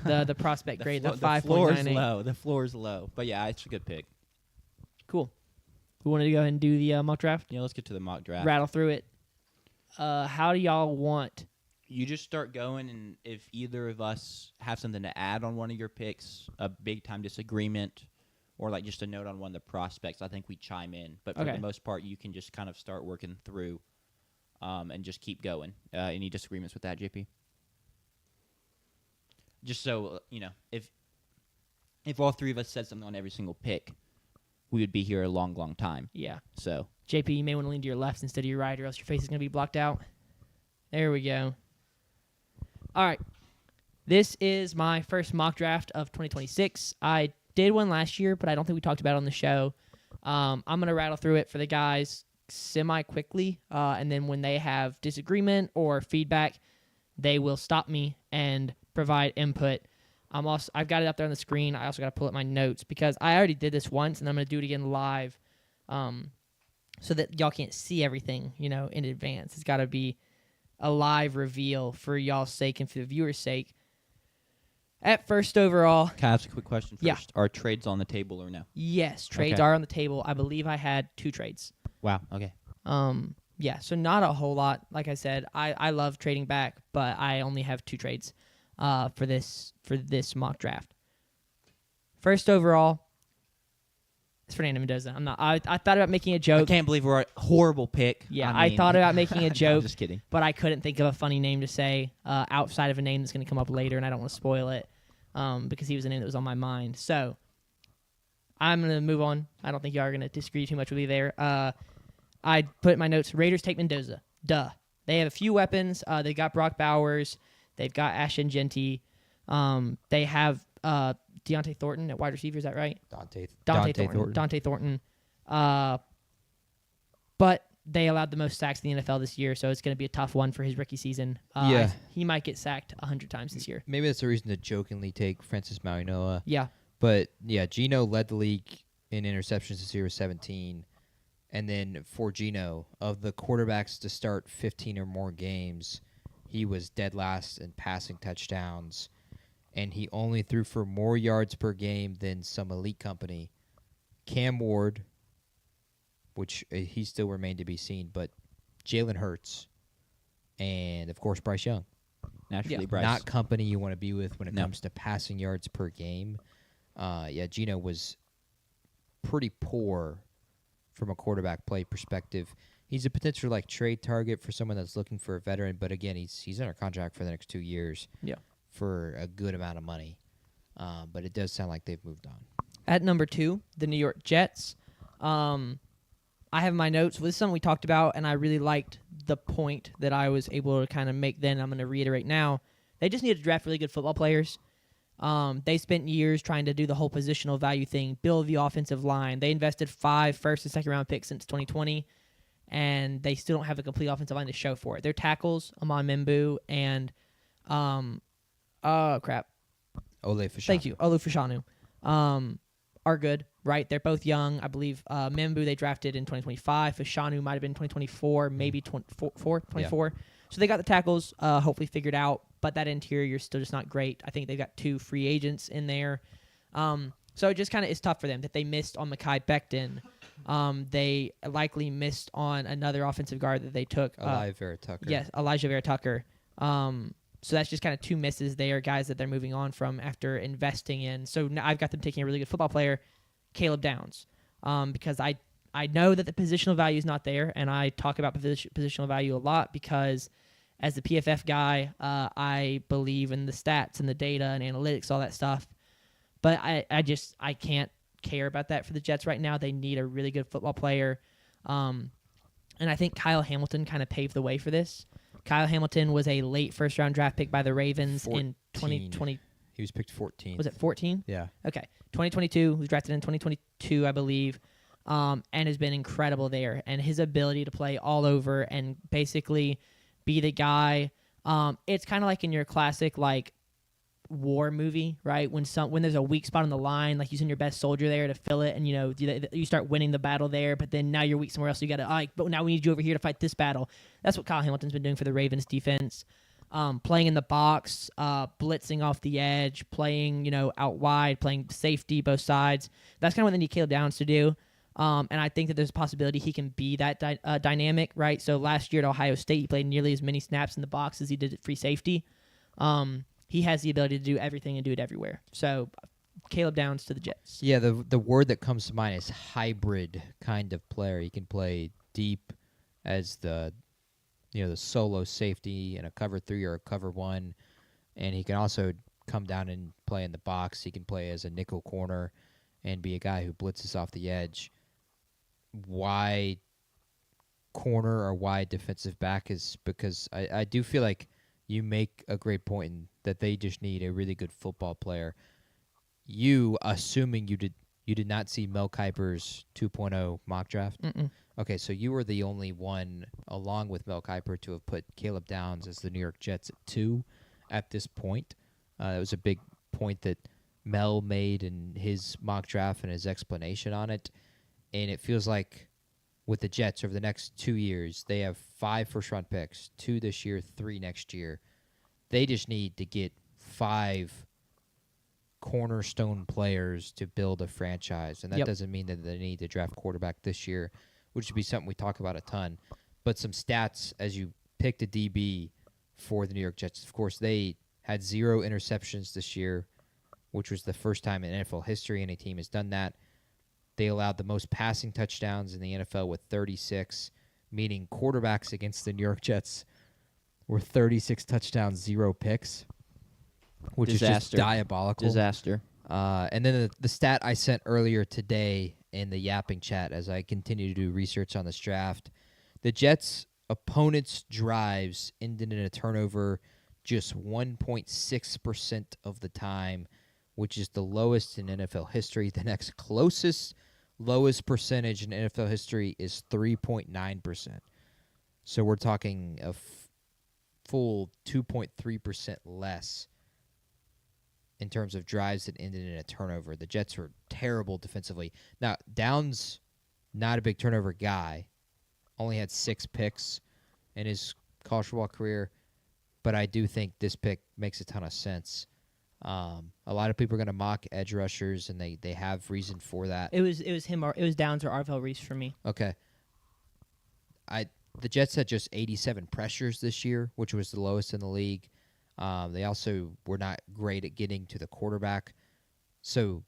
The prospect grade, the 5.98. floor is low. The floor is low. But yeah, it's a good pick. Cool. We wanted to go ahead and do the mock draft. Yeah, let's get to the mock draft. Rattle through it. How do y'all want? You just start going, and if either of us have something to add on one of your picks, a big-time disagreement, or like just a note on one of the prospects, I think we chime in. But for the most part, you can just kind of start working through and just keep going. Any disagreements with that, JP? Just so, if all three of us said something on every single pick, we would be here a long, long time. Yeah. So, JP, you may want to lean to your left instead of your right, or else your face is going to be blocked out. There we go. All right. This is my first mock draft of 2026. I did one last year, but I don't think we talked about it on the show. I'm going to rattle through it for the guys semi-quickly, and then when they have disagreement or feedback, they will stop me and provide input. I've got it up there on the screen. I also got to pull up my notes because I already did this once, and I'm going to do it again live so that y'all can't see everything, in advance. It's got to be a live reveal for y'all's sake and for the viewers' sake. At first overall... Can I ask a quick question first? Yeah. Are trades on the table or no? Yes, trades Okay. are on the table. I believe I had 2 trades. Wow, okay. Yeah, so not a whole lot. Like I said, I love trading back, but I only have 2 trades for this mock draft. First overall, it's Fernando Mendoza. I thought about making a I joke. can't believe we're a horrible pick. Yeah, I I mean, thought about making a No, joke, I'm just kidding. but I couldn't think of a funny name to say outside of a name that's going to come up later, and I don't want to spoil it because he was a name that was on my mind. So I'm going to move on. I don't think y'all are going to disagree too much with me there. I put in my notes, Raiders take Mendoza. Duh. They have a few weapons. They've got Brock Bowers. They've got Ashton Genty. They have Deontay Thornton at wide receiver. Is that right? Dante Thornton. But they allowed the most sacks in the NFL this year, so it's going to be a tough one for his rookie season. Yeah. He might get sacked 100 times this year. Maybe that's the reason to jokingly take Francis Mauigoa. Yeah. But, yeah, Geno led the league in interceptions this year with 17. And then for Geno, of the quarterbacks to start 15 or more games, he was dead last in passing touchdowns. And he only threw for more yards per game than some elite company. Cam Ward, which he still remained to be seen, but Jalen Hurts, and, of course, Bryce Young. Naturally, Yeah. Bryce. Not company you want to be with when it No. comes to passing yards per game. Geno was pretty poor from a quarterback play perspective. He's a potential trade target for someone that's looking for a veteran, but again, he's under contract for the next 2 years. Yeah. For a good amount of money. But it does sound like they've moved on. At number 2, the New York Jets. I have my notes. This is something we talked about, and I really liked the point that I was able to kind of make then. I'm going to reiterate now. They just need to draft really good football players. They spent years trying to do the whole positional value thing, build the offensive line. They invested 5 first and second round picks since 2020, and they still don't have a complete offensive line to show for it. Their tackles, Amon Membu, and Ole Fashanu. Thank you, Olu Fashanu, are good, right? They're both young. I believe Membu they drafted in 2025. Fashanu might have been 2024, maybe 24. Yeah. So they got the tackles hopefully figured out, but that interior is still just not great. I think they've got 2 free agents in there. So it just kind of is tough for them that they missed on Mekhi Becton. They likely missed on another offensive guard that they took. Elijah Vera Tucker. Yes, Elijah Vera Tucker. So that's just kind of 2 misses there, guys that they're moving on from after investing in. So now I've got them taking a really good football player, Caleb Downs, because I know that the positional value is not there, and I talk about positional value a lot because as the PFF guy, I believe in the stats and the data and analytics, all that stuff. But I can't care about that for the Jets right now. They need a really good football player. And I think Kyle Hamilton kind of paved the way for this. Kyle Hamilton was a late first-round draft pick by the Ravens 14. in 2020. He was picked 14. Was it 14? Yeah. Okay. 2022. He was drafted in 2022, I believe, and has been incredible there. And his ability to play all over and basically be the guy. It's kind of like in your classic, war movie, right? When there's a weak spot on the line, using your best soldier there to fill it, and you start winning the battle there, but then now you're weak somewhere else. So you got to but now we need you over here to fight this battle. That's what Kyle Hamilton's been doing for the Ravens defense, playing in the box, blitzing off the edge, playing out wide, playing safety both sides. That's kind of what they need Caleb Downs to do. And I think that there's a possibility he can be that dynamic, right? So last year at Ohio State, he played nearly as many snaps in the box as he did at free safety. He has the ability to do everything and do it everywhere. So Caleb Downs to the Jets. Yeah, the word that comes to mind is hybrid kind of player. He can play deep as the solo safety in a cover 3 or a cover 1, and he can also come down and play in the box. He can play as a nickel corner and be a guy who blitzes off the edge. Why corner or why defensive back is because I do feel like you make a great point in that they just need a really good football player. You, assuming you did not see Mel Kiper's 2.0 mock draft? Mm-mm. Okay, so you were the only one, along with Mel Kiper, to have put Caleb Downs as the New York Jets at 2 at this point. It was a big point that Mel made in his mock draft and his explanation on it. And it feels like with the Jets over the next 2 years, they have 5 first-round picks, 2 this year, 3 next year. They just need to get 5 cornerstone players to build a franchise. And that doesn't mean that they need to draft quarterback this year, which would be something we talk about a ton. But some stats as you picked a DB for the New York Jets. Of course, they had 0 interceptions this year, which was the first time in NFL history any team has done that. They allowed the most passing touchdowns in the NFL with 36, meaning quarterbacks against the New York Jets were 36 touchdowns, 0 picks, which is just diabolical. Disaster. And then the stat I sent earlier today in the yapping chat as I continue to do research on this draft, the Jets' opponents' drives ended in a turnover just 1.6% of the time, which is the lowest in NFL history. The next closest lowest percentage in NFL history is 3.9%. So we're talking a full 2.3% less in terms of drives that ended in a turnover. The Jets were terrible defensively. Now, Downs, not a big turnover guy, only had 6 picks in his college football career, but I do think this pick makes a ton of sense. A lot of people are going to mock edge rushers, and they have reason for that. It was him or it was Downs or Arvell Reese for me. Okay. The Jets had just 87 pressures this year, which was the lowest in the league. They also were not great at getting to the quarterback. So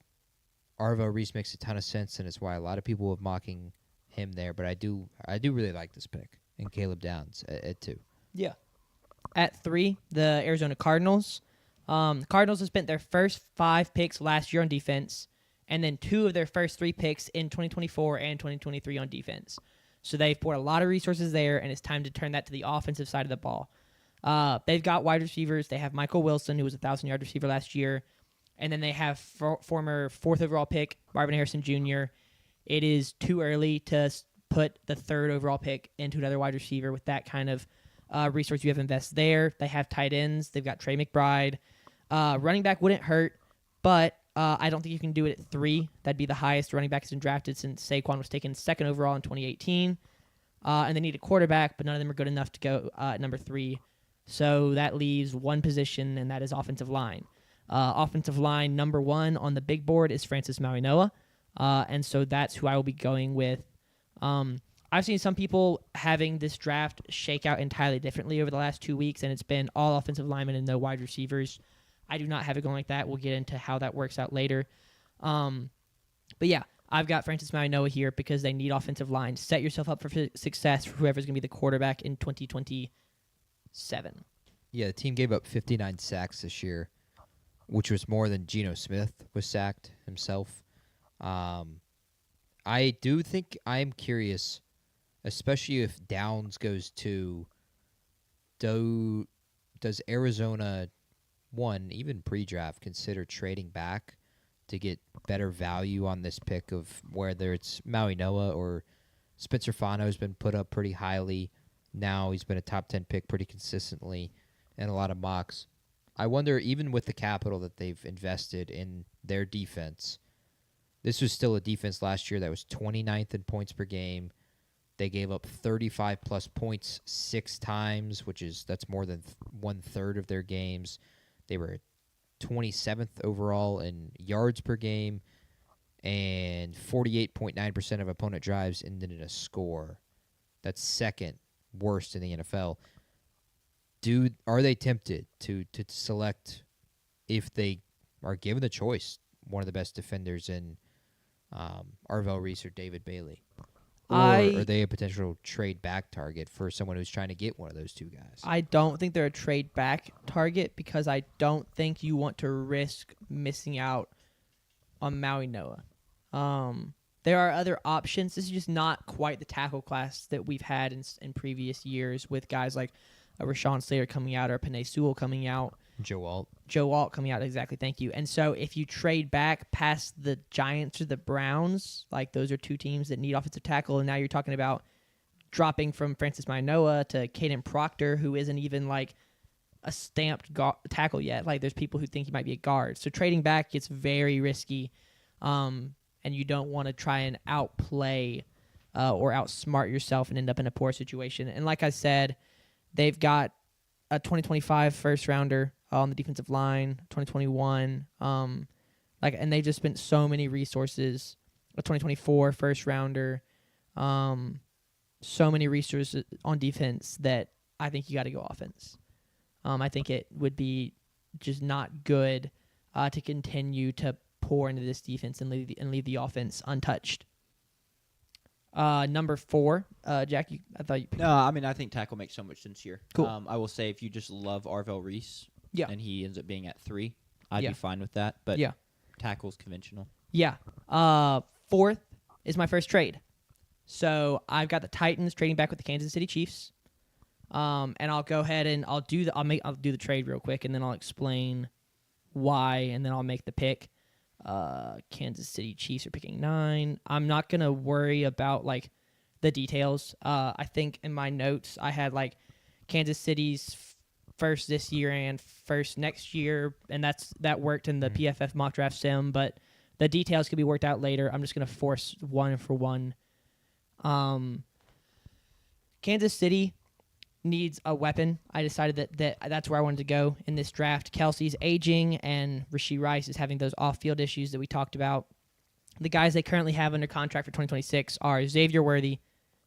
Arvell Reese makes a ton of sense, and it's why a lot of people are mocking him there. But I do really like this pick, and Caleb Downs at 2. Yeah. At 3, the Arizona Cardinals. The Cardinals have spent their first 5 picks last year on defense, and then 2 of their first 3 picks in 2024 and 2023 on defense. So they've poured a lot of resources there, and it's time to turn that to the offensive side of the ball. They've got wide receivers. They have Michael Wilson, who was a 1,000-yard receiver last year, and then they have former 4th overall pick Marvin Harrison Jr. It is too early to put the 3rd overall pick into another wide receiver with that kind of resource you have invested there. They have tight ends. They've got Trey McBride. Running back wouldn't hurt, but I don't think you can do it at 3. That'd be the highest running back has been drafted since Saquon was taken 2nd overall in 2018. And they need a quarterback, but none of them are good enough to go at number 3. So that leaves one position, and that is offensive line. Offensive line number 1 on the big board is Francis Mauigoa, and so that's who I will be going with. I've seen some people having this draft shake out entirely differently over the last 2 weeks, and it's been all offensive linemen and no wide receivers. I do not have it going like that. We'll get into how that works out later. But yeah, I've got Francis Mauigoa here because they need offensive line. Set yourself up for success for whoever's going to be the quarterback in 2027. Yeah, the team gave up 59 sacks this year, which was more than Geno Smith was sacked himself. I do think I'm curious, especially if Downs goes to, does Arizona, even pre-draft, consider trading back to get better value on this pick of whether it's Mauigoa or Spencer Fano's been put up pretty highly. Now he's been a top 10 pick pretty consistently in a lot of mocks. I wonder, even with the capital that they've invested in their defense, this was still a defense last year that was 29th in points per game. They gave up 35-plus points 6 times, that's more than 1/3 of their games. They were 27th overall in yards per game. and 48.9% of opponent drives ended in a score. That's second worst in the NFL. Are they tempted to select, if they are given the choice, one of the best defenders in Arvell Reese or David Bailey? Or are they a potential trade back target for someone who's trying to get one of those two guys? I don't think they're a trade back target because I don't think you want to risk missing out on Maui Noah. There are other options. This is just not quite the tackle class that we've had in previous years with guys like Rashawn Slater coming out or Penei Sewell coming out. Joe Alt coming out, exactly. Thank you. And so if you trade back past the Giants or the Browns, like those are two teams that need offensive tackle, and now you're talking about dropping from Francis Manoa to Caden Proctor, who isn't even like a stamped tackle yet. Like there's people who think he might be a guard. So trading back gets very risky, and you don't want to try and outplay or outsmart yourself and end up in a poor situation. And like I said, they've got a 2025 first rounder on the defensive line, 2021, and they've just spent so many resources. A 2024 first rounder, so many resources on defense that I think you got to go offense. I think it would be just not good to continue to pour into this defense and leave the offense untouched. Number 4, Jack. I thought you. No, I mean I think tackle makes so much sense here. Cool. I will say if you just love Arvell Reese, yeah, and he ends up being at 3, I'd be fine with that. But yeah, tackle's conventional. Yeah. 4th is my first trade. So I've got the Titans trading back with the Kansas City Chiefs. And I'll go ahead and I'll do the trade real quick, and then I'll explain why, and then I'll make the pick. Kansas City Chiefs are picking 9. I'm not gonna worry about like the details. I think in my notes I had like Kansas City's first this year and first next year, and that worked in the PFF mock draft sim, but the details could be worked out later. I'm just gonna force one for one. Kansas City needs a weapon. I decided that's where I wanted to go in this draft. Kelsey's aging, and Rashee Rice is having those off-field issues that we talked about. The guys they currently have under contract for 2026 are Xavier Worthy,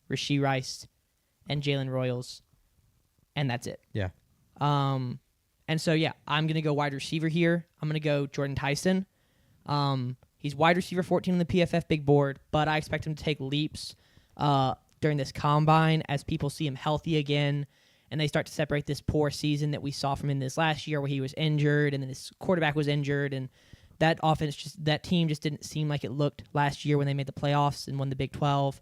Rashee Rice, and Jalen Royals, and that's it. Yeah. And so, yeah, I'm going to go wide receiver here. I'm going to go Jordan Tyson. He's wide receiver 14 on the PFF big board, but I expect him to take leaps during this combine as people see him healthy again, and they start to separate this poor season that we saw from him this last year where he was injured and then his quarterback was injured, and that team just didn't seem like it looked last year when they made the playoffs and won the Big 12.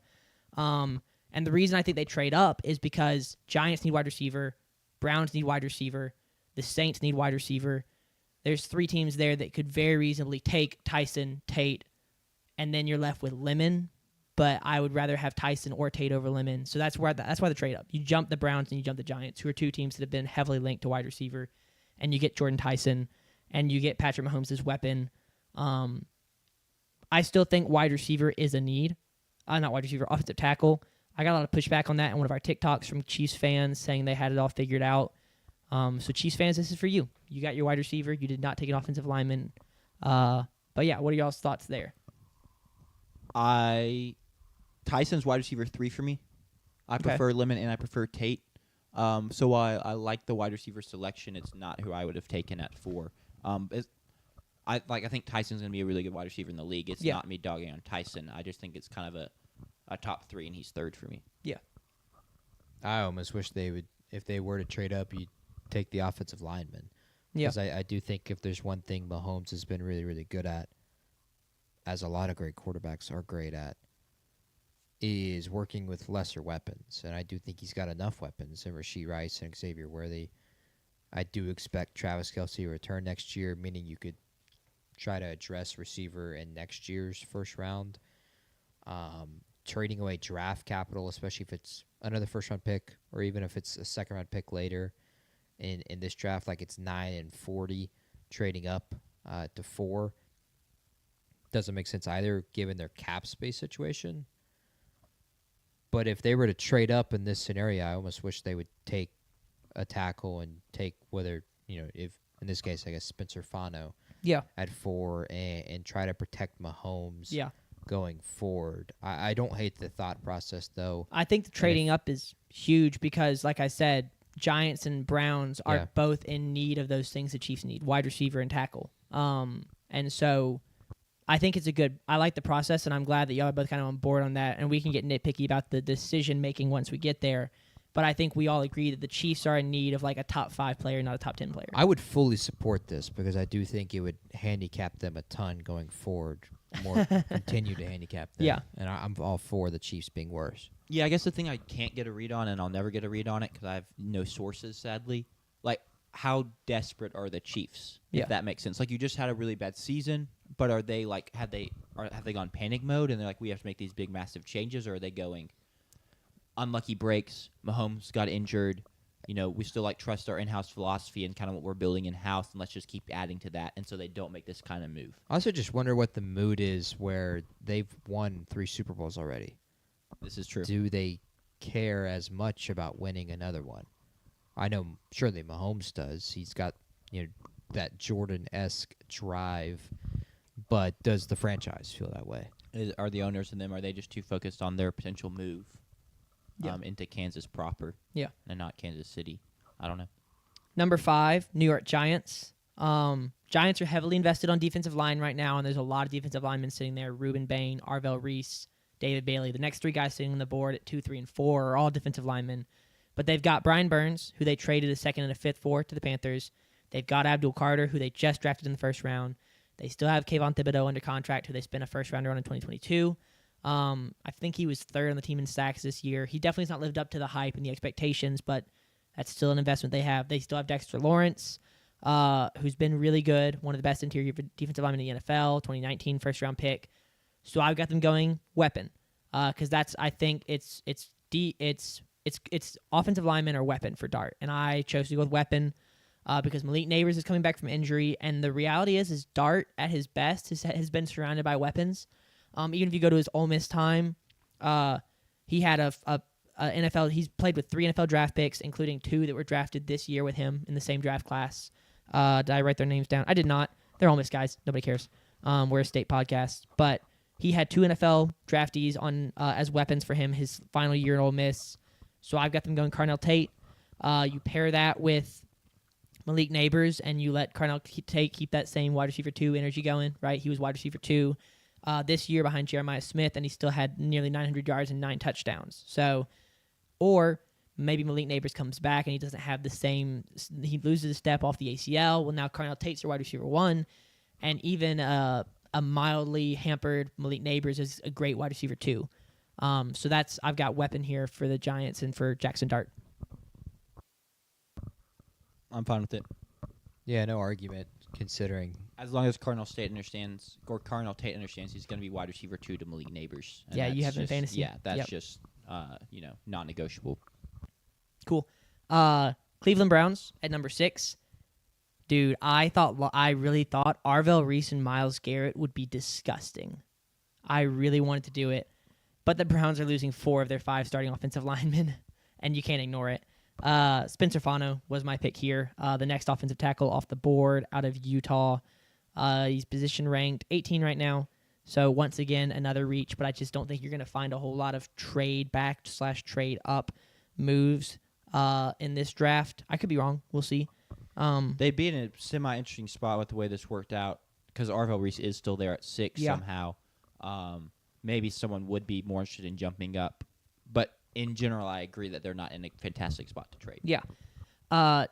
And the reason I think they trade up is because Giants need wide receiver, Browns need wide receiver, the Saints need wide receiver. There's 3 teams there that could very reasonably take Tyson, Tate, and then you're left with Lemon. But I would rather have Tyson or Tate over Lemon. So that's why the trade up. You jump the Browns and you jump the Giants, who are 2 teams that have been heavily linked to wide receiver, and you get Jordan Tyson, and you get Patrick Mahomes' weapon. I still think wide receiver is a need. Not wide receiver, offensive tackle. I got a lot of pushback on that in one of our TikToks from Chiefs fans saying they had it all figured out. So Chiefs fans, this is for you. You got your wide receiver. You did not take an offensive lineman. But yeah, what are y'all's thoughts there? Tyson's wide receiver 3 for me. I Okay. prefer Lemon and I prefer Tate. So while I like the wide receiver selection, it's not who I would have taken at 4. I think Tyson's going to be a really good wide receiver in the league. It's not me dogging on Tyson. I just think it's kind of a top 3, and he's 3rd for me. Yeah. I almost wish they would, if they were to trade up, you'd take the offensive lineman. Yeah. Because I do think if there's one thing Mahomes has been really, really good at, as a lot of great quarterbacks are great at, is working with lesser weapons. And I do think he's got enough weapons in Rashee Rice and Xavier Worthy. I do expect Travis Kelce to return next year, meaning you could try to address receiver in next year's first round. Trading away draft capital, especially if it's another first-round pick or even if it's a second-round pick later in this draft, like it's 9 and 40, trading up to 4. Doesn't make sense either given their cap space situation. But if they were to trade up in this scenario, I almost wish they would take a tackle and take whether, if in this case, I guess Spencer Fano at 4 and try to protect Mahomes Yeah. going forward. I don't hate the thought process, though. I think the trading up is huge because, like I said, Giants and Browns are Yeah. both in need of those things the Chiefs need: wide receiver and tackle. And so I think it's I like the process, and I'm glad that y'all are both kind of on board on that. And we can get nitpicky about the decision making once we get there. But I think we all agree that the Chiefs are in need of like a top 5 player, not a top 10 player. I would fully support this because I do think it would handicap them a ton going forward. Continue to handicap them. Yeah. And I'm all for the Chiefs being worse. Yeah, I guess the thing I can't get a read on, and I'll never get a read on it because I have no sources, sadly. Like, how desperate are the Chiefs? Yeah. If that makes sense. Like, you just had a really bad season, but are they like have they gone panic mode and they're like, we have to make these big massive changes, or are they going unlucky breaks? Mahomes got injured. We still trust our in-house philosophy and kind of what we're building in-house, and let's just keep adding to that, and so they don't make this kind of move. I also just wonder what the mood is where they've won 3 Super Bowls already. This is true. Do they care as much about winning another one? I know surely Mahomes does. He's got that Jordan-esque drive, but does the franchise feel that way? Are the owners and them, are they just too focused on their potential move into Kansas proper? Yeah. And not Kansas City? I don't know. Number 5, New York Giants. Giants are heavily invested on defensive line right now, and there's a lot of defensive linemen sitting there. Reuben Bain, Arvell Reese, David Bailey. The next 3 guys sitting on the board at 2, 3, and 4 are all defensive linemen. But they've got Brian Burns, who they traded a 2nd and a 5th for to the Panthers. They've got Abdul Carter, who they just drafted in the 1st round. They still have Kayvon Thibodeau under contract, who they spent a 1st-rounder on in 2022. I think he was 3rd on the team in sacks this year. He definitely has not lived up to the hype and the expectations, but that's still an investment they have. They still have Dexter Lawrence, who's been really good, one of the best interior defensive linemen in the NFL, 2019 first-round pick. So I've got them going weapon, because I think it's offensive lineman or weapon for Dart, and I chose to go with weapon because Malik Neighbors is coming back from injury, and the reality is Dart at his best has been surrounded by weapons. Even if you go to his Ole Miss time, he had a NFL. He's played with 3 NFL draft picks, including 2 that were drafted this year with him in the same draft class. Did I write their names down? I did not. They're Ole Miss guys. Nobody cares. We're a state podcast, but he had 2 NFL draftees on as weapons for him his final year in Ole Miss. So I've got them going Carnell Tate. You pair that with Malik Neighbors, and you let Carnell Tate keep that same wide receiver 2 energy going, right? He was wide receiver 2 this year behind Jeremiah Smith, and he still had nearly 900 yards and 9 touchdowns. So, or maybe Malik Neighbors comes back and he doesn't have the same, he loses a step off the ACL. Well, now Carnell Tate's your wide receiver 1, and even a mildly hampered Malik Neighbors is a great wide receiver 2. So I've got weapon here for the Giants and for Jackson Dart. I'm fine with it. Yeah, no argument considering. As long as Cardinal Tate understands he's going to be wide receiver 2 to Malik Neighbors. Yeah, you have him in fantasy. Yeah, that's Yep. just non-negotiable. Cool. Cleveland Browns at number 6. Dude, I really thought Arvell Reese and Myles Garrett would be disgusting. I really wanted to do it, but the Browns are losing 4 of their 5 starting offensive linemen, and you can't ignore it. Spencer Fano was my pick here. The next offensive tackle off the board out of Utah. He's position ranked 18 right now. So once again, another reach, but I just don't think you're going to find a whole lot of trade back / trade up moves in this draft. I could be wrong. We'll see. They'd be in a semi-interesting spot with the way this worked out because Arvell Reese is still there at 6 somehow. Maybe someone would be more interested in jumping up. But in general, I agree that they're not in a fantastic spot to trade. Yeah.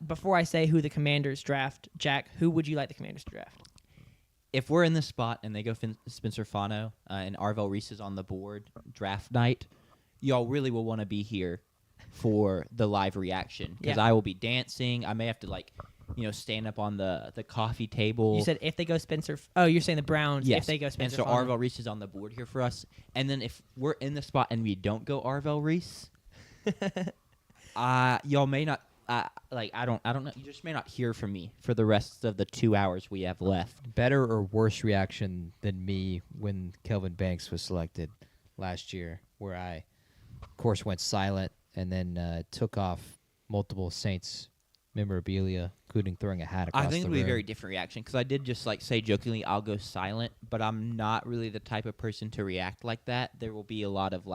Before I say who the Commanders draft, Jack, who would you like the Commanders to draft? If we're in this spot and they go Spencer Fano and Arvell Reese is on the board draft night, y'all really will want to be here for the live reaction because I will be dancing. I may have to stand up on the coffee table. You said if they go Spencer. Oh, you're saying the Browns. Yes. If they go Spencer. And so Fano. Arvell Reese is on the board here for us. And then if we're in the spot and we don't go Arvell Reese, y'all may not. I don't know. You just may not hear from me for the rest of the 2 hours we have left. Better or worse reaction than me when Kelvin Banks was selected last year, where I, of course, went silent and then took off multiple Saints memorabilia, including throwing a hat across I think the it'll be a room. very different reaction because I did just say jokingly, I'll go silent, but I'm not really the type of person to react like that. There will be a lot of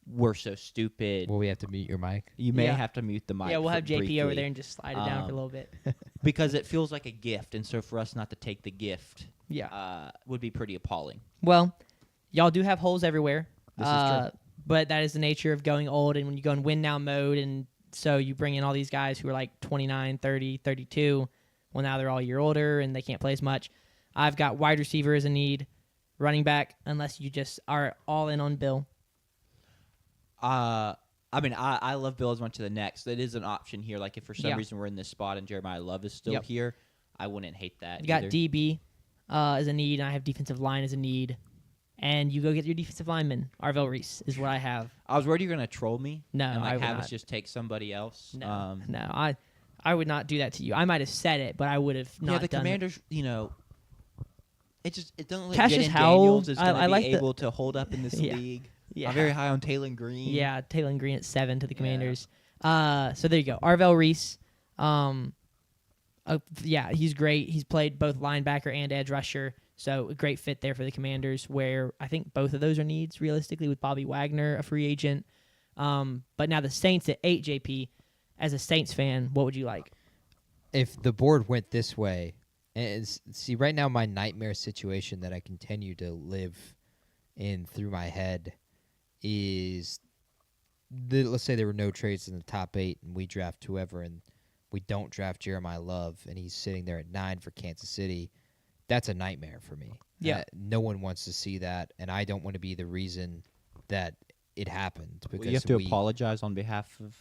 we're so stupid. Will we have to mute your mic? You may Yeah. have to mute the mic. Yeah, we'll have JP briefly, over there and just slide it down for a little bit. because it feels like a gift, and so for us not to take the gift, Yeah. would be pretty appalling. Well, y'all do have holes everywhere. This is true. But that is the nature of going old, and when you go in win now mode, and so you bring in all these guys who are like 29, 30, 32. Well, now they're all a year older, and they can't play as much. I've got wide receiver as a need, running back, unless you just are all in on Bill. I mean, I love Bill as much as the next. That is an option here. Like, if for some Yeah. reason we're in this spot and Jeremiah Love is still Yep. here, I wouldn't hate that. You got either. DB as a need, and I have defensive line as a need. And you go get your defensive lineman. Arvell Reese is what I have. I was worried you were gonna troll me. No, and I would have not. us just take somebody else. No, I would not do that to you. I might have said it, but I would have not yeah, the done Commanders. It don't look Cassius Jaden Howell, Daniels is I going to be like the- able to hold up in this Yeah. league. Yeah. I'm very high on Taylor Green. Yeah, Taylor Green at 7 to the Yeah. Commanders. So there you go. Arvell Reese. Yeah, he's great. He's played both linebacker and edge rusher. So a great fit there for the Commanders, where I think both of those are needs realistically with Bobby Wagner, a free agent. But now the Saints at 8, JP. As a Saints fan, what would you like? If the board went this way, and see right now my nightmare situation that I continue to live in through my head is, let's say there were no trades in the top 8 and we draft whoever and we don't draft Jeremiah Love and he's sitting there at 9 for Kansas City. That's a nightmare for me. Yeah. No one wants to see that, and I don't want to be the reason that it happened. Because You have to we, apologize on behalf of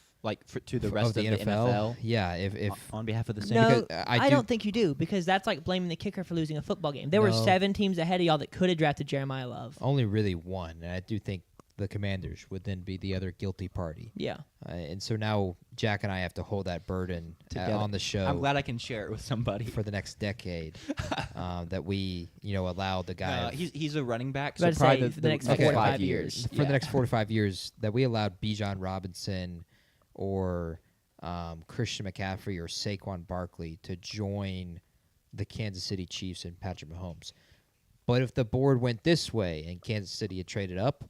to the rest of the NFL. Yeah, if on behalf of the Saints. No, because I don't think you do, because that's like blaming the kicker for losing a football game. There were No. 7 teams ahead of y'all that could have drafted Jeremiah Love. only really one, and I do think the Commanders would then be the other guilty party. Yeah. And so now Jack and I have to hold that burden Together. on the show I'm glad I can share it with somebody. for the next decade that we, allowed the guy He's a running back, I so was about to probably say, for the next Okay. 4 to 5 5 years. for the next 4 to 5 years that we allowed Bijan Robinson or Christian McCaffrey or Saquon Barkley to join the Kansas City Chiefs and Patrick Mahomes. But if the board went this way and Kansas City had traded up,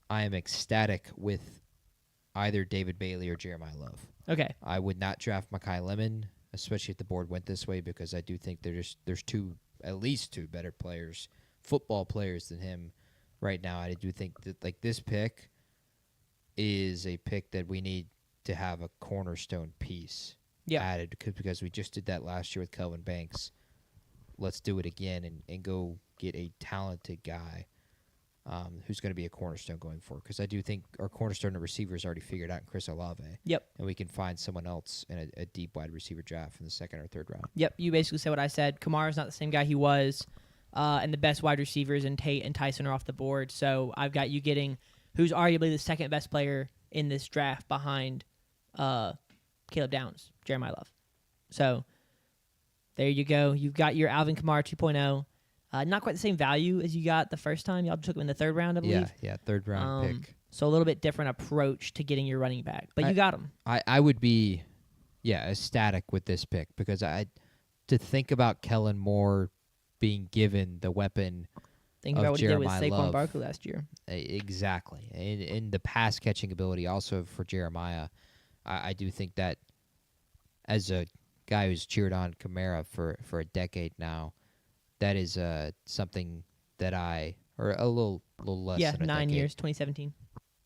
I am ecstatic with either David Bailey or Jeremiah Love. Okay. I would not draft Mekhi Lemon, especially if the board went this way, because I do think there's at least two better players, football players than him right now. I do think that this pick is a pick that we need to have a cornerstone piece added because we just did that last year with Kelvin Banks. Let's do it again and go get a talented guy who's going to be a cornerstone going forward. Because I do think our cornerstone of receivers already figured out in Chris Olave. Yep. And we can find someone else in a deep wide receiver draft in the 2nd or 3rd round. Yep. You basically said what I said. Kamara's not the same guy he was. And the best wide receivers in Tate and Tyson are off the board. So I've got you getting who's arguably the 2nd best player in this draft behind Caleb Downs, Jeremiah Love. So there you go. You've got your Alvin Kamara 2.0. Not quite the same value as you got the first time. Y'all took him in the 3rd round, I believe. Yeah, 3rd round pick. So a little bit different approach to getting your running back. But you got him. I would be, ecstatic with this pick because to think about Kellen Moore being given the weapon Think of about what he did with Jeremiah Saquon Love. Barkley last year. Exactly. And the pass catching ability also for Jeremiah. I do think that as a guy who's cheered on Kamara for a decade now, that is something that or a little less Yeah, than a 9 decade. years, 2017.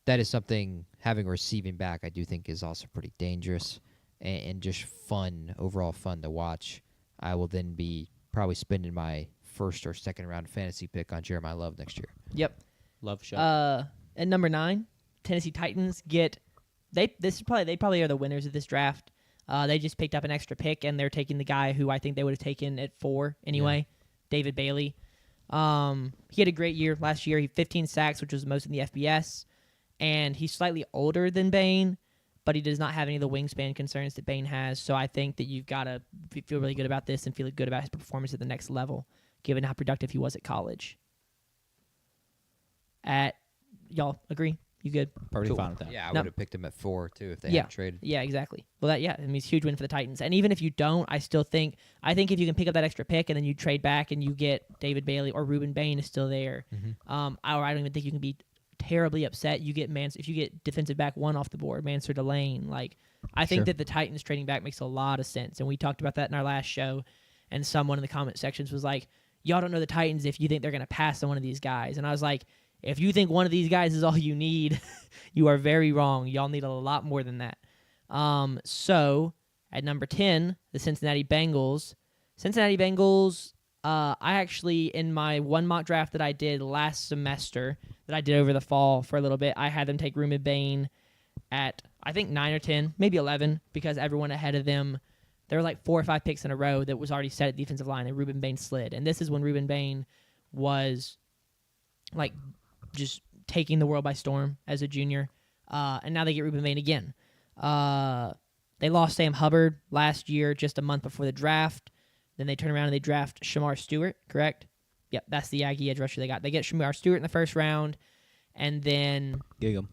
That is something, having a receiving back, I do think is also pretty dangerous and just fun, overall fun to watch. I will then be probably spending my 1st or 2nd round fantasy pick on Jeremiah Love next year. Yep. Love shot. At number 9, Tennessee Titans get they probably are the winners of this draft. They just picked up an extra pick and they're taking the guy who I think they would have taken at 4 anyway, David Bailey. He had a great year last year. He 15 sacks, which was the most in the FBS, and he's slightly older than Bain, but he does not have any of the wingspan concerns that Bain has. So I think that you've got to feel really good about this and feel good about his performance at the next level, given how productive he was at college. Y'all agree? You good? Perfectly Cool. fine with that. Yeah, I No. would have picked him at 4 too if they Yeah. had traded. Yeah, exactly. Well, I mean, it's a huge win for the Titans. And even if you don't, I think if you can pick up that extra pick and then you trade back and you get David Bailey or Ruben Bain is still there, I don't even think you can be terribly upset. You get if you get defensive back 1 off the board, Mansur Delane. Like, I think Sure. that the Titans trading back makes a lot of sense. And we talked about that in our last show. And someone in the comment sections was like, y'all don't know the Titans if you think they're going to pass on one of these guys. And I was like, if you think one of these guys is all you need, you are very wrong. Y'all need a lot more than that. So at number 10, the Cincinnati Bengals. Cincinnati Bengals, I actually, in my one mock draft that I did last semester, that I did over the fall for a little bit, I had them take Ruben Bain at, I think, 9 or 10, maybe 11, because everyone ahead of them, there were like 4 or 5 picks in a row that was already set at defensive line, and Ruben Bain slid. And this is when Ruben Bain was like just taking the world by storm as a junior. And now they get Ruben Bain again. They lost Sam Hubbard last year, just a month before the draft. Then they turn around and they draft Shamar Stewart, correct? Yep, that's the Aggie edge rusher they got. They get Shamar Stewart in the first round, and then Gig 'em.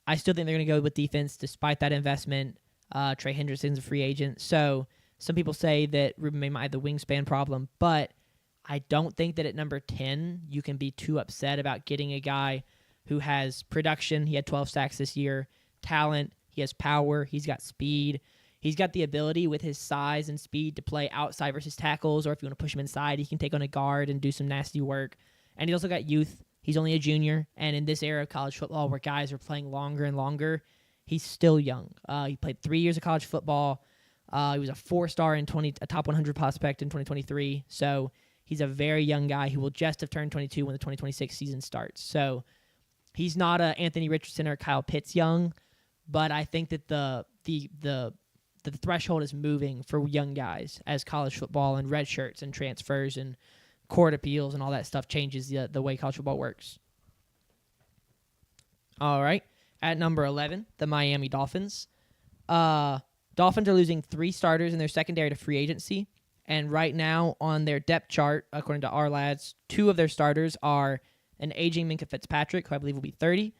I still think they're going to go with defense despite that investment. Trey Hendrickson's a free agent. So some people say that Ruben Bain might have the wingspan problem, but I don't think that at number 10 you can be too upset about getting a guy who has production. He had 12 sacks this year, talent, he has power, he's got speed. He's got the ability with his size and speed to play outside versus tackles, or if you want to push him inside, he can take on a guard and do some nasty work. And he's also got youth. He's only a junior, and in this era of college football where guys are playing longer and longer, he's still young. He played 3 years of college football. He was a 4-star in a top 100 prospect in 2023. So he's a very young guy who will just have turned 22 when the 2026 season starts. So he's not a Anthony Richardson or Kyle Pitts young, but I think that the threshold is moving for young guys as college football and red shirts and transfers and court appeals and all that stuff changes the way college football works. All right. At number 11, the Miami Dolphins. Dolphins are losing 3 starters in their secondary to free agency. And right now on their depth chart, according to our lads, 2 of their starters are an aging Minkah Fitzpatrick, who I believe will be 30,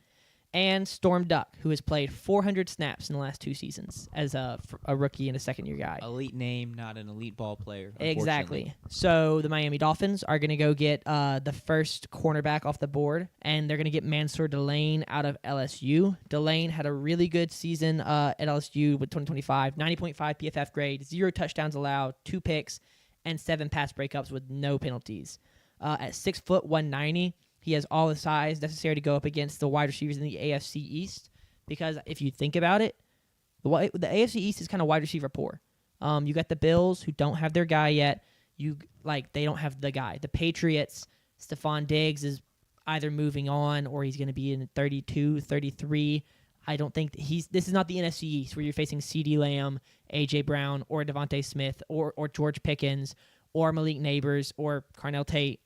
and Storm Duck, who has played 400 snaps in the last 2 seasons as a rookie and a second-year guy. Elite name, not an elite ball player. Exactly. So the Miami Dolphins are going to go get the first cornerback off the board, and they're going to get Mansur Delane out of LSU. Delane had a really good season at LSU with 2025, 90.5 PFF grade, 0 touchdowns allowed, 2 picks, and 7 pass breakups with no penalties. At 6 foot 190, he has all the size necessary to go up against the wide receivers in the AFC East, because if you think about it, the AFC East is kind of wide receiver poor. You got the Bills, who don't have their guy yet. They don't have the guy. The Patriots, Stephon Diggs is either moving on or he's going to be in 32, 33. I don't think this is not the NFC East where you're facing CeeDee Lamb, AJ Brown, or Devontae Smith, or George Pickens, or Malik Neighbors, or Carnell Tate.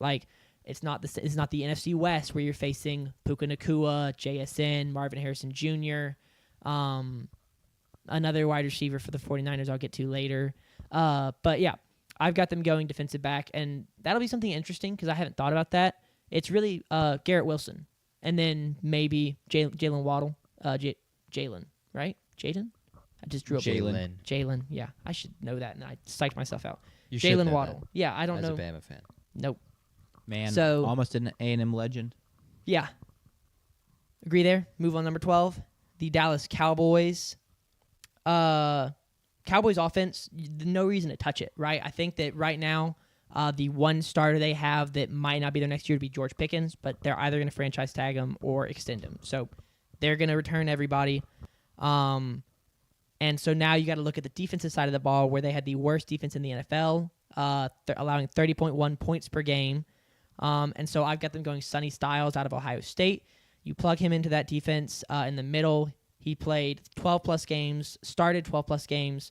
It's not the NFC West where you're facing Puka Nacua, JSN, Marvin Harrison Jr., another wide receiver for the 49ers I'll get to later. But yeah, I've got them going defensive back, and that'll be something interesting because I haven't thought about that. It's really Garrett Wilson, and then maybe Jalen Waddle. Jalen, right? Jaden? I just drew up Jalen. Yeah, I should know that, and I psyched myself out. Jalen Waddle. That. Yeah, I don't know. As a Bama fan. Nope. Man, So- almost an A&M legend. Yeah. Agree there. Move on, number 12. The Dallas Cowboys. Cowboys offense, no reason to touch it, right? I think that right now, the one starter they have that might not be there next year would be George Pickens, but they're either going to franchise tag him or extend him. So they're going to return everybody. And so now you got to look at the defensive side of the ball, where they had the worst defense in the NFL, allowing 30.1 points per game. And so I've got them going Sonny Styles out of Ohio State. You plug him into that defense in the middle. He played 12-plus games, started 12-plus games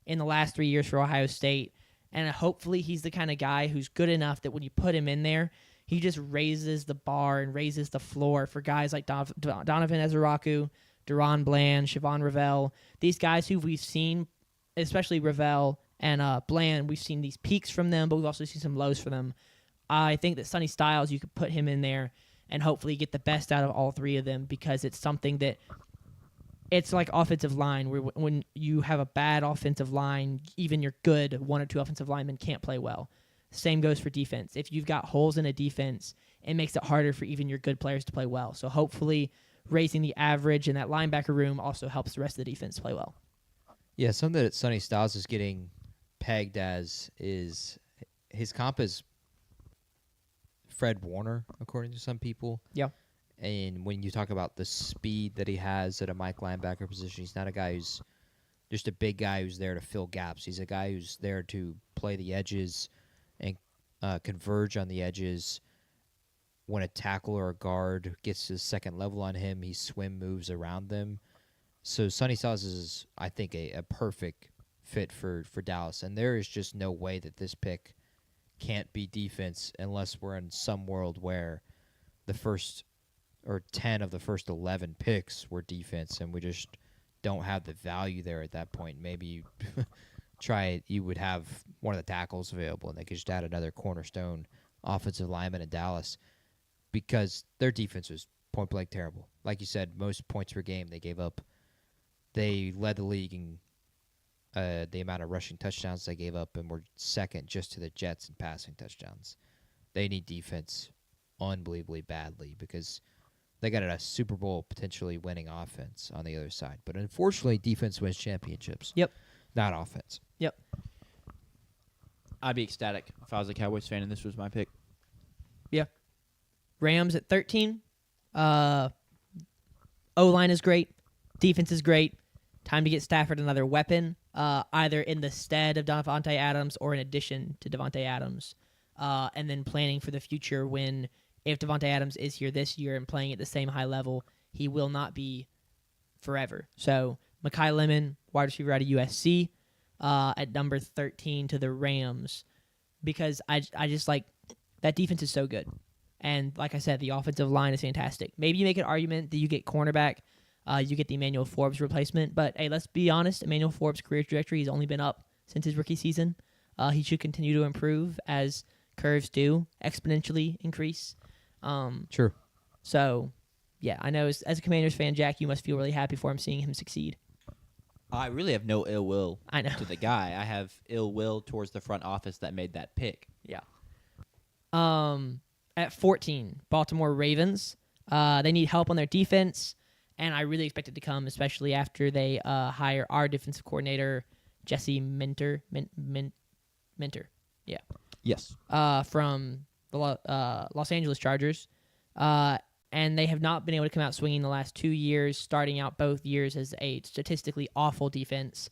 in the last 3 years for Ohio State. And hopefully he's the kind of guy who's good enough that when you put him in there, he just raises the bar and raises the floor for guys like Donovan Ezeraku, Deron Bland, Siobhan Ravel. These guys who we've seen, especially Ravel and Bland, we've seen these peaks from them, but we've also seen some lows for them. I think that Sonny Styles, you could put him in there, and hopefully get the best out of all three of them, because it's something that it's like offensive line, where when you have a bad offensive line, even your good one or two offensive linemen can't play well. Same goes for defense. If you've got holes in a defense, it makes it harder for even your good players to play well. So hopefully raising the average in that linebacker room also helps the rest of the defense play well. Yeah, something that Sonny Styles is getting pegged as is his comp is Fred Warner, according to some people. Yeah. And when you talk about the speed that he has at a Mike linebacker position, he's not a guy who's just a big guy who's there to fill gaps. He's a guy who's there to play the edges and converge on the edges. When a tackle or a guard gets to the second level on him, he swim moves around them. So Sonny Styles is, I think, a perfect fit for Dallas. And there is just no way that this pick can't be defense unless we're in some world where the first or 10 of the first 11 picks were defense, and we just don't have the value there at that point. Maybe you try it, you would have one of the tackles available, and they could just add another cornerstone offensive lineman in Dallas, because their defense was point-blank terrible. Like you said, most points per game they gave up. They led the league in the amount of rushing touchdowns they gave up, and were second just to the Jets in passing touchdowns. They need defense unbelievably badly, because they got a Super Bowl potentially winning offense on the other side. But unfortunately, defense wins championships. Yep. Not offense. Yep. I'd be ecstatic if I was a Cowboys fan and this was my pick. Yeah. Rams at 13. O-line is great. Defense is great. Time to get Stafford another weapon, either in the stead of Davante Adams or in addition to Davante Adams. And then planning for the future when, if Davante Adams is here this year and playing at the same high level, he will not be forever. So Mekhi Lemon, wide receiver out of USC, at number 13 to the Rams, because I just like that defense is so good. And like I said, the offensive line is fantastic. Maybe you make an argument that you get cornerback, you get the Emmanuel Forbes replacement. But, hey, let's be honest, Emmanuel Forbes' career trajectory has only been up since his rookie season. He should continue to improve as curves do exponentially increase. True. So, yeah, I know as a Commanders fan, Jack, you must feel really happy for him, seeing him succeed. I really have no ill will I know. to the guy. I have ill will towards the front office that made that pick. Yeah. At 14, Baltimore Ravens. They need help on their defense, and I really expect it to come, especially after they hire our defensive coordinator, Jesse Minter. Minter. Yeah. Yes. From the Los Angeles Chargers. And they have not been able to come out swinging the last 2 years, starting out both years as a statistically awful defense.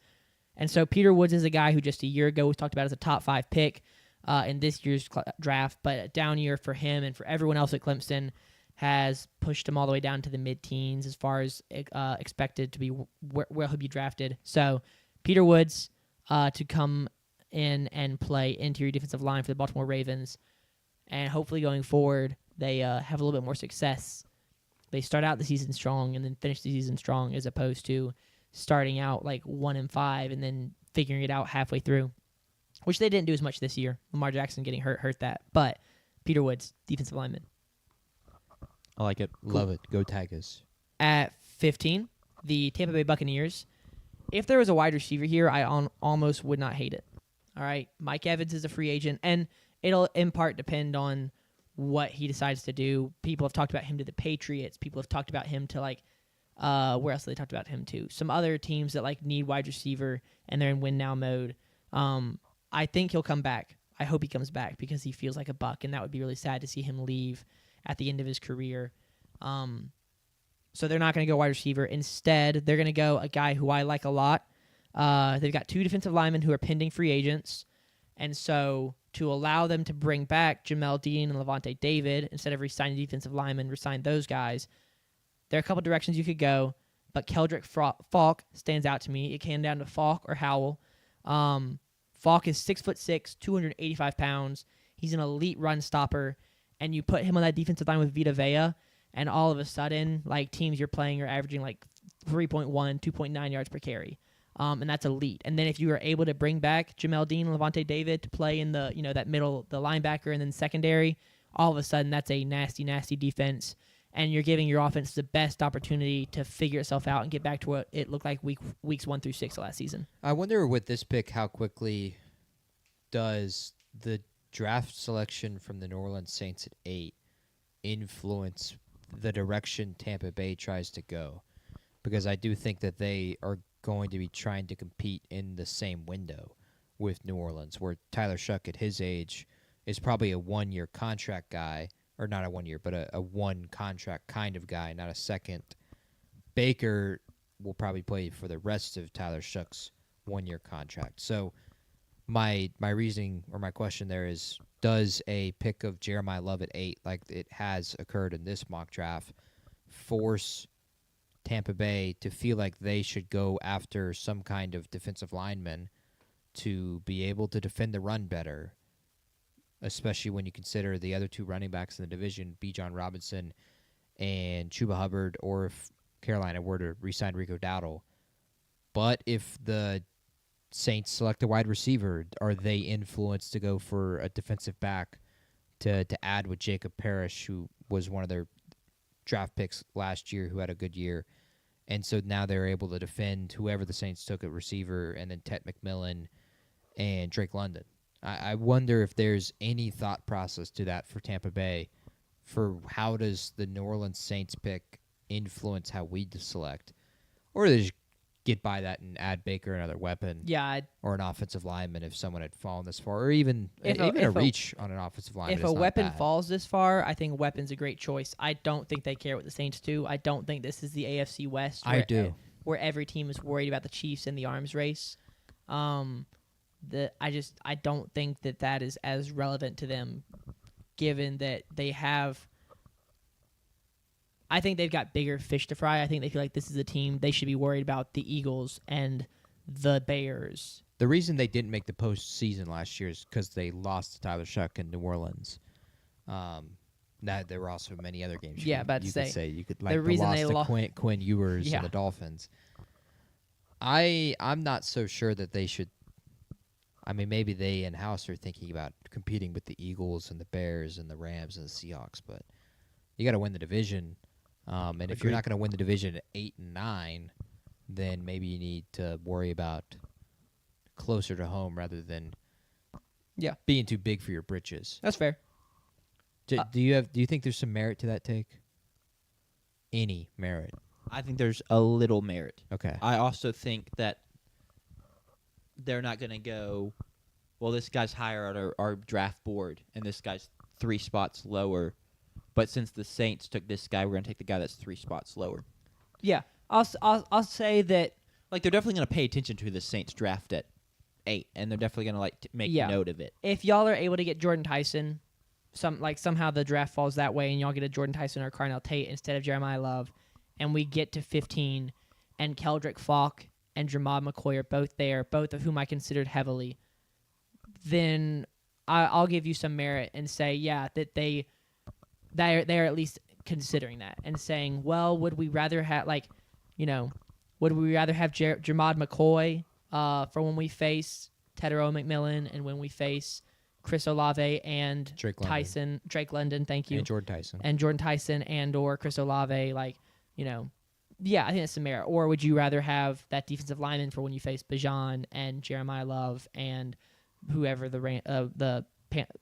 And so Peter Woods is a guy who just a year ago was talked about as a top 5 pick in this year's draft, but a down year for him and for everyone else at Clemson has pushed him all the way down to the mid-teens as far as expected to be where he'll be drafted. So Peter Woods to come in and play interior defensive line for the Baltimore Ravens, and hopefully going forward they have a little bit more success. They start out the season strong and then finish the season strong, as opposed to starting out like 1-5 and then figuring it out halfway through, which they didn't do as much this year. Lamar Jackson getting hurt that. But Peter Woods, defensive lineman. I like it. Love it. Go Tigers. At 15, the Tampa Bay Buccaneers. If there was a wide receiver here, I almost would not hate it. All right, Mike Evans is a free agent, and it'll in part depend on what he decides to do. People have talked about him to the Patriots. People have talked about him to where else have they talked about him to? Some other teams that need wide receiver and they're in win now mode. I think he'll come back. I hope he comes back because he feels like a Buck, and that would be really sad to see him leave at the end of his career. So they're not going to go wide receiver. Instead, they're going to go a guy who I like a lot. They've got 2 defensive linemen who are pending free agents. And so to allow them to bring back Jamel Dean and Levante David, instead of re-signing defensive linemen, re-sign those guys, there are a couple directions you could go. But Keldrick Falk stands out to me. It came down to Falk or Howell. Falk is 6'6", 285 pounds. He's an elite run stopper. And you put him on that defensive line with Vita Vea, and all of a sudden, teams you're playing are averaging 3.1, 2.9 yards per carry. And that's elite. And then if you are able to bring back Jamel Dean and Levante David to play in the that middle, the linebacker and then secondary, all of a sudden that's a nasty, nasty defense, and you're giving your offense the best opportunity to figure itself out and get back to what it looked like weeks 1 through 6 last season. I wonder with this pick how quickly does the draft selection from the New Orleans Saints at 8 influence the direction Tampa Bay tries to go, because I do think that they are going to be trying to compete in the same window with New Orleans, where Tyler Shuck at his age is probably a 1-year contract guy, or not a 1 year, but a one contract kind of guy, not a second. Baker will probably play for the rest of Tyler Shuck's 1-year contract. So my reasoning or my question there is, does a pick of Jeremiah Love at 8, like it has occurred in this mock draft, force Tampa Bay to feel like they should go after some kind of defensive lineman to be able to defend the run better, especially when you consider the other 2 running backs in the division, Bijan Robinson and Chuba Hubbard, or if Carolina were to re-sign Rico Dowdle. But if the Saints select a wide receiver, are they influenced to go for a defensive back to add with Jacob Parrish, who was one of their draft picks last year, who had a good year? And so now they're able to defend whoever the Saints took at receiver, and then Ted McMillan and Drake London. I wonder if there's any thought process to that for Tampa Bay, for how does the New Orleans Saints pick influence how we select, or they just get by that and add Baker another weapon, or an offensive lineman if someone had fallen this far, or even a reach on an offensive lineman. If a weapon falls this far, I think weapon's a great choice. I don't think they care what the Saints do. I don't think this is the AFC West. Where every team is worried about the Chiefs in the arms race. I don't think that is as relevant to them, given that they have. I think they've got bigger fish to fry. I think they feel like this is a team they should be worried about the Eagles and the Bears. The reason they didn't make the postseason last year is because they lost to Tyler Shuck in New Orleans. That there were also many other games. You could like the reason they lost to Quinn Ewers and the Dolphins. I'm not so sure that they should. I mean, maybe they in-house are thinking about competing with the Eagles and the Bears and the Rams and the Seahawks, but you got to win the division. And if you're not going to win the division at 8 and 9, then maybe you need to worry about closer to home rather than being too big for your britches. That's fair. Do you think there's some merit to that take? Any merit? I think there's a little merit. Okay. I also think that they're not going to go, well, this guy's higher on our draft board, and this guy's 3 spots lower. But since the Saints took this guy, we're going to take the guy that's 3 spots lower. Yeah. I'll say that. Like, they're definitely going to pay attention to the Saints draft at 8, and they're definitely going to make note of it. If y'all are able to get Jordan Tyson, somehow the draft falls that way, and y'all get a Jordan Tyson or Carnell Tate instead of Jeremiah Love, and we get to 15, and Keldrick Falk and Jamad McCoy are both there, both of whom I considered heavily, then I'll give you some merit and say, that they're at least considering that and saying, well, would we rather have Jamad McCoy for when we face Tedero McMillan and when we face Chris Olave and Drake London, thank you, and Jordan Tyson and or Chris Olave, I think that's some merit. Or would you rather have that defensive lineman for when you face Bijan and Jeremiah Love and whoever the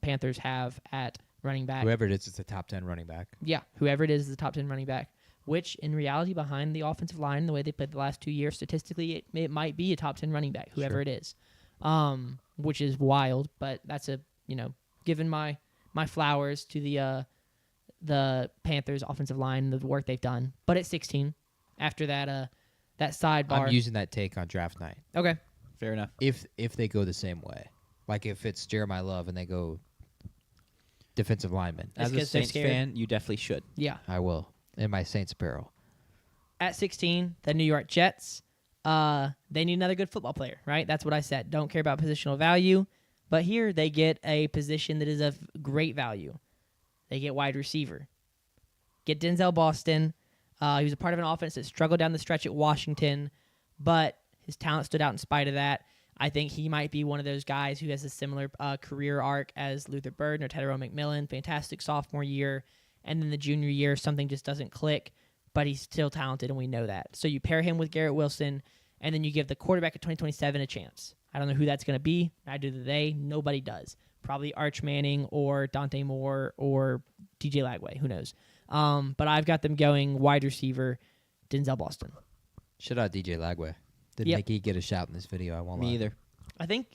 Panthers have at running back? Whoever it is, it's a top 10 running back. Yeah, whoever it is the top 10 running back, which in reality behind the offensive line, the way they played the last 2 years, statistically, it might be a top 10 running back, whoever it is, which is wild. But that's given my flowers to the Panthers offensive line, the work they've done. But at 16, after that sidebar. I'm using that take on draft night. Okay. Fair enough. If they go the same way. Like if it's Jeremiah Love and they go defensive lineman. As a Saints fan, you definitely should. Yeah. I will. In my Saints apparel. At 16, the New York Jets, they need another good football player, right? That's what I said. Don't care about positional value. But here they get a position that is of great value. They get wide receiver. Get Denzel Boston. He was a part of an offense that struggled down the stretch at Washington, but his talent stood out in spite of that. I think he might be one of those guys who has a similar career arc as Luther Burden or Tedero McMillan. Fantastic sophomore year, and then the junior year, something just doesn't click, but he's still talented, and we know that. So you pair him with Garrett Wilson, and then you give the quarterback of 2027 a chance. I don't know who that's going to be. Neither do they. Nobody does. Probably Arch Manning or Dante Moore or DJ Lagway. Who knows? But I've got them going wide receiver, Denzel Boston. Shout out DJ Lagway. Didn't Yep. think he'd get a shout in this video. I won't lie. Me either. I think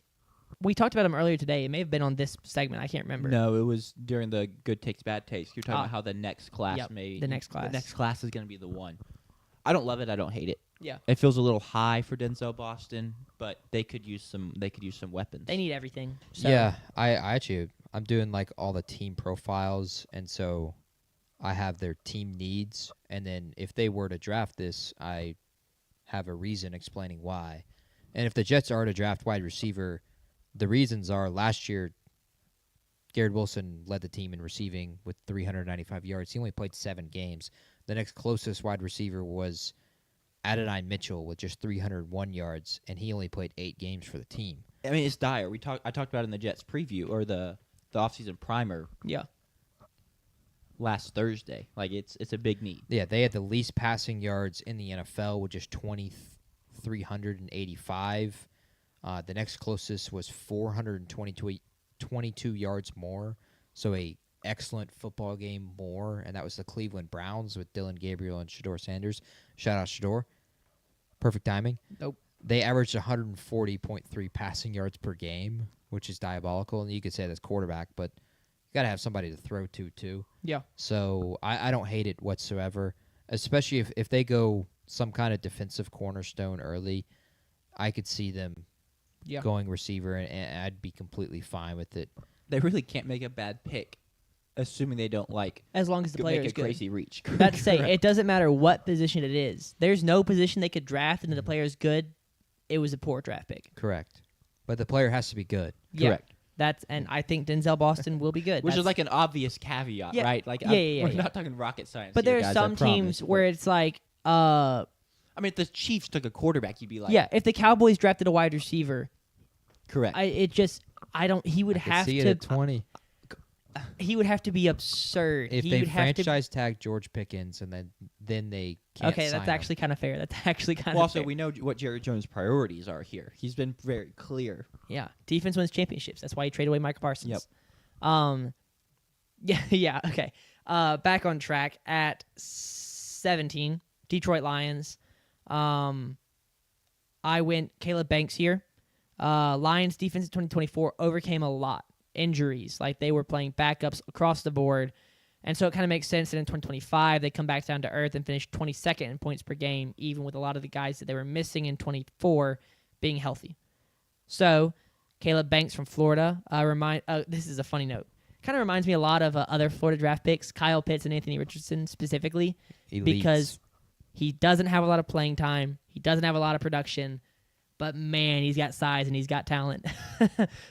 we talked about him earlier today. It may have been on this segment. I can't remember. No, it was during the good takes, bad takes. You're talking Ah. about how the next class Yep, may the next class. The next class is going to be the one. I don't love it. I don't hate it. Yeah. It feels a little high for Denzel Boston, but they could use some. They could use some weapons. They need everything. So. Yeah, I actually I'm doing like all the team profiles, and so I have their team needs, and then if they were to draft this, I have a reason explaining why. And if the Jets are to draft wide receiver, the reasons are last year Garrett Wilson led the team in receiving with 395 yards. He only played 7 games. The next closest wide receiver was Adonai Mitchell with just 301 yards, and he only played 8 games for the team. I mean, it's dire. I talked about it in the Jets preview or the offseason primer Yeah. last Thursday. Like it's a big need. Yeah, they had the least passing yards in the NFL with just 2,385. The next closest was 422 yards more, so a excellent football game more, and that was the Cleveland Browns with Dylan Gabriel and Shador Sanders. Shout out Shador. Perfect timing. Nope. They averaged 140.3 passing yards per game, which is diabolical, and you could say that's quarterback, but you got to have somebody to throw to, too. Yeah. So I don't hate it whatsoever, especially if they go some kind of defensive cornerstone early. I could see them Yeah. going receiver, and I'd be completely fine with it. They really can't make a bad pick, assuming they don't As long as the player make is a good. crazy reach. That's to say, Correct. it doesn't matter what position it is. There's no position they could draft, and if the player is good, it was a poor draft pick. Correct. But the player has to be good. Yeah. Correct. And I think Denzel Boston will be good. Which is That's- like an obvious caveat, Yeah. right? Like, Yeah, yeah, we're yeah. not talking rocket science. but here, there are guys, some I promise, teams but- where it's like, I mean, if the Chiefs took a quarterback, you'd be like, yeah, if the Cowboys drafted a wide receiver, correct. he would I could have see it to, at 20. he would have to be absurd. If he they would have to, franchise tag George Pickens, and then they can't okay, sign that's him. actually kind of fair. That's actually kind well, of also, fair. we know what Jerry Jones' priorities are here. He's been very clear. Yeah, defense wins championships. That's why you trade away Micah Parsons. Yep. Yeah, okay. Back on track at 17, Detroit Lions. I went Caleb Banks here. Lions defense in 2024 overcame a lot. Injuries, like they were playing backups across the board. And so it kind of makes sense that in 2025 they come back down to earth and finish 22nd in points per game, even with a lot of the guys that they were missing in 24 being healthy. So Caleb Banks from Florida, this is a funny note. Kind of reminds me a lot of other Florida draft picks, Kyle Pitts and Anthony Richardson specifically, Elites. because he doesn't have a lot of playing time. He doesn't have a lot of production, but man, he's got size and he's got talent.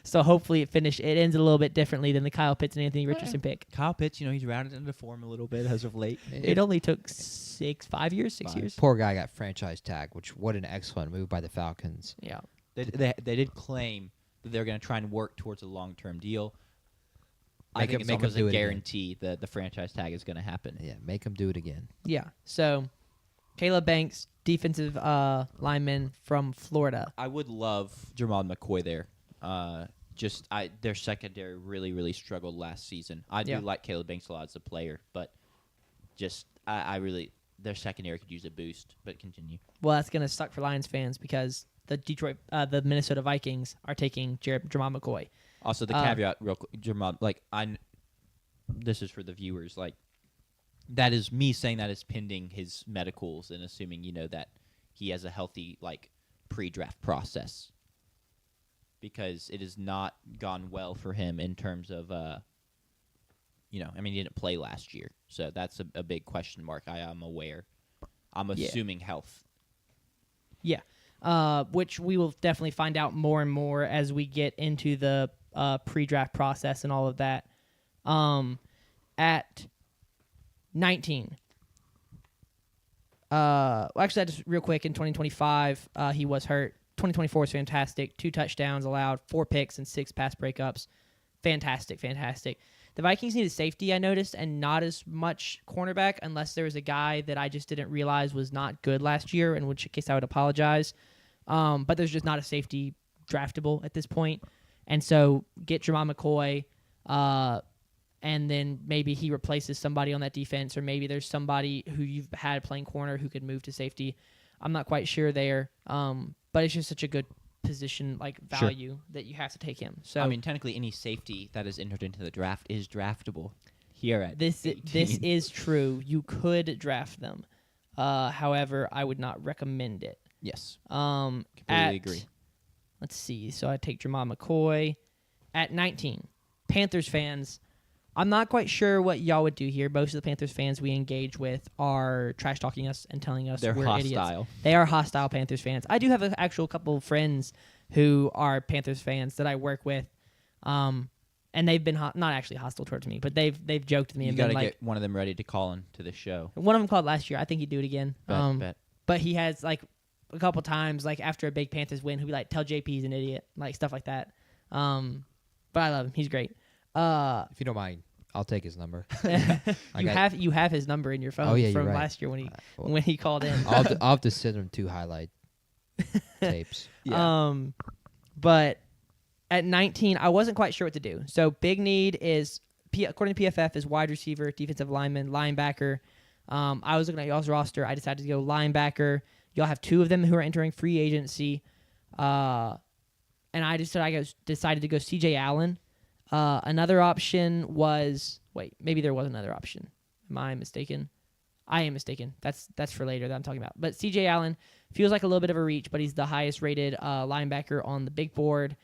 So hopefully it ends a little bit differently than the Kyle Pitts and Anthony Richardson pick. Kyle Pitts, he's rounded into form a little bit as of late. It only took 6 years. Poor guy got franchise tag, what an excellent move by the Falcons. Yeah. They did claim that they're going to try and work towards a long-term deal. I Make think him- it's make him almost do a it again. guarantee that the franchise tag is going to happen. Yeah, make him do it again. Yeah. So Caleb Banks, defensive lineman from Florida. I would love Jamal McCoy there. Their secondary really, really struggled last season. I do Yeah. like Caleb Banks a lot as a player, but their secondary could use a boost. But continue. Well, that's going to suck for Lions fans because the Minnesota Vikings are taking Jamal McCoy. Also, the caveat, real quick, Jamal, this is for the viewers, that is me saying that is pending his medicals and assuming, that he has a healthy, pre-draft process. Because it has not gone well for him in terms of, he didn't play last year. So that's a big question mark. I am aware. I'm assuming health. Yeah. Which we will definitely find out more and more as we get into the pre-draft process and all of that. At 19. Actually, just real quick, in 2025, he was hurt. 2024 is fantastic. 2 touchdowns allowed, 4 picks, and 6 pass breakups. Fantastic. The Vikings needed safety, I noticed, and not as much cornerback unless there was a guy that I just didn't realize was not good last year, in which case I would apologize. But there's just not a safety draftable at this point. And so get Jamal McCoy, and then maybe he replaces somebody on that defense, or maybe there's somebody who you've had playing corner who could move to safety. I'm not quite sure there, but it's just such a good position value that you have to take him. So I mean, technically, any safety that is entered into the draft is draftable. Here at this 18. is true. You could draft them, however, I would not recommend it. Yes, Completely agree. Let's see. So I take Jamal McCoy at 19. Panthers fans. I'm not quite sure what y'all would do here. Most of the Panthers fans we engage with are trash talking us and telling us They're we're hostile. idiots. They are hostile Panthers fans. I do have an actual couple of friends who are Panthers fans that I work with, and they've been not actually hostile towards me, but they've joked with me You and got been to like, get one of them ready to call into the show. one of them called last year. I think he'd do it again. Bet. But he has a couple times after a big Panthers win, he'll be like, "Tell JP he's an idiot," stuff like that. But I love him. He's great. If you don't mind, I'll take his number. You have his number in your phone you're from right. last year when he called in. I'll have to send him 2 highlight tapes. Yeah. But at 19, I wasn't quite sure what to do. So big need is, according to PFF, is wide receiver, defensive lineman, linebacker. I was looking at y'all's roster. I decided to go linebacker. Y'all have 2 of them who are entering free agency. And I decided to go C.J. Allen. Another option was maybe there was another option. Am I mistaken? I am mistaken. That's for later that I'm talking about. But C.J. Allen feels like a little bit of a reach, but he's the highest rated linebacker on the big board,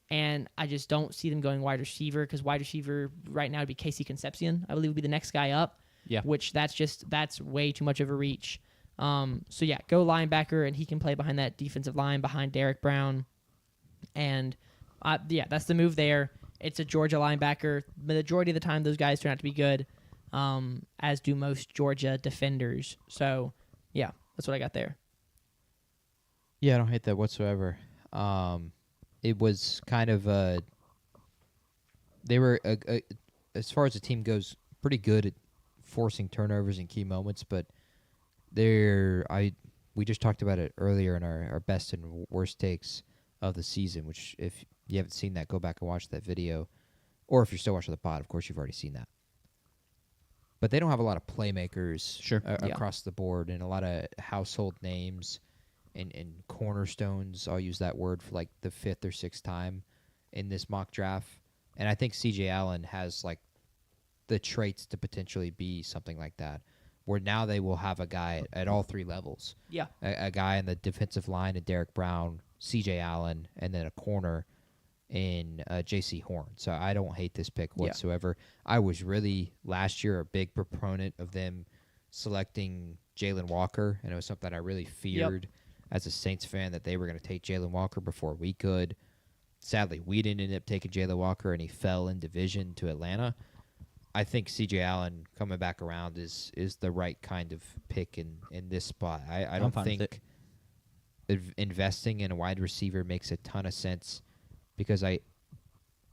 and I just don't see them going wide receiver, because wide receiver right now would be Casey Concepcion. I believe would be the next guy up. Yeah. Which that's way too much of a reach. So yeah, go linebacker, and he can play behind that defensive line behind Derek Brown, and that's the move there. It's a Georgia linebacker. The majority of the time, those guys turn out to be good, as do most Georgia defenders. So, yeah, that's what I got there. Yeah, I don't hate that whatsoever. It was kind of they were as far as the team goes, pretty good at forcing turnovers in key moments, but we just talked about it earlier in our best and worst takes of the season, which if you haven't seen that, go back and watch that video. Or if you're still watching the pod, of course, you've already seen that. But they don't have a lot of playmakers across the board, and a lot of household names and cornerstones. I'll use that word for the 5th or 6th time in this mock draft. And I think C.J. Allen has the traits to potentially be something like that, where now they will have a guy at all 3 levels. Yeah. A guy in the defensive line, a Derek Brown, C.J. Allen, and then a corner in J.C. Horn. So I don't hate this pick whatsoever. I was really, last year, a big proponent of them selecting Jalen Walker, and it was something I really feared as a Saints fan, that they were going to take Jalen Walker before we could. Sadly, we didn't end up taking Jalen Walker, and he fell in division to Atlanta. I think C.J. Allen coming back around is the right kind of pick in this spot. I don't think investing in a wide receiver makes a ton of sense, because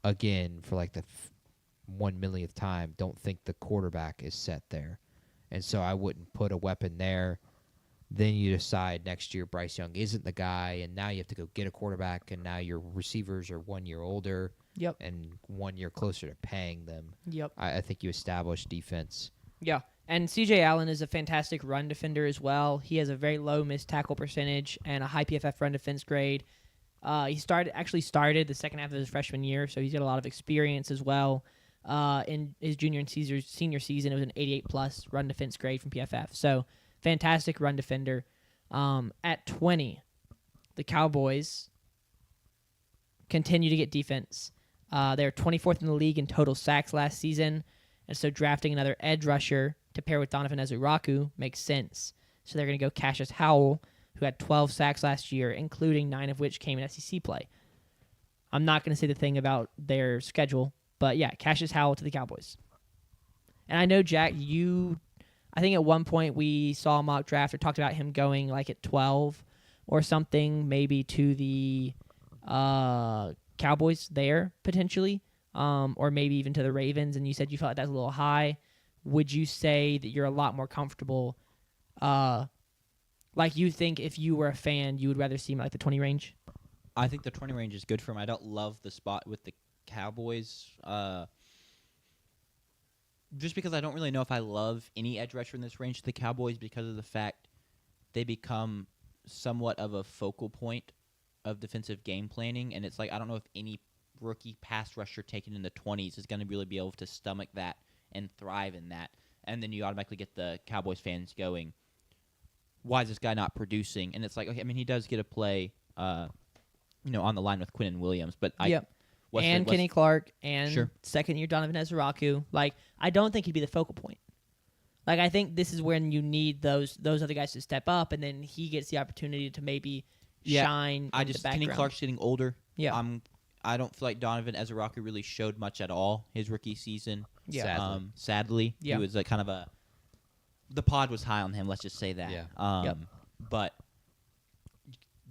again, for the 1 millionth time, don't think the quarterback is set there. And so I wouldn't put a weapon there. Then you decide next year Bryce Young isn't the guy, and now you have to go get a quarterback, and now your receivers are 1 year older and 1 year closer to paying them. Yep. I think you establish defense. Yeah. And C.J. Allen is a fantastic run defender as well. He has a very low missed tackle percentage and a high PFF run defense grade. He started the second half of his freshman year, so he's got a lot of experience as well. In his junior and senior season, it was an 88+ run defense grade from PFF. So fantastic run defender. At 20, the Cowboys continue to get defense. They're 24th in the league in total sacks last season, and so drafting another edge rusher to pair with Donovan Ezuraku makes sense. So they're going to go Cassius Howell, who had 12 sacks last year, including 9 of which came in SEC play. I'm not going to say the thing about their schedule, but yeah, Cassius Howell to the Cowboys. And I know, Jack, I think at one point we saw a mock draft or talked about him going at 12, or something, maybe to the Cowboys there potentially, or maybe even to the Ravens, and you said you felt like that's a little high, would you say that you're a lot more comfortable, like you think if you were a fan, you would rather see him like the 20 range? I think the 20 range is good for him. I don't love the spot with the Cowboys, just because I don't really know if I love any edge rusher in this range to the Cowboys because of the fact they become somewhat of a focal point of defensive game planning, and it's like I don't know if any rookie pass rusher taken in the 20s is going to really be able to stomach that and thrive in that. And then you automatically get the Cowboys fans going, why is this guy not producing? And it's like, okay, I mean, he does get a play, on the line with Quinnen Williams, but Kenny Clark and Sure. second-year Donovan Ezraku. Like, I don't think he'd be the focal point. Like, I think this is when you need those other guys to step up, and then he gets the opportunity to maybe shine. I in just the background. Kenny Clark's getting older. Yeah. I don't feel like Donovan Ezraku really showed much at all his rookie season. Yeah. Sadly, Yeah. he was like kind of the pod was high on him. Let's just say that. Yeah. But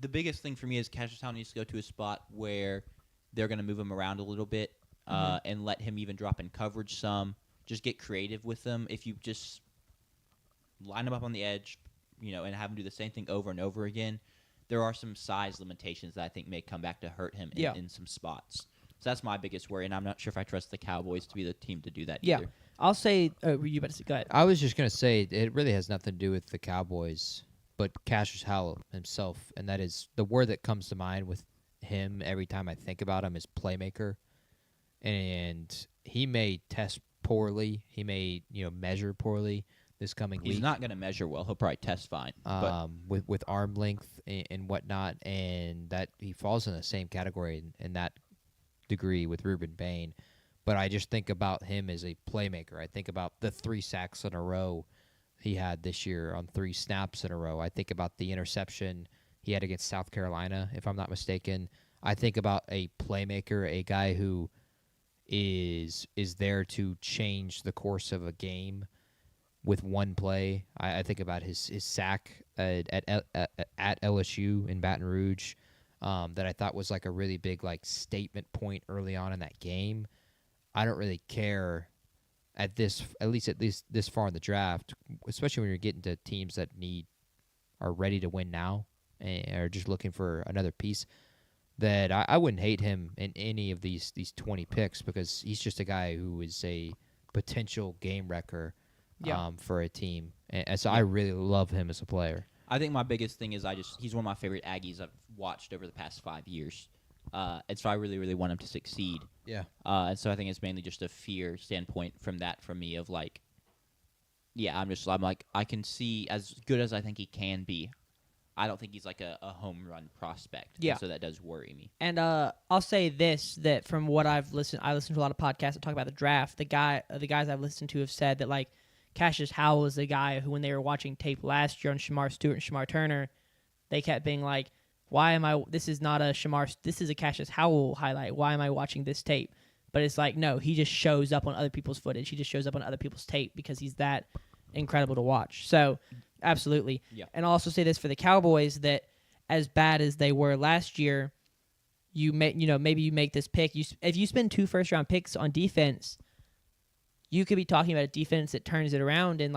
the biggest thing for me is Cassius Town needs to go to a spot where they're going to move him around a little bit and let him even drop in coverage some. Just get creative with them. If you just line him up on the edge, and have him do the same thing over and over again, there are some size limitations that I think may come back to hurt him in some spots. So that's my biggest worry, and I'm not sure if I trust the Cowboys to be the team to do that either. I'll say, were you about to say, go ahead. I was just going to say it really has nothing to do with the Cowboys, but Cassius Howell himself, and that is the word that comes to mind with him every time I think about him is playmaker. And he may test poorly. He may, measure poorly this coming week. He's not going to measure well. He'll probably test fine. But with arm length and whatnot, and that he falls in the same category in that degree with Ruben Bain. But I just think about him as a playmaker. I think about the 3 sacks in a row he had this year on 3 snaps in a row. I think about the interception he had against South Carolina, if I'm not mistaken. I think about a playmaker, a guy who is there to change the course of a game with one play. I think about his sack at LSU in Baton Rouge that I thought was like a really big statement point early on in that game. I don't really care at least this far in the draft, especially when you're getting to teams that are ready to win now and are just looking for another piece. That I wouldn't hate him in any of these 20 picks because he's just a guy who is a potential game wrecker for a team. And so I really love him as a player. I think my biggest thing is he's one of my favorite Aggies I've watched over the past 5 years. And so I really, really want him to succeed. Yeah. And so I think it's mainly just a fear standpoint from me of I'm like, I can see as good as I think he can be. I don't think he's like a home run prospect. Yeah. And so that does worry me. And I'll say this, that from what I listen to a lot of podcasts that talk about the draft. The guys I've listened to have said that Cassius Howell is the guy who, when they were watching tape last year on Shamar Stewart and Shamar Turner, they kept being like, this is a Cassius Howell highlight. Why am I watching this tape? But it's like, no, he just shows up on other people's footage. He just shows up on other people's tape because he's that incredible to watch. So, absolutely. Yeah. And I'll also say this for the Cowboys, that as bad as they were last year, maybe you make this pick. If you spend 2 first-round picks on defense, you could be talking about a defense that turns it around in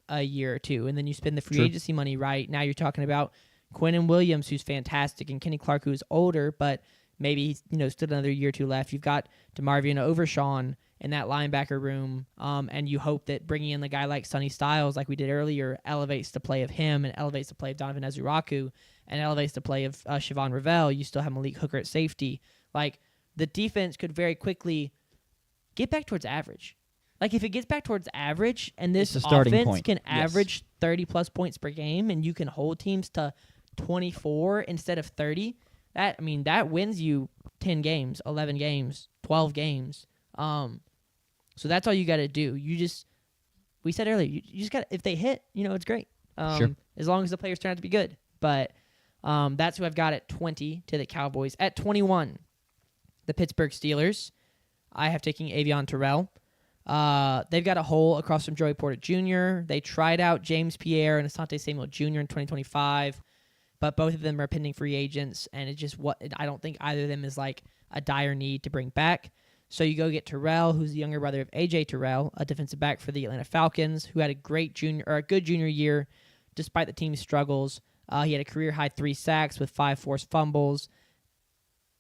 a year or 2, and then you spend the free agency money right. Now you're talking about Quinnen Williams, who's fantastic, and Kenny Clark, who's older, but maybe he's still another year or 2 left. You've got DeMarvion Overshawn in that linebacker room, and you hope that bringing in the guy like Sonny Styles, like we did earlier, elevates the play of him and elevates the play of Donovan Ezraku and elevates the play of Siobhan Ravel. You still have Malik Hooker at safety. The defense could very quickly get back towards average. If it gets back towards average and this It's a starting offense point. can Yes. average 30-plus points per game and you can hold teams to 24 instead of 30, that wins you 10 games, 11 games, 12 games. So that's all you got to do. We said earlier, you just got, if they hit, it's great. Sure. As long as the players turn out to be good. But that's who I've got at 20 to the Cowboys. At 21, the Pittsburgh Steelers. I have taken Avion Terrell. They've got a hole across from Joey Porter Jr. They tried out James Pierre and Asante Samuel Jr. in 2025. but both of them are pending free agents, and it's just I don't think either of them is like a dire need to bring back. So you go get Terrell, who's the younger brother of AJ Terrell, a defensive back for the Atlanta Falcons, who had a good junior year, despite the team's struggles. He had a career high 3 sacks with 5 forced fumbles,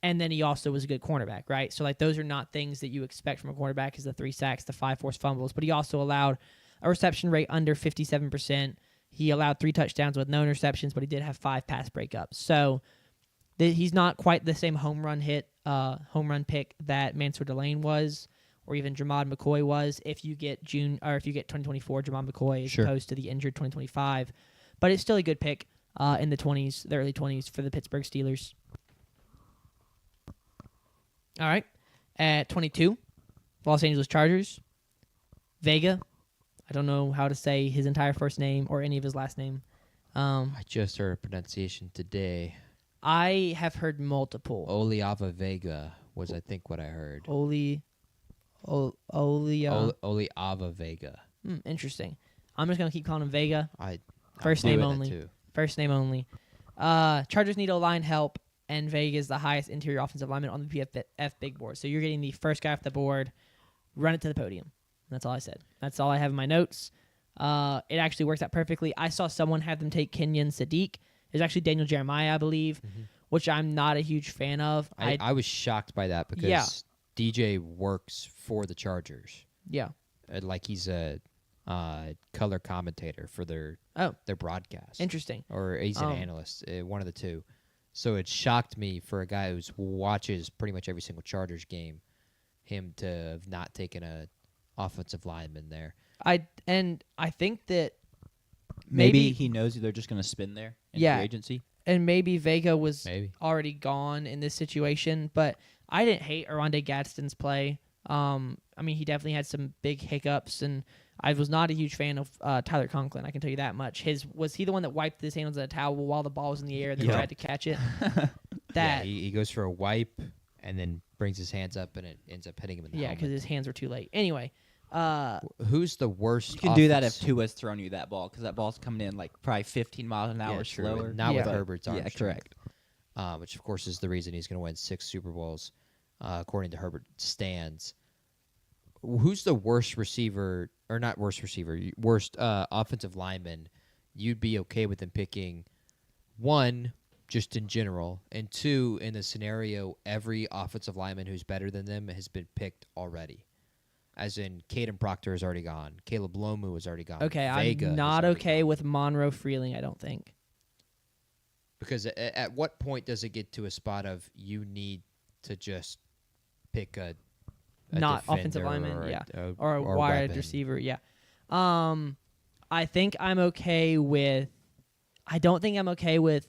and then he also was a good cornerback, right? So like those are not things that you expect from a cornerback, is the 3 sacks, the 5 forced fumbles, but he also allowed a reception rate under 57%. He allowed 3 touchdowns with no interceptions, but he did have 5 pass breakups. So he's not quite the same home run pick that Mansour Delane was, or even Jamad McCoy was. If you get 2024 Jamad McCoy as opposed to the injured 2025, but it's still a good pick in the early 20s for the Pittsburgh Steelers. All right, at 22, Los Angeles Chargers, Vega. I don't know how to say his entire first name or any of his last name. I just heard a pronunciation today. I have heard multiple. Oliava Vega was, I think, what I heard. Oliava Vega. Interesting. I'm just going to keep calling him Vega. First name only. First name only. Chargers need O-line help, and Vega is the highest interior offensive lineman on the PFF big board. So you're getting the first guy off the board, run it to the podium. That's all I said. That's all I have in my notes. It actually works out perfectly. I saw someone have them take Kenyon Sadiq. It's actually Daniel Jeremiah, I believe, which I'm not a huge fan of. I was shocked by that because DJ works for the Chargers. Yeah. Like he's a color commentator for their broadcast. Interesting. Or he's an analyst, one of the two. So it shocked me for a guy who watches pretty much every single Chargers game, him to have not taken a offensive lineman there. I think that maybe he knows they're just going to spin there in free agency. And maybe Vega was already gone in this situation, but I didn't hate Oronde Gadsden's play. I mean, he definitely had some big hiccups, and I was not a huge fan of Tyler Conklin. I can tell you that much. Was he the one that wiped his hands on a towel while the ball was in the air and then tried to catch it? He goes for a wipe and then brings his hands up, and it ends up hitting him in the helmet. because his hands were too late. Anyway. Who's the worst? You can do that if Tua's thrown you that ball, because that ball's coming in like probably 15 miles an hour slower. Not with Herbert's arm strength. Correct. Which, of course, is the reason he's going to win 6 Super Bowls, according to Herbert stands. Who's the worst receiver, or not worst receiver, worst offensive lineman you'd be okay with them picking? 1, just in general, and 2, in the scenario every offensive lineman who's better than them has been picked already. As in, Caden Proctor is already gone. Caleb Lomu is already gone. Okay, Vega I'm not okay with Monroe Freeling, I don't think. Because at what point does it get to a spot of you need to just pick a not offensive lineman, or a wide receiver, I think I'm okay with. I don't think I'm okay with.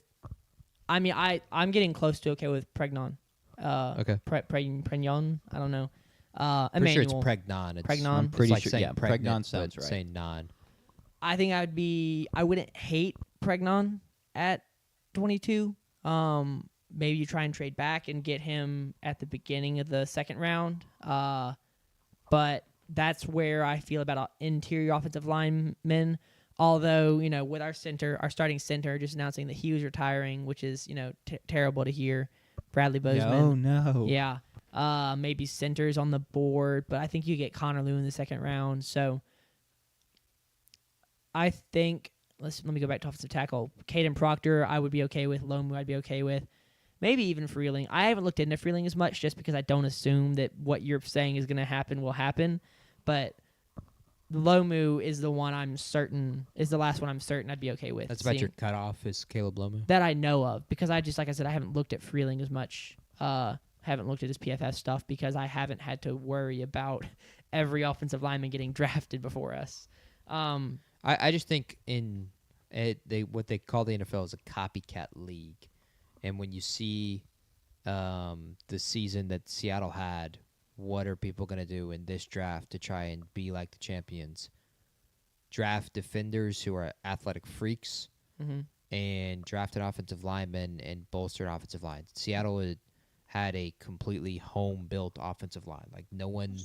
I mean, I'm getting close to okay with Pregnon. Okay. Pregnon. I don't know. Pretty Emmanuel. sure it's Pregnon. Pregnon. I'm pretty like sure. saying Yeah, pregnant, Pregnon sounds but right. saying non. I think I wouldn't hate Pregnon at 22. Maybe you try and trade back and get him at the beginning of the second round. But that's where I feel about interior offensive linemen. Although, with our starting center just announcing that he was retiring, which is, terrible to hear. Bradley Bozeman. Oh, no. Yeah. Maybe centers on the board, but I think you get Connor Lew in the second round. So I think let me go back to offensive tackle. Caden Proctor, I would be okay with. Lomu, I'd be okay with. Maybe even Freeling. I haven't looked into Freeling as much just because I don't assume that what you're saying is going to happen will happen. But Lomu is the one I'm certain is the last one I'm certain I'd be okay with. That's about your cutoff is Caleb Lomu? That I know of, because I just, like I said, I haven't looked at Freeling as much. Haven't looked at his PFF stuff because I haven't had to worry about every offensive lineman getting drafted before us. I just think what they call the NFL is a copycat league. And when you see the season that Seattle had, what are people going to do in this draft to try and be like the champions? Draft defenders who are athletic freaks and draft an offensive lineman and bolster an offensive line. Seattle had a completely home-built offensive line. Like no one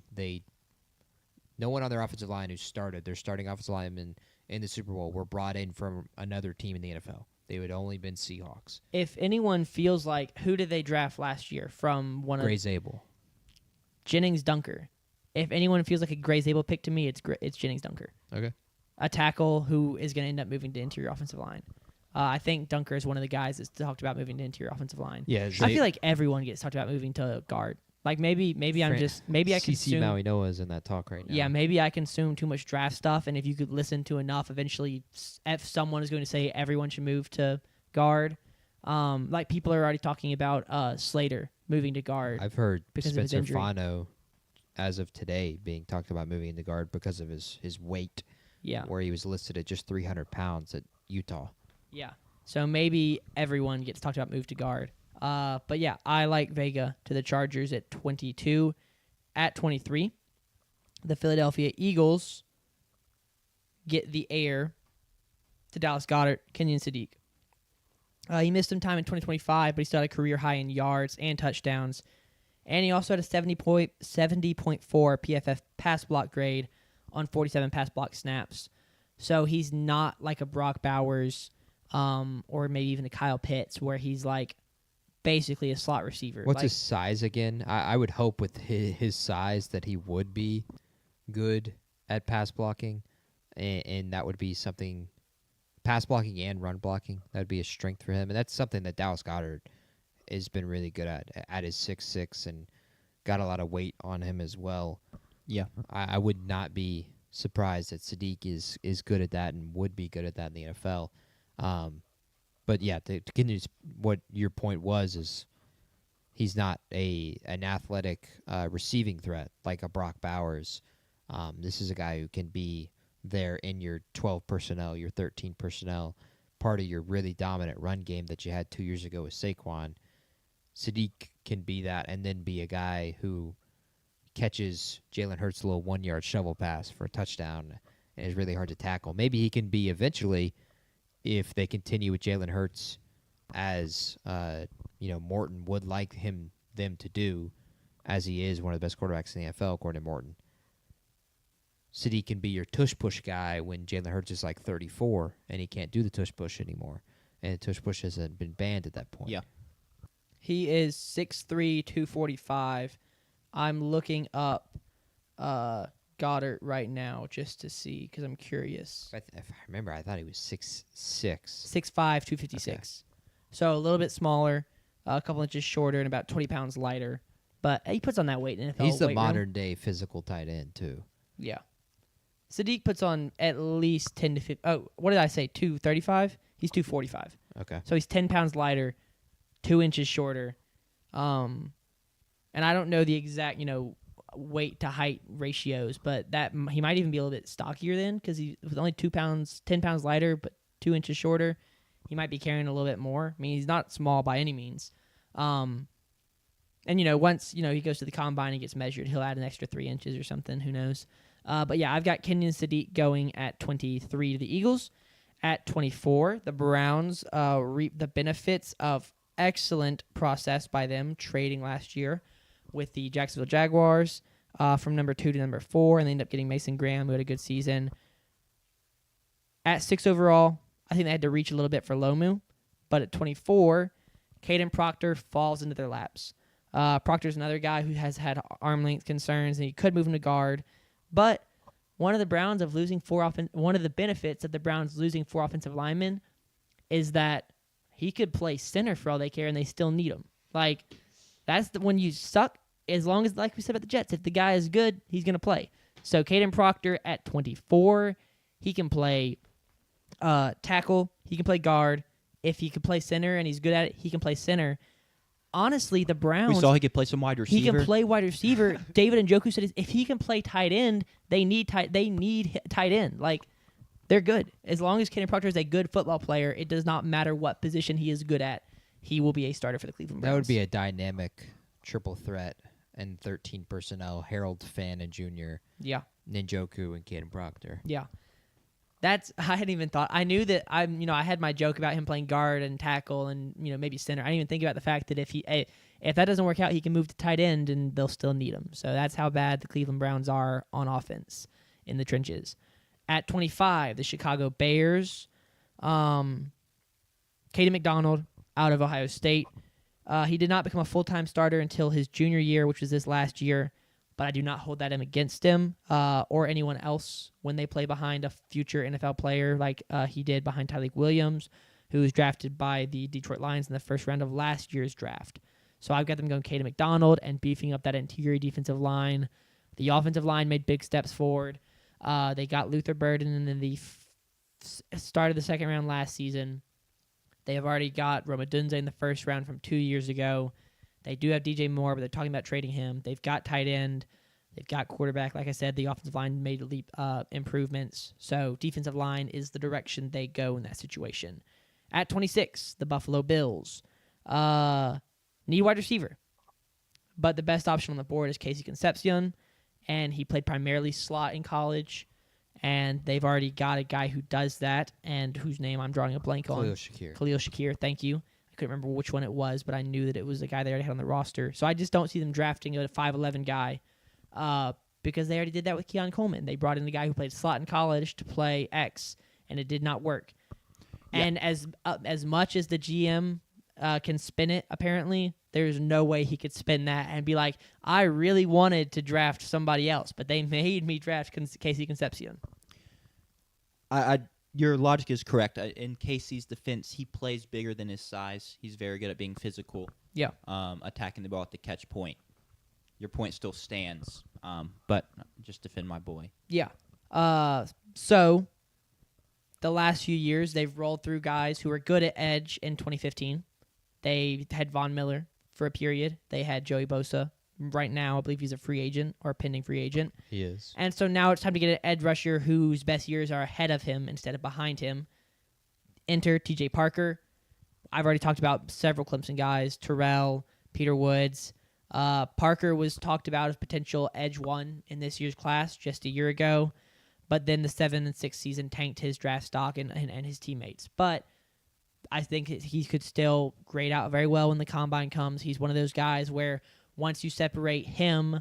on their offensive line who started, their starting offensive linemen in the Super Bowl were brought in from another team in the NFL. they would only been Seahawks. If anyone feels like, who did they draft last year from one Gray of Zabel. Jennings Dunker? If anyone feels like a Gray Zabel pick to me, it's Jennings Dunker. Okay. A tackle who is going to end up moving to interior offensive line. I think Dunker is one of the guys that's talked about moving to interior offensive line. Yeah, I feel like everyone gets talked about moving to guard. Like maybe I CC consume. Maui Noah is in that talk right now. Yeah, maybe I consume too much draft stuff, and if you could listen to enough, eventually, if someone is going to say everyone should move to guard, like people are already talking about Slater moving to guard. I've heard because of his Spencer injury. Fano, as of today, being talked about moving into guard because of his weight, Yeah, where he was listed at just 300 pounds at Utah. yeah. So maybe everyone gets talked about move to guard. But yeah, I like Vega to the Chargers at 22. At 23, the Philadelphia Eagles get the heir to Dallas Goedert, Kenyon Sadiq. He missed some time in 2025, but he still had a career high in yards and touchdowns. And he also had a 70.4 PFF pass block grade on 47 pass block snaps. So he's not like a Brock Bowers or maybe even a Kyle Pitts, where he's like basically a slot receiver. What's like, his size again? I would hope with his size that he would be good at pass blocking, and that would be something, pass blocking and run blocking. That would be a strength for him, and that's something that Dallas Goedert has been really good at his 6'6", and got a lot of weight on him as well. Yeah. I would not be surprised that Sadiq is good at that and would be good at that in the NFL. But yeah, to continue what your point was, is he's not an athletic receiving threat like a Brock Bowers. This is a guy who can be there in your 12 personnel, your 13 personnel, part of your really dominant run game that you had 2 years ago with Saquon. Sadiq can be that, and then be a guy who catches Jalen Hurts' little 1-yard shovel pass for a touchdown and is really hard to tackle. Maybe he can be eventually, if they continue with Jalen Hurts as Morton would like them to do, as he is one of the best quarterbacks in the NFL, according to Morton. Sadiq can be your tush-push guy when Jalen Hurts is like 34 and he can't do the tush-push anymore. And the tush-push hasn't been banned at that point. Yeah. He is 6'3", 245. I'm looking up Goddard right now just to see, because I'm curious. If I remember, I thought he was 6'6". 6'5", 256. So a little bit smaller, a couple inches shorter, and about 20 pounds lighter. But he puts on that weight in NFL. He's the weight room. modern-day physical tight end, too. Yeah. Sadiq puts on at least 10 to 15. Oh, what did I say? 235? He's 245. Okay. So he's 10 pounds lighter, 2 inches shorter. And I don't know the exact, weight to height ratios, but that he might even be a little bit stockier then, because he was only 2 pounds, 10 pounds lighter, but 2 inches shorter. He might be carrying a little bit more. I mean, he's not small by any means. And once he goes to the combine and gets measured, he'll add an extra 3 inches or something. Who knows? But yeah, I've got Kenyon Sadiq going at 23 to the Eagles. At 24, the Browns reap the benefits of excellent process by them trading last year with the Jacksonville Jaguars from number 2 to number 4, and they end up getting Mason Graham, who had a good season. At 6 overall, I think they had to reach a little bit for Lomu, but at 24, Caden Proctor falls into their laps. Proctor's another guy who has had arm length concerns, and he could move him to guard, but one of the benefits of the Browns losing 4 offensive linemen is that he could play center for all they care, and they still need him. Like, that's when you suck. As long as, like we said about the Jets, if the guy is good, he's going to play. So Caden Proctor at 24, he can play tackle. He can play guard. If he can play center and he's good at it, he can play center. Honestly, the Browns... We saw he could play some wide receiver. He can play wide receiver. David Njoku said if he can play tight end, they need tight end. Like, they're good. As long as Caden Proctor is a good football player, it does not matter what position he is good at. He will be a starter for the Cleveland Browns. That would be a dynamic triple threat and 13 personnel. Harold Fannin Jr., Yeah. Njoku, and Caden Proctor. Yeah. I hadn't even thought. I knew that I had my joke about him playing guard and tackle and maybe center. I didn't even think about the fact that if that doesn't work out, he can move to tight end and they'll still need him. So that's how bad the Cleveland Browns are on offense in the trenches. At 25, the Chicago Bears. Caden McDonald out of Ohio State. He did not become a full-time starter until his junior year, which was this last year, but I do not hold that against him or anyone else when they play behind a future NFL player like he did behind Tyleik Williams, who was drafted by the Detroit Lions in the first round of last year's draft. So I've got them going Caden McDonald and beefing up that interior defensive line. The offensive line made big steps forward. They got Luther Burden in the start of the second round last season. They have already got Roma Dunze in the first round from 2 years ago. They do have DJ Moore, but they're talking about trading him. They've got tight end. They've got quarterback. Like I said, the offensive line made leap improvements. So defensive line is the direction they go in that situation. At 26, the Buffalo Bills. Need wide receiver. But the best option on the board is Casey Concepcion, and he played primarily slot in college. And they've already got a guy who does that, and whose name I'm drawing a blank on. Khalil Shakir, thank you. I couldn't remember which one it was, but I knew that it was the guy they already had on the roster. So I just don't see them drafting a 5'11 guy because they already did that with Keon Coleman. They brought in the guy who played slot in college to play X, and it did not work. Yeah. And as much as the GM can spin it, apparently, there's no way he could spin that and be like, I really wanted to draft somebody else, but they made me draft Casey Concepcion. Your logic is correct. In Casey's defense, he plays bigger than his size. He's very good at being physical. Yeah. Attacking the ball at the catch point. Your point still stands, but just defend my boy. Yeah. So the last few years, they've rolled through guys who were good at edge in 2015. They had Von Miller for a period. They had Joey Bosa. Right now, I believe he's a free agent or a pending free agent. He is. And so now it's time to get an edge rusher whose best years are ahead of him instead of behind him. Enter TJ Parker. I've already talked about several Clemson guys, Terrell, Peter Woods. Parker was talked about as potential edge one in this year's class just a year ago, but then the 7 and 6 season tanked his draft stock and his teammates. But I think he could still grade out very well when the combine comes. He's one of those guys where once you separate him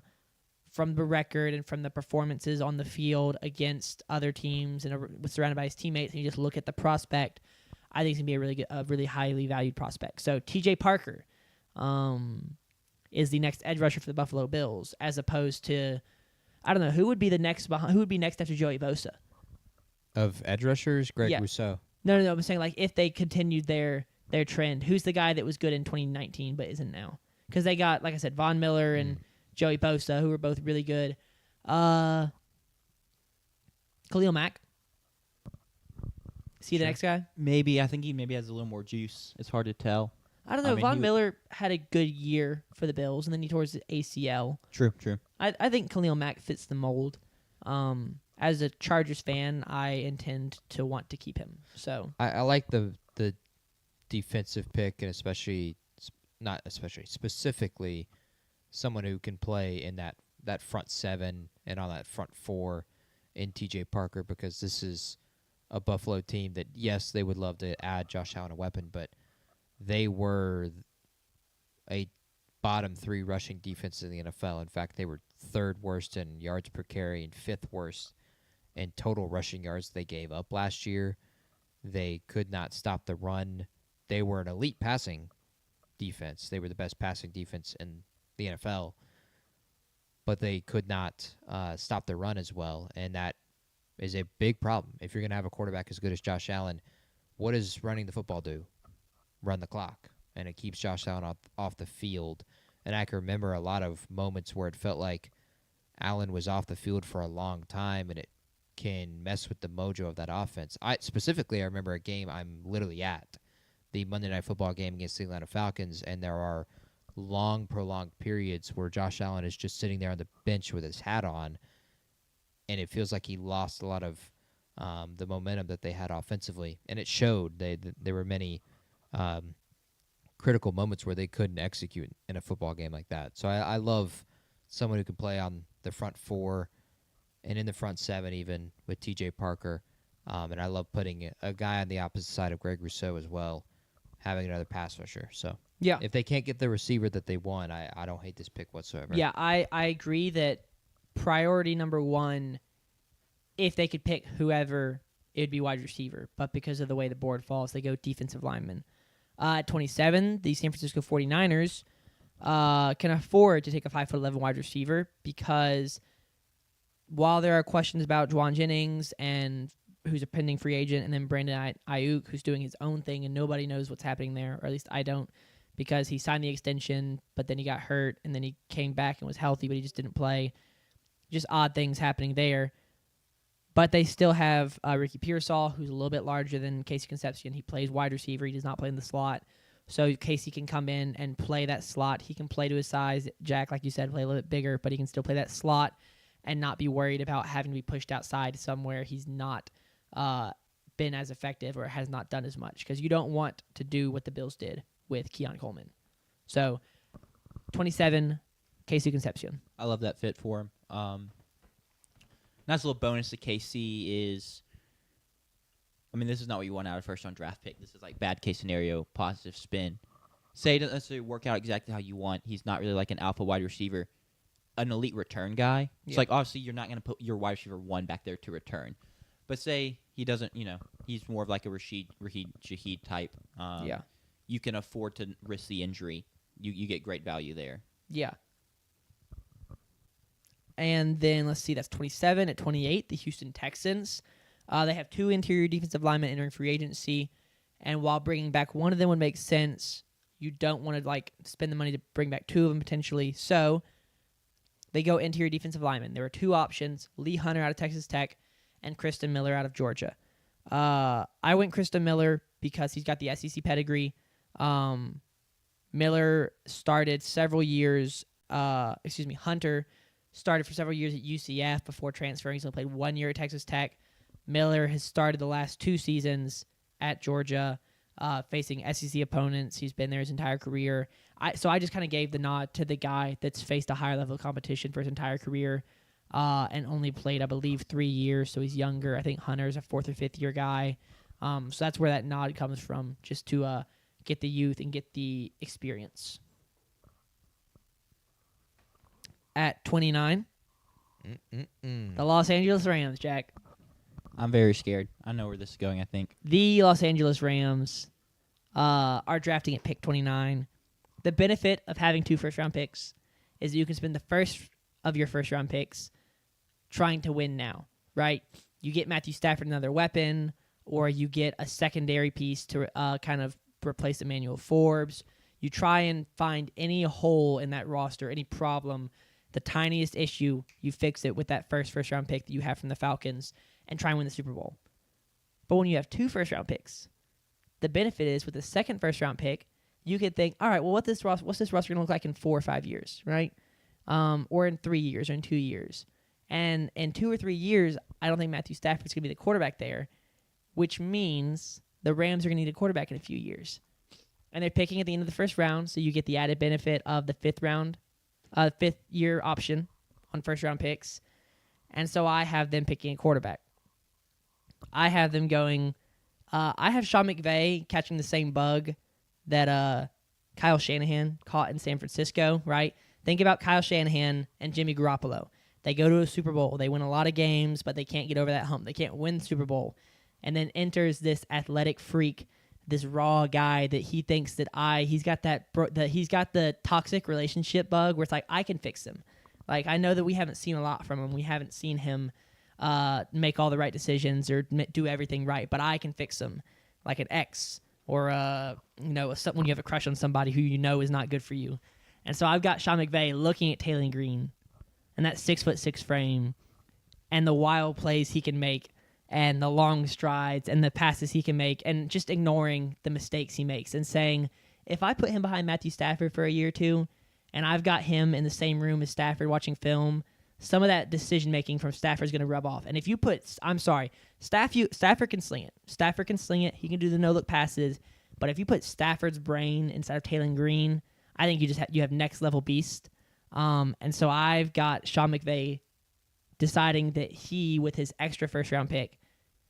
from the record and from the performances on the field against other teams and surrounded by his teammates, and you just look at the prospect, I think he's going to be a really highly valued prospect. So TJ Parker is the next edge rusher for the Buffalo Bills, as opposed to, I don't know, who would be next after Joey Bosa? Of edge rushers, Greg Yeah. Rousseau. No, I'm saying like if they continued their trend, who's the guy that was good in 2019 but isn't now? Because they got, like I said, Von Miller and Joey Bosa, who were both really good. Khalil Mack. See the next guy? Maybe. I think he maybe has a little more juice. It's hard to tell. I don't know. Von Miller had a good year for the Bills, and then he tore his ACL. True. I think Khalil Mack fits the mold. As a Chargers fan, I intend to want to keep him. So I like the defensive pick, and specifically someone who can play in that front seven and on that front four in TJ Parker, because this is a Buffalo team that, yes, they would love to add Josh Allen a weapon, but they were a bottom 3 rushing defense in the NFL. In fact, they were 3rd worst in yards per carry and 5th worst in total rushing yards they gave up last year. They could not stop the run. They were an elite passing defense. They were the best passing defense in the NFL, but they could not stop the run as well, and that is a big problem. If you're going to have a quarterback as good as Josh Allen, what does running the football do? Run the clock, and it keeps Josh Allen off the field. And I can remember a lot of moments where it felt like Allen was off the field for a long time, and it can mess with the mojo of that offense. I remember a game I'm literally at, the Monday Night Football game against the Atlanta Falcons, and there are long, prolonged periods where Josh Allen is just sitting there on the bench with his hat on, and it feels like he lost a lot of the momentum that they had offensively, and it showed. There were many critical moments where they couldn't execute in a football game like that. So I love someone who can play on the front 4 and in the front 7 even with TJ Parker, and I love putting a guy on the opposite side of Greg Rousseau as well, having another pass rusher. So yeah, if they can't get the receiver that they want, I don't hate this pick whatsoever. Yeah, I agree that priority number 1, if they could pick whoever, it would be wide receiver. But because of the way the board falls, they go defensive lineman. At 27, the San Francisco 49ers can afford to take a 5'11" wide receiver because while there are questions about Juwan Jennings and who's a pending free agent, and then Brandon Ayuk, who's doing his own thing, and nobody knows what's happening there, or at least I don't, because he signed the extension, but then he got hurt, and then he came back and was healthy, but he just didn't play. Just odd things happening there. But they still have Ricky Pearsall, who's a little bit larger than Casey Concepcion. He plays wide receiver. He does not play in the slot. So Casey can come in and play that slot. He can play to his size. Jack, like you said, play a little bit bigger, but he can still play that slot and not be worried about having to be pushed outside somewhere he's not been as effective or has not done as much, because you don't want to do what the Bills did with Keon Coleman. So 27, Casey Concepcion. I love that fit for him. Nice little bonus to KC is, I mean, this is not what you want out of a first-round draft pick. This is like bad case scenario, positive spin. Say it doesn't necessarily work out exactly how you want. He's not really like an alpha wide receiver, an elite return guy. It's like, obviously, you're not going to put your wide receiver 1 back there to return. But say he doesn't, he's more of like a Rashid Shaheed type. You can afford to risk the injury. You get great value there. Yeah. And then, let's see, that's 27. At 28, the Houston Texans. They have 2 interior defensive linemen entering free agency. And while bringing back one of them would make sense, you don't want to spend the money to bring back 2 of them potentially. So they go interior defensive linemen. There are 2 options, Lee Hunter out of Texas Tech and Kristen Miller out of Georgia. I went Kristen Miller because he's got the SEC pedigree. Miller started several years, Hunter started for several years at UCF before transferring. He's only played 1 year at Texas Tech. Miller has started the last 2 seasons at Georgia, facing SEC opponents. He's been there his entire career. So I just kind of gave the nod to the guy that's faced a higher level of competition for his entire career, and only played, I believe, 3 years, so he's younger. I think Hunter's a 4th or 5th year guy. So that's where that nod comes from, just to get the youth and get the experience. At 29, the Los Angeles Rams, Jack. I'm very scared. I know where this is going, I think. The Los Angeles Rams are drafting at pick 29. The benefit of having 2 first-round picks is that you can spend the first of your first-round picks trying to win now, right? You get Matthew Stafford another weapon, or you get a secondary piece to kind of replace Emmanuel Forbes. You try and find any hole in that roster, any problem, the tiniest issue, you fix it with that first-round pick that you have from the Falcons and try and win the Super Bowl. But when you have 2 first-round picks, the benefit is with the second first-round pick, you could think, all right, well, what's this roster going to look like in 4 or 5 years, right? Or in 3 years or in 2 years. And in 2 or 3 years, I don't think Matthew Stafford's going to be the quarterback there, which means the Rams are going to need a quarterback in a few years. And they're picking at the end of the first round, so you get the added benefit of the 5th-year option on first-round picks. And so I have them picking a quarterback. I have them going, I have Sean McVay catching the same bug that Kyle Shanahan caught in San Francisco, right? Think about Kyle Shanahan and Jimmy Garoppolo. They go to a Super Bowl. They win a lot of games, but they can't get over that hump. They can't win the Super Bowl. And then enters this athletic freak, this raw guy that he thinks that he's got the toxic relationship bug where it's like, I can fix him. Like, I know that we haven't seen a lot from him. We haven't seen him make all the right decisions or do everything right, but I can fix him, like an ex or when you have a crush on somebody who you know is not good for you. And so I've got Sean McVay looking at Taylor Green and that 6'6" frame and the wild plays he can make and the long strides and the passes he can make and just ignoring the mistakes he makes and saying, if I put him behind Matthew Stafford for a year or two and I've got him in the same room as Stafford watching film, some of that decision-making from Stafford is going to rub off. And if you put, Stafford can sling it. Stafford can sling it. He can do the no-look passes. But if you put Stafford's brain inside of Taylor Green, I think you have next-level beast. And so I've got Sean McVay deciding that he, with his extra first-round pick,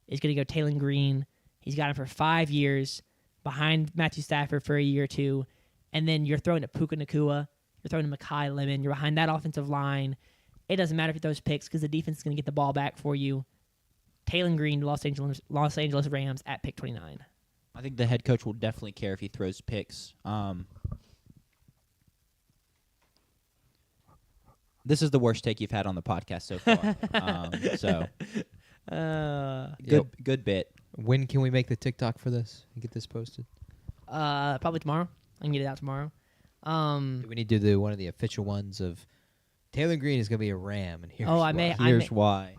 is going to go Taylor Green. He's got him for 5 years behind Matthew Stafford for a year or two. And then you're throwing to Puka Nacua. You're throwing to Mekhi Lemon. You're behind that offensive line. It doesn't matter if you throw those picks because the defense is going to get the ball back for you. Taylor Green, Los Angeles Rams at pick 29. I think the head coach will definitely care if he throws picks. This is the worst take you've had on the podcast so far. Good bit. When can we make the TikTok for this and get this posted? Probably tomorrow. I can get it out tomorrow. Do we need to do one of the official ones of Taylor Green is going to be a Ram, and here's why. Here's why.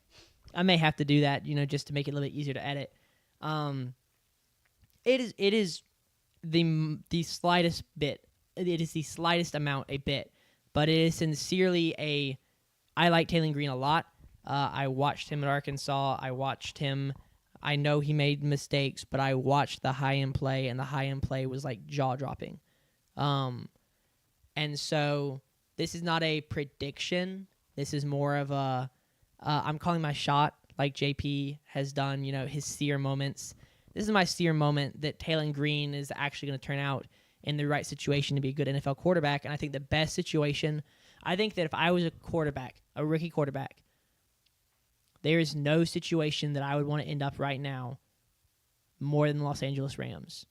I may have to do that, just to make it a little bit easier to edit. It is the slightest bit. It is the slightest amount a bit, but it is sincerely I like Taylor Green a lot. I watched him at Arkansas. I know he made mistakes, but I watched the high-end play, and the high-end play was like jaw-dropping. And so this is not a prediction. This is more of I'm calling my shot like JP has done, his seer moments. This is my seer moment that Taylor Green is actually going to turn out in the right situation to be a good NFL quarterback. And I think the best situation, I think that if I was a quarterback, a rookie quarterback, there is no situation that I would want to end up right now more than the Los Angeles Rams.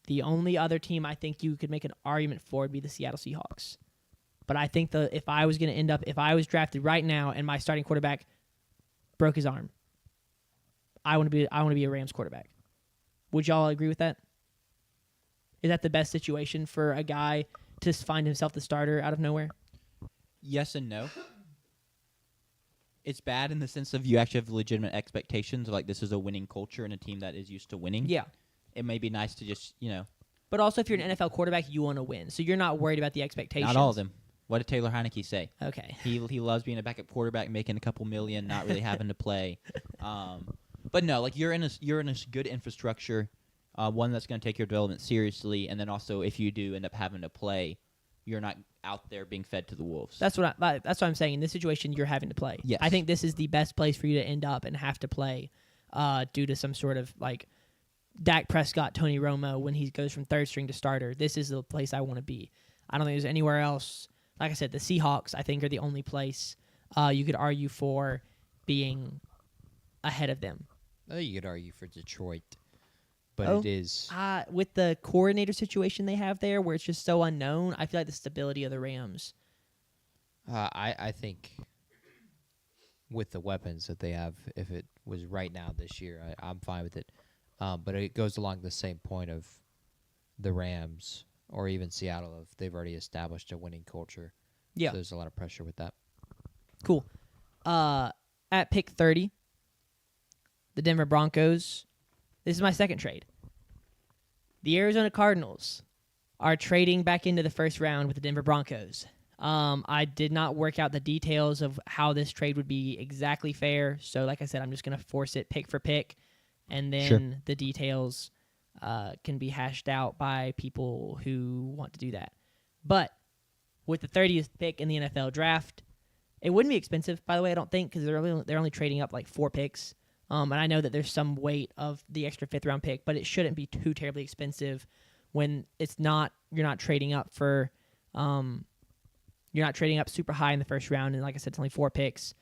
The only other team I think you could make an argument for would be the Seattle Seahawks. But I think if I was drafted right now and my starting quarterback broke his arm, I want to be a Rams quarterback. Would y'all agree with that? Is that the best situation for a guy to find himself the starter out of nowhere? Yes and no. It's bad in the sense of you actually have legitimate expectations, like this is a winning culture and a team that is used to winning. Yeah. It may be nice to just, But also, if you're an NFL quarterback, you want to win. So you're not worried about the expectations. Not all of them. What did Taylor Heineke say? Okay. He loves being a backup quarterback, making a couple million, not really having to play. But no, like you're in a good infrastructure, one that's going to take your development seriously, and then also if you do end up having to play, you're not out there being fed to the wolves. That's what I'm saying. In this situation, you're having to play. Yes. I think this is the best place for you to end up and have to play, due to some sort of like Dak Prescott, Tony Romo when he goes from third string to starter. This is the place I want to be. I don't think there's anywhere else. Like I said, the Seahawks I think are the only place you could argue for being ahead of them. I think you could argue for Detroit, but it is with the coordinator situation they have there, where it's just so unknown. I feel like the stability of the Rams. I think with the weapons that they have, if it was right now this year, I'm fine with it. But it goes along the same point of the Rams or even Seattle, if they've already established a winning culture. Yeah, so there's a lot of pressure with that. Cool. At pick 30. The Denver Broncos. This is my second trade. The Arizona Cardinals are trading back into the first round with the Denver Broncos. I did not work out the details of how this trade would be exactly fair. So, like I said, I'm just going to force it pick for pick. And then the details can be hashed out by people who want to do that. But with the 30th pick in the NFL draft, it wouldn't be expensive, by the way, I don't think, because they're only trading up like 4 picks. And I know that there's some weight of the extra 5th-round pick, but it shouldn't be too terribly expensive when you're not trading up for you're not trading up super high in the first round. And like I said, it's only 4 picks.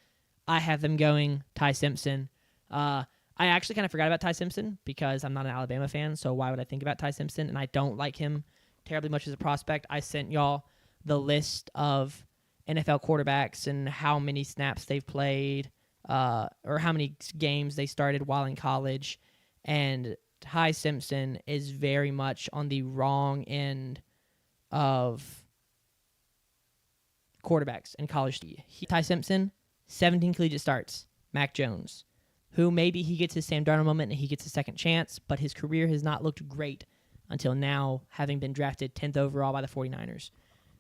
I have them going Ty Simpson. I actually kind of forgot about Ty Simpson because I'm not an Alabama fan, so why would I think about Ty Simpson? And I don't like him terribly much as a prospect. I sent y'all the list of NFL quarterbacks and how many snaps they've played, or how many games they started while in college. And Ty Simpson is very much on the wrong end of quarterbacks in college. Ty Simpson, 17 collegiate starts. Mac Jones, who maybe he gets his Sam Darnold moment and he gets a second chance, but his career has not looked great until now, having been drafted 10th overall by the 49ers.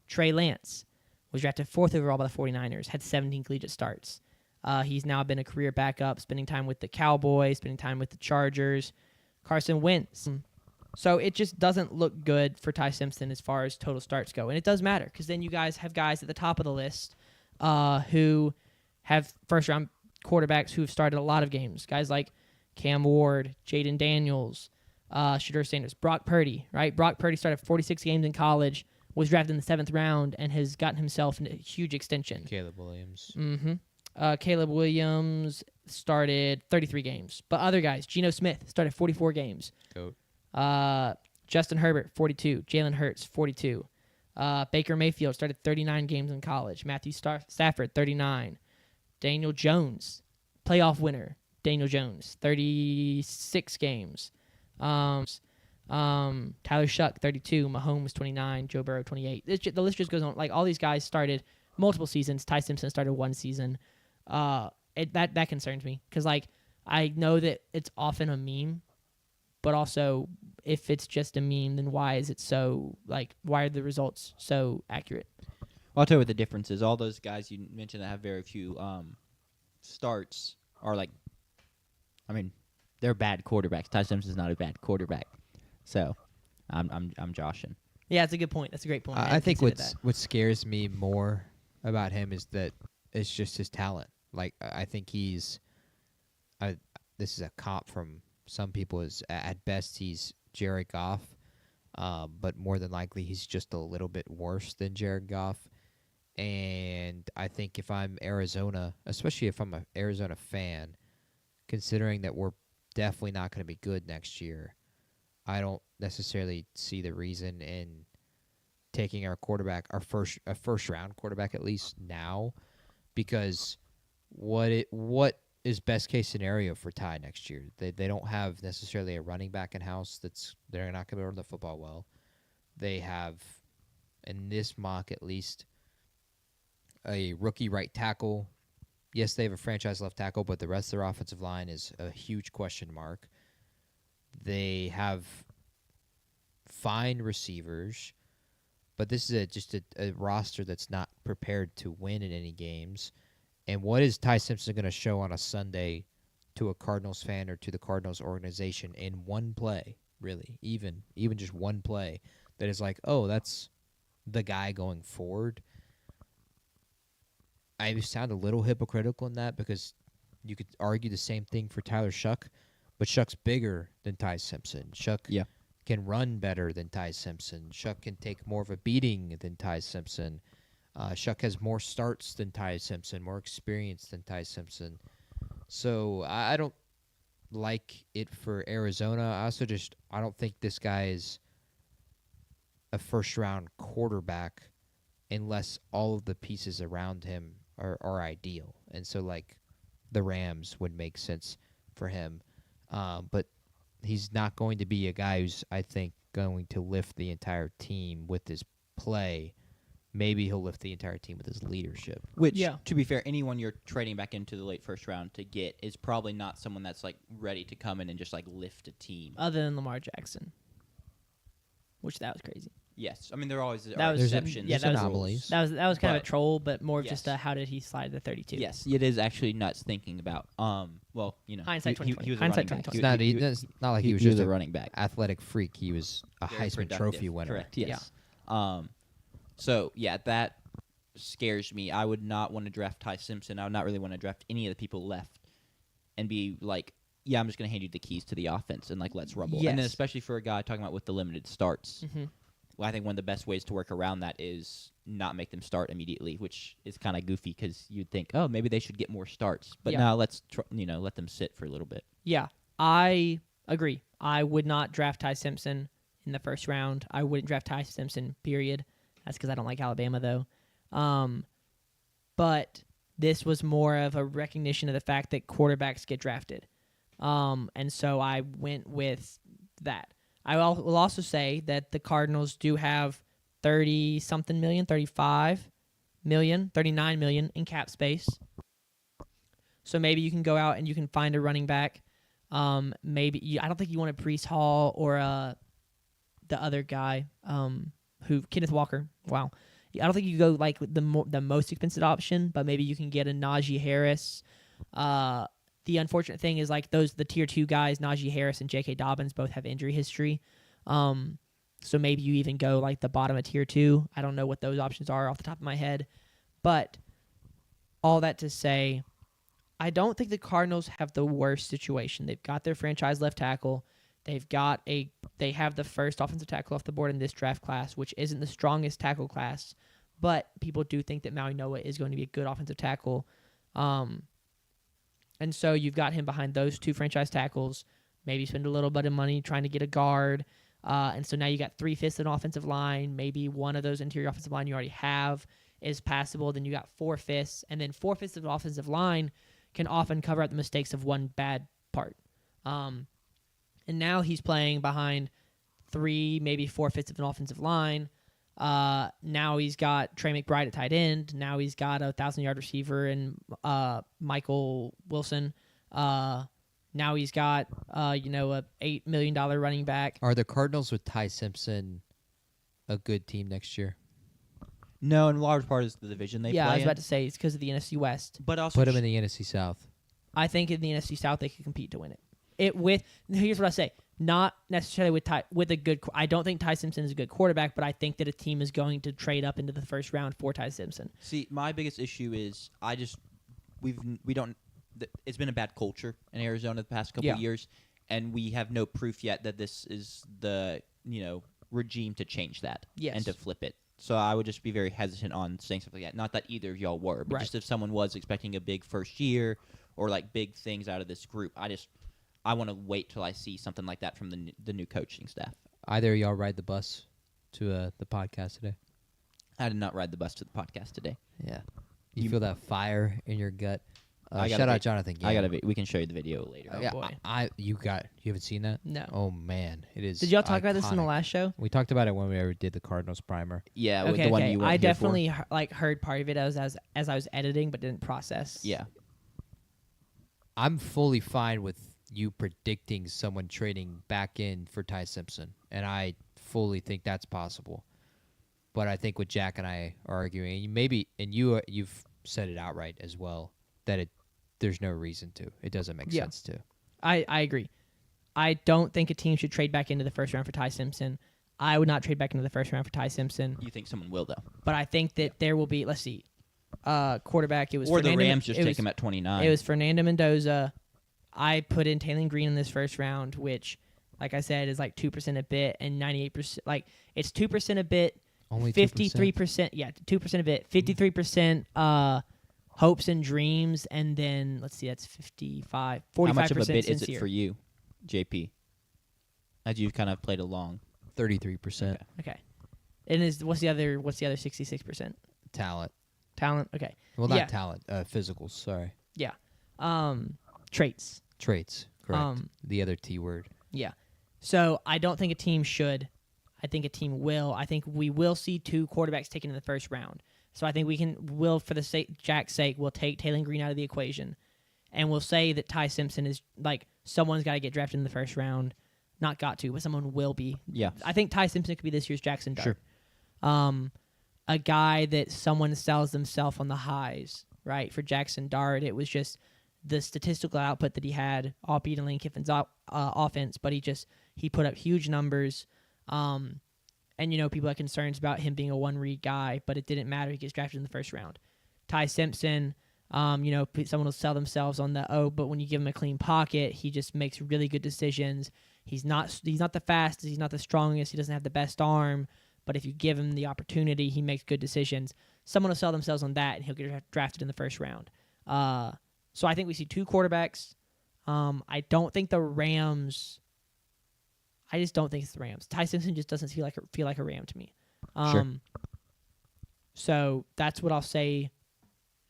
Trey Lance was drafted 4th overall by the 49ers, had 17 collegiate starts. He's now been a career backup, spending time with the Cowboys, spending time with the Chargers. Carson Wentz. So it just doesn't look good for Ty Simpson as far as total starts go. And it does matter because then you guys have guys at the top of the list who have first-round quarterbacks who have started a lot of games. Guys like Cam Ward, Jaden Daniels, Shedeur Sanders, Brock Purdy, right? Brock Purdy started 46 games in college, was drafted in the 7th round, and has gotten himself a huge extension. Caleb Williams. Mm-hmm. Caleb Williams started 33 games. But other guys, Geno Smith started 44 games. Goat. Justin Herbert, 42. Jalen Hurts, 42. Baker Mayfield started 39 games in college. Matthew Stafford, 39. Daniel Jones, playoff winner. Daniel Jones, 36 games. Tyler Shuck, 32. Mahomes, 29. Joe Burrow, 28. The list just goes on. Like, all these guys started multiple seasons. Ty Simpson started one season. That concerns me because, like, I know that it's often a meme, but also if it's just a meme, then why is it so, like, why are the results so accurate? Well, I'll tell you what the difference is. All those guys you mentioned that have very few starts are like, I mean, they're bad quarterbacks. Ty Simpson's not a bad quarterback, so I'm joshing. Yeah, it's a good point. That's a great point. I think what scares me more about him is that it's just his talent. Like, I think this is a comp from some people. Is at best he's Jared Goff, but more than likely he's just a little bit worse than Jared Goff. And I think if I'm Arizona, especially if I'm an Arizona fan, considering that we're definitely not going to be good next year, I don't necessarily see the reason in taking our quarterback, a first round quarterback at least now, because what is best case scenario for Ty next year? They don't have necessarily a running back in house they're not going to be able to run the football well. They have, in this mock at least, a rookie right tackle. Yes, they have a franchise left tackle, but the rest of their offensive line is a huge question mark. They have fine receivers, but this is just a roster that's not prepared to win in any games. And what is Ty Simpson going to show on a Sunday to a Cardinals fan or to the Cardinals organization in one play, really, even just one play, that is like, oh, that's the guy going forward? I sound a little hypocritical in that because you could argue the same thing for Tyler Shuck, but Shuck's bigger than Ty Simpson. Shuck can run better than Ty Simpson. Shuck can take more of a beating than Ty Simpson. Shuck has more starts than Ty Simpson, more experience than Ty Simpson. So I don't like it for Arizona. I don't think this guy is a first-round quarterback unless all of the pieces around him are ideal. And so, like, the Rams would make sense for him. But he's not going to be a guy who's, I think, going to lift the entire team with his play. Maybe he'll lift the entire team with his leadership. Which, to be fair, anyone you're trading back into the late first round to get is probably not someone that's, like, ready to come in and just, like, lift a team. Other than Lamar Jackson, which that was crazy. Yes. I mean, there always are exceptions. There's anomalies. That was kind of a troll, but more of just how did he slide to 32? Yes, it is actually nuts thinking about. Well, you know, hindsight 2020. He was Hindsight a running back. 2020. It's not like he was he just was a running back, athletic freak. He was a Very Heisman productive. Trophy winner. Correct. Yes. Yeah. So yeah, that scares me. I would not want to draft Ty Simpson. I would not really want to draft any of the people left, and be like, yeah, I'm just going to hand you the keys to the offense and like let's rumble. Yes. And then especially for a guy talking about with the limited starts. Mm-hmm. Well, I think one of the best ways to work around that is not make them start immediately, which is kind of goofy because you'd think, oh, maybe they should get more starts. But now let's let them sit for a little bit. Yeah, I agree. I would not draft Ty Simpson in the first round. I wouldn't draft Ty Simpson, period. That's because I don't like Alabama, though. But this was more of a recognition of the fact that quarterbacks get drafted. And so I went with that. I will also say that the Cardinals do have 30-something million, 35 million, 39 million in cap space. So maybe you can go out and you can find a running back. I don't think you want a Breece Hall or the other guy, Kenneth Walker. Wow. I don't think you go like the most expensive option, but maybe you can get a Najee Harris. The unfortunate thing is like the tier 2 guys, Najee Harris and J.K. Dobbins, both have injury history. So maybe you even go like the bottom of tier 2. I don't know what those options are off the top of my head. But all that to say, I don't think the Cardinals have the worst situation. They've got their franchise left tackle. They have the first offensive tackle off the board in this draft class, which isn't the strongest tackle class, but people do think that Maui Noah is going to be a good offensive tackle. And so you've got him behind those 2 franchise tackles, maybe spend a little bit of money trying to get a guard. And so now you got 3/5 of an offensive line. Maybe one of those interior offensive line you already have is passable. Then you got 4/5. And then 4/5 of an offensive line can often cover up the mistakes of one bad part. And now he's playing behind 3, maybe 4/5 of an offensive line. Now he's got Trey McBride at tight end. Now he's got a 1,000-yard receiver and Michael Wilson. Now he's got a $8 million running back. Are the Cardinals with Ty Simpson a good team next year? No, in large part is the division they play I was in. about to say it's because of the NFC West. But also Put them in the NFC South. I think in the NFC South they could compete to win it. Here's what I say. Not necessarily with a good. I don't think Ty Simpson is a good quarterback, but I think that a team is going to trade up into the first round for Ty Simpson. See, my biggest issue is it's been a bad culture in Arizona the past couple of years, and we have no proof yet that this is the regime to change that and to flip it. So I would just be very hesitant on saying something like that. Not that either of y'all were, but just if someone was expecting a big first year or like big things out of this group, I want to wait till I see something like that from the new coaching staff. Either of y'all ride the bus to the podcast today? I did not ride the bus to the podcast today. Yeah. You feel that fire in your gut? I shout out Jonathan Gannon. We can show you the video later. Oh, yeah, boy. You haven't seen that? No. Oh man, it is. Did y'all talk about this in the iconic. last show? We talked about it when we ever did the Cardinals primer. Yeah, with Okay, the one okay. you went I here definitely heard part of it as I was editing, but didn't process. for. Yeah. I'm fully fine with you predicting someone trading back in for Ty Simpson, and I fully think that's possible. But I think what Jack and I are arguing, you've said it outright as well, that there's no reason to. It doesn't make sense to. I agree. I don't think a team should trade back into the first round for Ty Simpson. I would not trade back into the first round for Ty Simpson. You think someone will, though? But I think that there will be, let's see, quarterback. It was Or Fernando, the Rams just take him at 29. It was Fernando Mendoza. I put in Taylor Green in this first round, which, like I said, is like 2% a bit and 98%. Like, it's 2% a bit. Only 53%. Yeah, 2% a bit. 53% hopes and dreams, and then let's see, that's 45%. How much of a bit is sincere. it for you, JP? As you've kind of played along. 33%. Okay. And what's the other 66%? Talent. Talent. Okay. Well, not Yeah. talent. Physicals. Sorry. Yeah. Traits. Traits. Correct. The other T word. Yeah. So I don't think a team should. I think a team will. I think we will see 2 quarterbacks taken in the first round. So I think for the Jack's sake, we'll take Taylor Green out of the equation, and we'll say that Ty Simpson is like someone's got to get drafted in the first round. Not got to, but someone will be. Yeah. I think Ty Simpson could be this year's Jackson Dart. Sure. A guy that someone sells themselves on the highs, right? For Jackson Dart, it was just the statistical output that he had, albeit in Lane Kiffin's offense, but he put up huge numbers. And, people had concerns about him being a one-read guy, but it didn't matter. He gets drafted in the first round. Ty Simpson, someone will sell themselves on but when you give him a clean pocket, he just makes really good decisions. He's not the fastest. He's not the strongest. He doesn't have the best arm. But if you give him the opportunity, he makes good decisions. Someone will sell themselves on that, and he'll get drafted in the first round. So I think we see 2 quarterbacks. I don't think the Rams... I just don't think it's the Rams. Ty Simpson just doesn't feel like a Ram to me. Sure. So that's what I'll say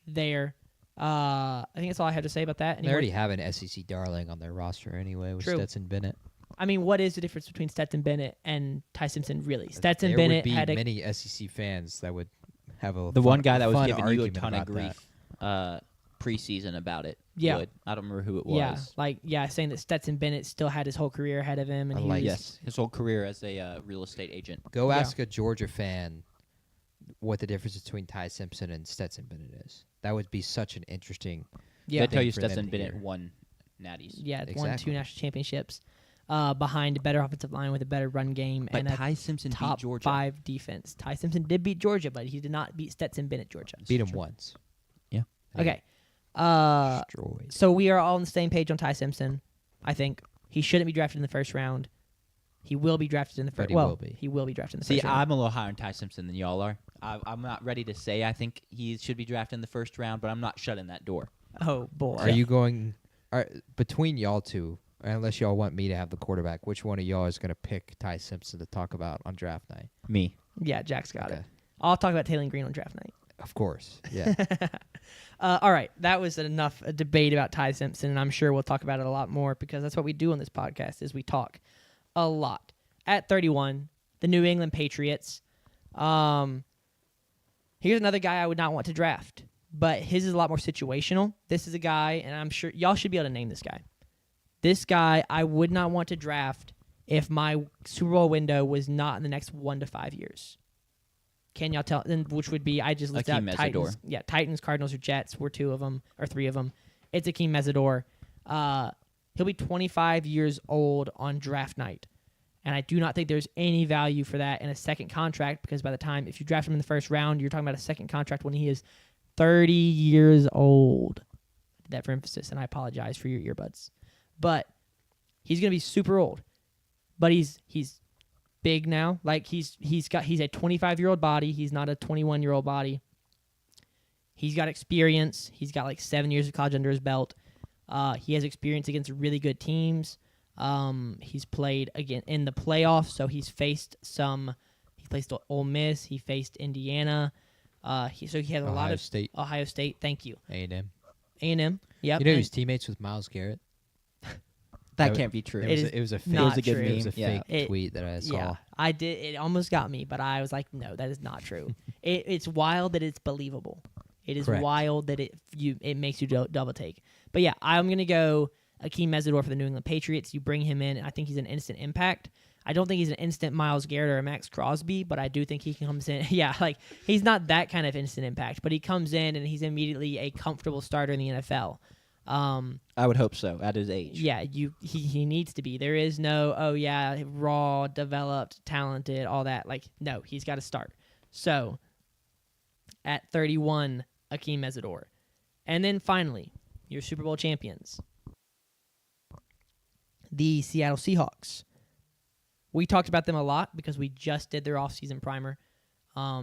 there. I think that's all I have to say about that. They already have an SEC darling on their roster anyway with True. Stetson Bennett. I mean, what is the difference between Stetson Bennett and Ty Simpson, really? Stetson there Bennett would be had many SEC fans that would have The one guy that was fun giving you a argument ton of about grief preseason about it. Yeah. would. I don't remember who it was. saying that Stetson Bennett still had his whole career ahead of him. And I he like was, Yes, his whole career as a real estate agent. Go Yeah. ask a Georgia fan what the difference between Ty Simpson and Stetson Bennett is. That would be such an interesting. Yeah, They tell you for them Stetson to Bennett hear. won natties. won 2 Exactly. national championships behind a better offensive line with a better run game But and a Ty Simpson beat top Georgia. 5 defense. Ty Simpson did beat Georgia, but he did not beat Stetson Bennett, Georgia. Beat him once. Yeah. Okay. Destroyed. So we are all on the same page on Ty Simpson. I think he shouldn't be drafted in the first round. He will be drafted in the first. But he Well, will be. he will be drafted in the See, first round. I'm a little higher on Ty Simpson than y'all are. I'm not ready to say I think he should be drafted in the first round, but I'm not shutting that door. Oh boy. Are you going between y'all two? Unless y'all want me to have the quarterback, which one of y'all is going to pick Ty Simpson to talk about on draft night? Me. Yeah, Jack's got it. Okay. I'll talk about Taylor Green on draft night. Of course. Yeah. All right, that was enough debate about Ty Simpson, and I'm sure we'll talk about it a lot more because that's what we do on this podcast is we talk a lot. At 31, the New England Patriots. Here's another guy I would not want to draft, but his is a lot more situational. This is a guy, and I'm sure y'all should be able to name this guy. This guy I would not want to draft if my Super Bowl window was not in the next 1 to 5 years. Can y'all tell? And which would be I just listed out Akeem Titans. Mesidor. Yeah, Titans, Cardinals, or Jets were 2 of them or 3 of them. It's Akeem Mesidor. He'll be 25 years old on draft night, and I do not think there's any value for that in a second contract because by the time if you draft him in the first round, you're talking about a second contract when he is 30 years old. I did that for emphasis, and I apologize for your earbuds, but he's gonna be super old. But he's big now. Like he's a 25-year-old body. He's not a 21-year-old body. He's got experience. He's got like 7 years of college under his belt. He has experience against really good teams. He's played again in the playoffs, so he's faced some. He faced Ole Miss. He faced Indiana. He has a lot of State. Ohio State. Thank you. A&M. A&M. Yep. You know and he's teammates with Myles Garrett? That can't be true. It was a fake. not It was a good true. It was a meme. fake tweet that I saw. Yeah, I did. It almost got me, but I was like, no, that is not true. It's wild that it's believable. It is Correct. wild that it makes you double take. But yeah, I'm gonna go Akeem Mesidor for the New England Patriots. You bring him in, and I think he's an instant impact. I don't think he's an instant Myles Garrett or Max Crosby, but I do think he comes in. Yeah, like he's not that kind of instant impact, but he comes in and he's immediately a comfortable starter in the NFL. I would hope so at his age. Yeah, he needs to be. There is no, raw, developed, talented, all that. Like, no, he's got to start. So, at 31, Akeem Mesidor. And then finally, your Super Bowl champions, the Seattle Seahawks. We talked about them a lot because we just did their offseason primer.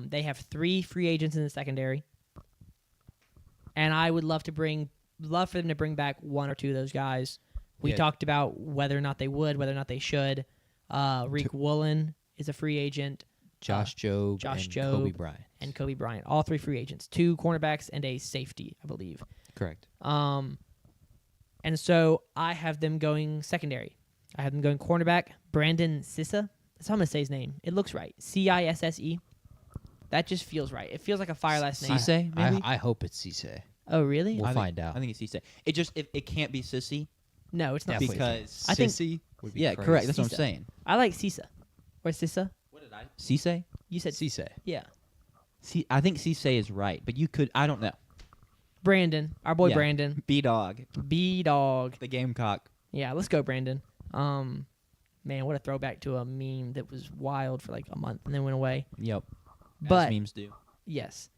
They have 3 free agents in the secondary. And I would love for them to bring back 1 or 2 of those guys. We talked about whether or not they would, whether or not they should. Reek Woolen is a free agent. Josh Jobe and Kobe Bryant. And Kobe Bryant. All 3 free agents. 2 cornerbacks and a safety, I believe. Correct. And so I have them going secondary. I have them going cornerback, Brandon Cisse. That's how I'm going to say his name. It looks right. Cisse. That just feels right. It feels like a fire last name. Cisse, maybe? I hope it's Cisse. Oh, really? We'll find out. I think it's Cisse. It can't be Sissy No, it's not. Definitely because I think- Sissy would be yeah, crazy. correct. That's what I'm Cisse. saying. I like Cisse. Or Cisse. What did I? Cisse? You said Cisse. Yeah. I think Cisse is right, but you could. I don't know. Brandon. Our boy Yeah. Brandon. B-Dog, B-Dog. the Gamecock. Yeah, let's go, Brandon. Man, what a throwback to a meme that was wild for like a month and then went away. Yep. But as memes do. yes,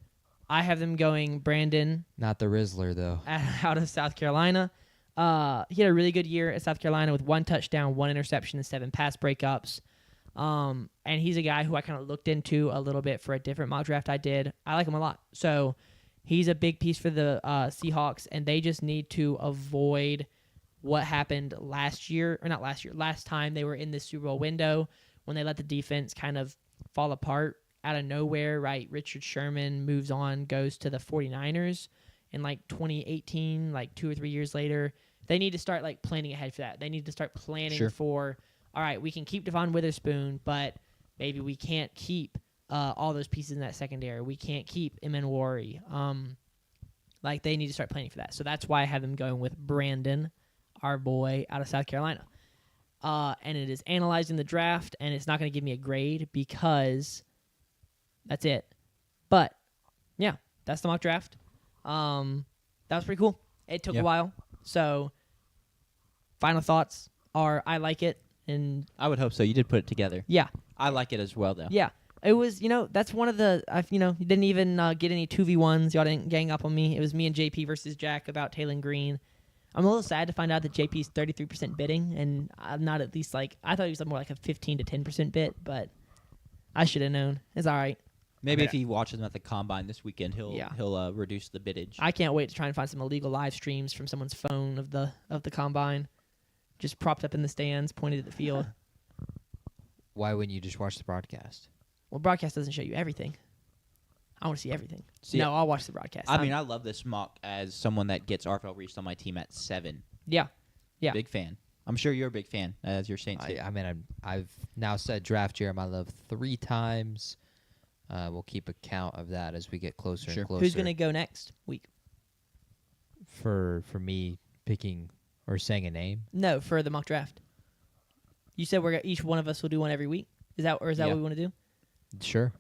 I have them going Brandon Not the Rizzler, though. out of South Carolina. He had a really good year at South Carolina with 1 touchdown, 1 interception, and 7 pass breakups. And he's a guy who I kind of looked into a little bit for a different mock draft I did. I like him a lot. So he's a big piece for the Seahawks, and they just need to avoid what happened last time they were in the Super Bowl window when they let the defense kind of fall apart out of nowhere, right? Richard Sherman moves on, goes to the 49ers in like 2018, like 2 or 3 years later. They need to start like planning ahead for that. They need to start planning for, all right, we can keep Devon Witherspoon, but maybe we can't keep all those pieces in that secondary. We can't keep Emenwari. Like they need to start planning for that. So that's why I have them going with Brandon, our boy out of South Carolina. And it is analyzing the draft, and it's not going to give me a grade because that's it. But, yeah, that's the mock draft. That was pretty cool. It took a while. So, final thoughts are I like it. And I would hope so. You did put it together. yeah, I like it as well, though. yeah. It was, that's one of the, you didn't even get any 2v1s. Y'all didn't gang up on me. It was me and JP versus Jack about Taylor Green. I'm a little sad to find out that JP's 33% bidding, and I'm not at least I thought he was more like a 15 to 10% bid, but I should have known. It's all right. Maybe if he watches them at the combine this weekend, he'll Yeah. reduce the biddage. I can't wait to try and find some illegal live streams from someone's phone of the combine, just propped up in the stands, pointed at the field. Why wouldn't you just watch the broadcast? Well, broadcast doesn't show you everything. I want to see everything. See, No, I'll watch the broadcast. I mean, I love this mock as someone that gets RFL Reached on my team at 7. Yeah. Big fan. I'm sure you're a big fan as your Saints. I mean, I've now said draft Jeremiah Love 3 times. We'll keep a count of that as we get closer Sure. and closer. Who's going to go next week? For me picking or saying a name? No, for the mock draft. You said each one of us will do one every week. Is that Yeah. what we want to do? Sure.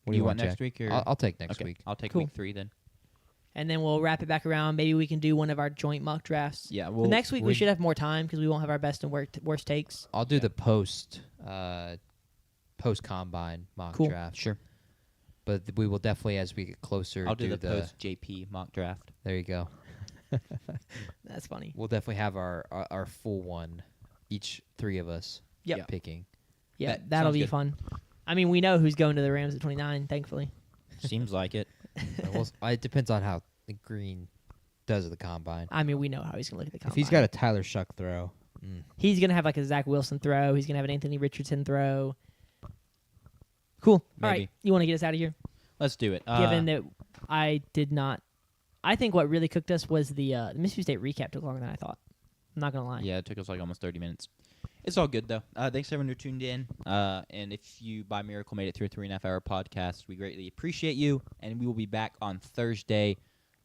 What do you want Jack? next week? Or? I'll take next Okay, week. I'll take Cool. week 3 then. And then we'll wrap it back around. Maybe we can do one of our joint mock drafts. Yeah. But Well, next week we should have more time because we won't have our best and worst takes. I'll do the post combine mock Cool. draft. Sure. But we will definitely, as we get closer, I'll do the post JP mock draft. There you go. That's funny. We'll definitely have our full one, each 3 of us Yep. picking. Yeah, That that'll sounds be good. fun. I mean, we know who's going to the Rams at 29, thankfully. Seems like it. It depends on how the Green does at the combine. I mean, we know how he's going to look at the combine. If he's got a Tyler Shuck throw, He's going to have like a Zach Wilson throw. He's going to have an Anthony Richardson throw. Cool. All Maybe. right. You want to get us out of here? Let's do it. Given that I did not. I think what really cooked us was the Mississippi State recap took longer than I thought. I'm not going to lie. Yeah, it took us like almost 30 minutes. It's all good, though. Thanks, everyone, who tuned in. And if you, by miracle, made it through a 3.5-hour podcast, we greatly appreciate you. And we will be back on Thursday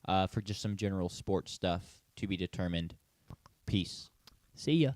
for just some general sports stuff to be determined. Peace. See ya.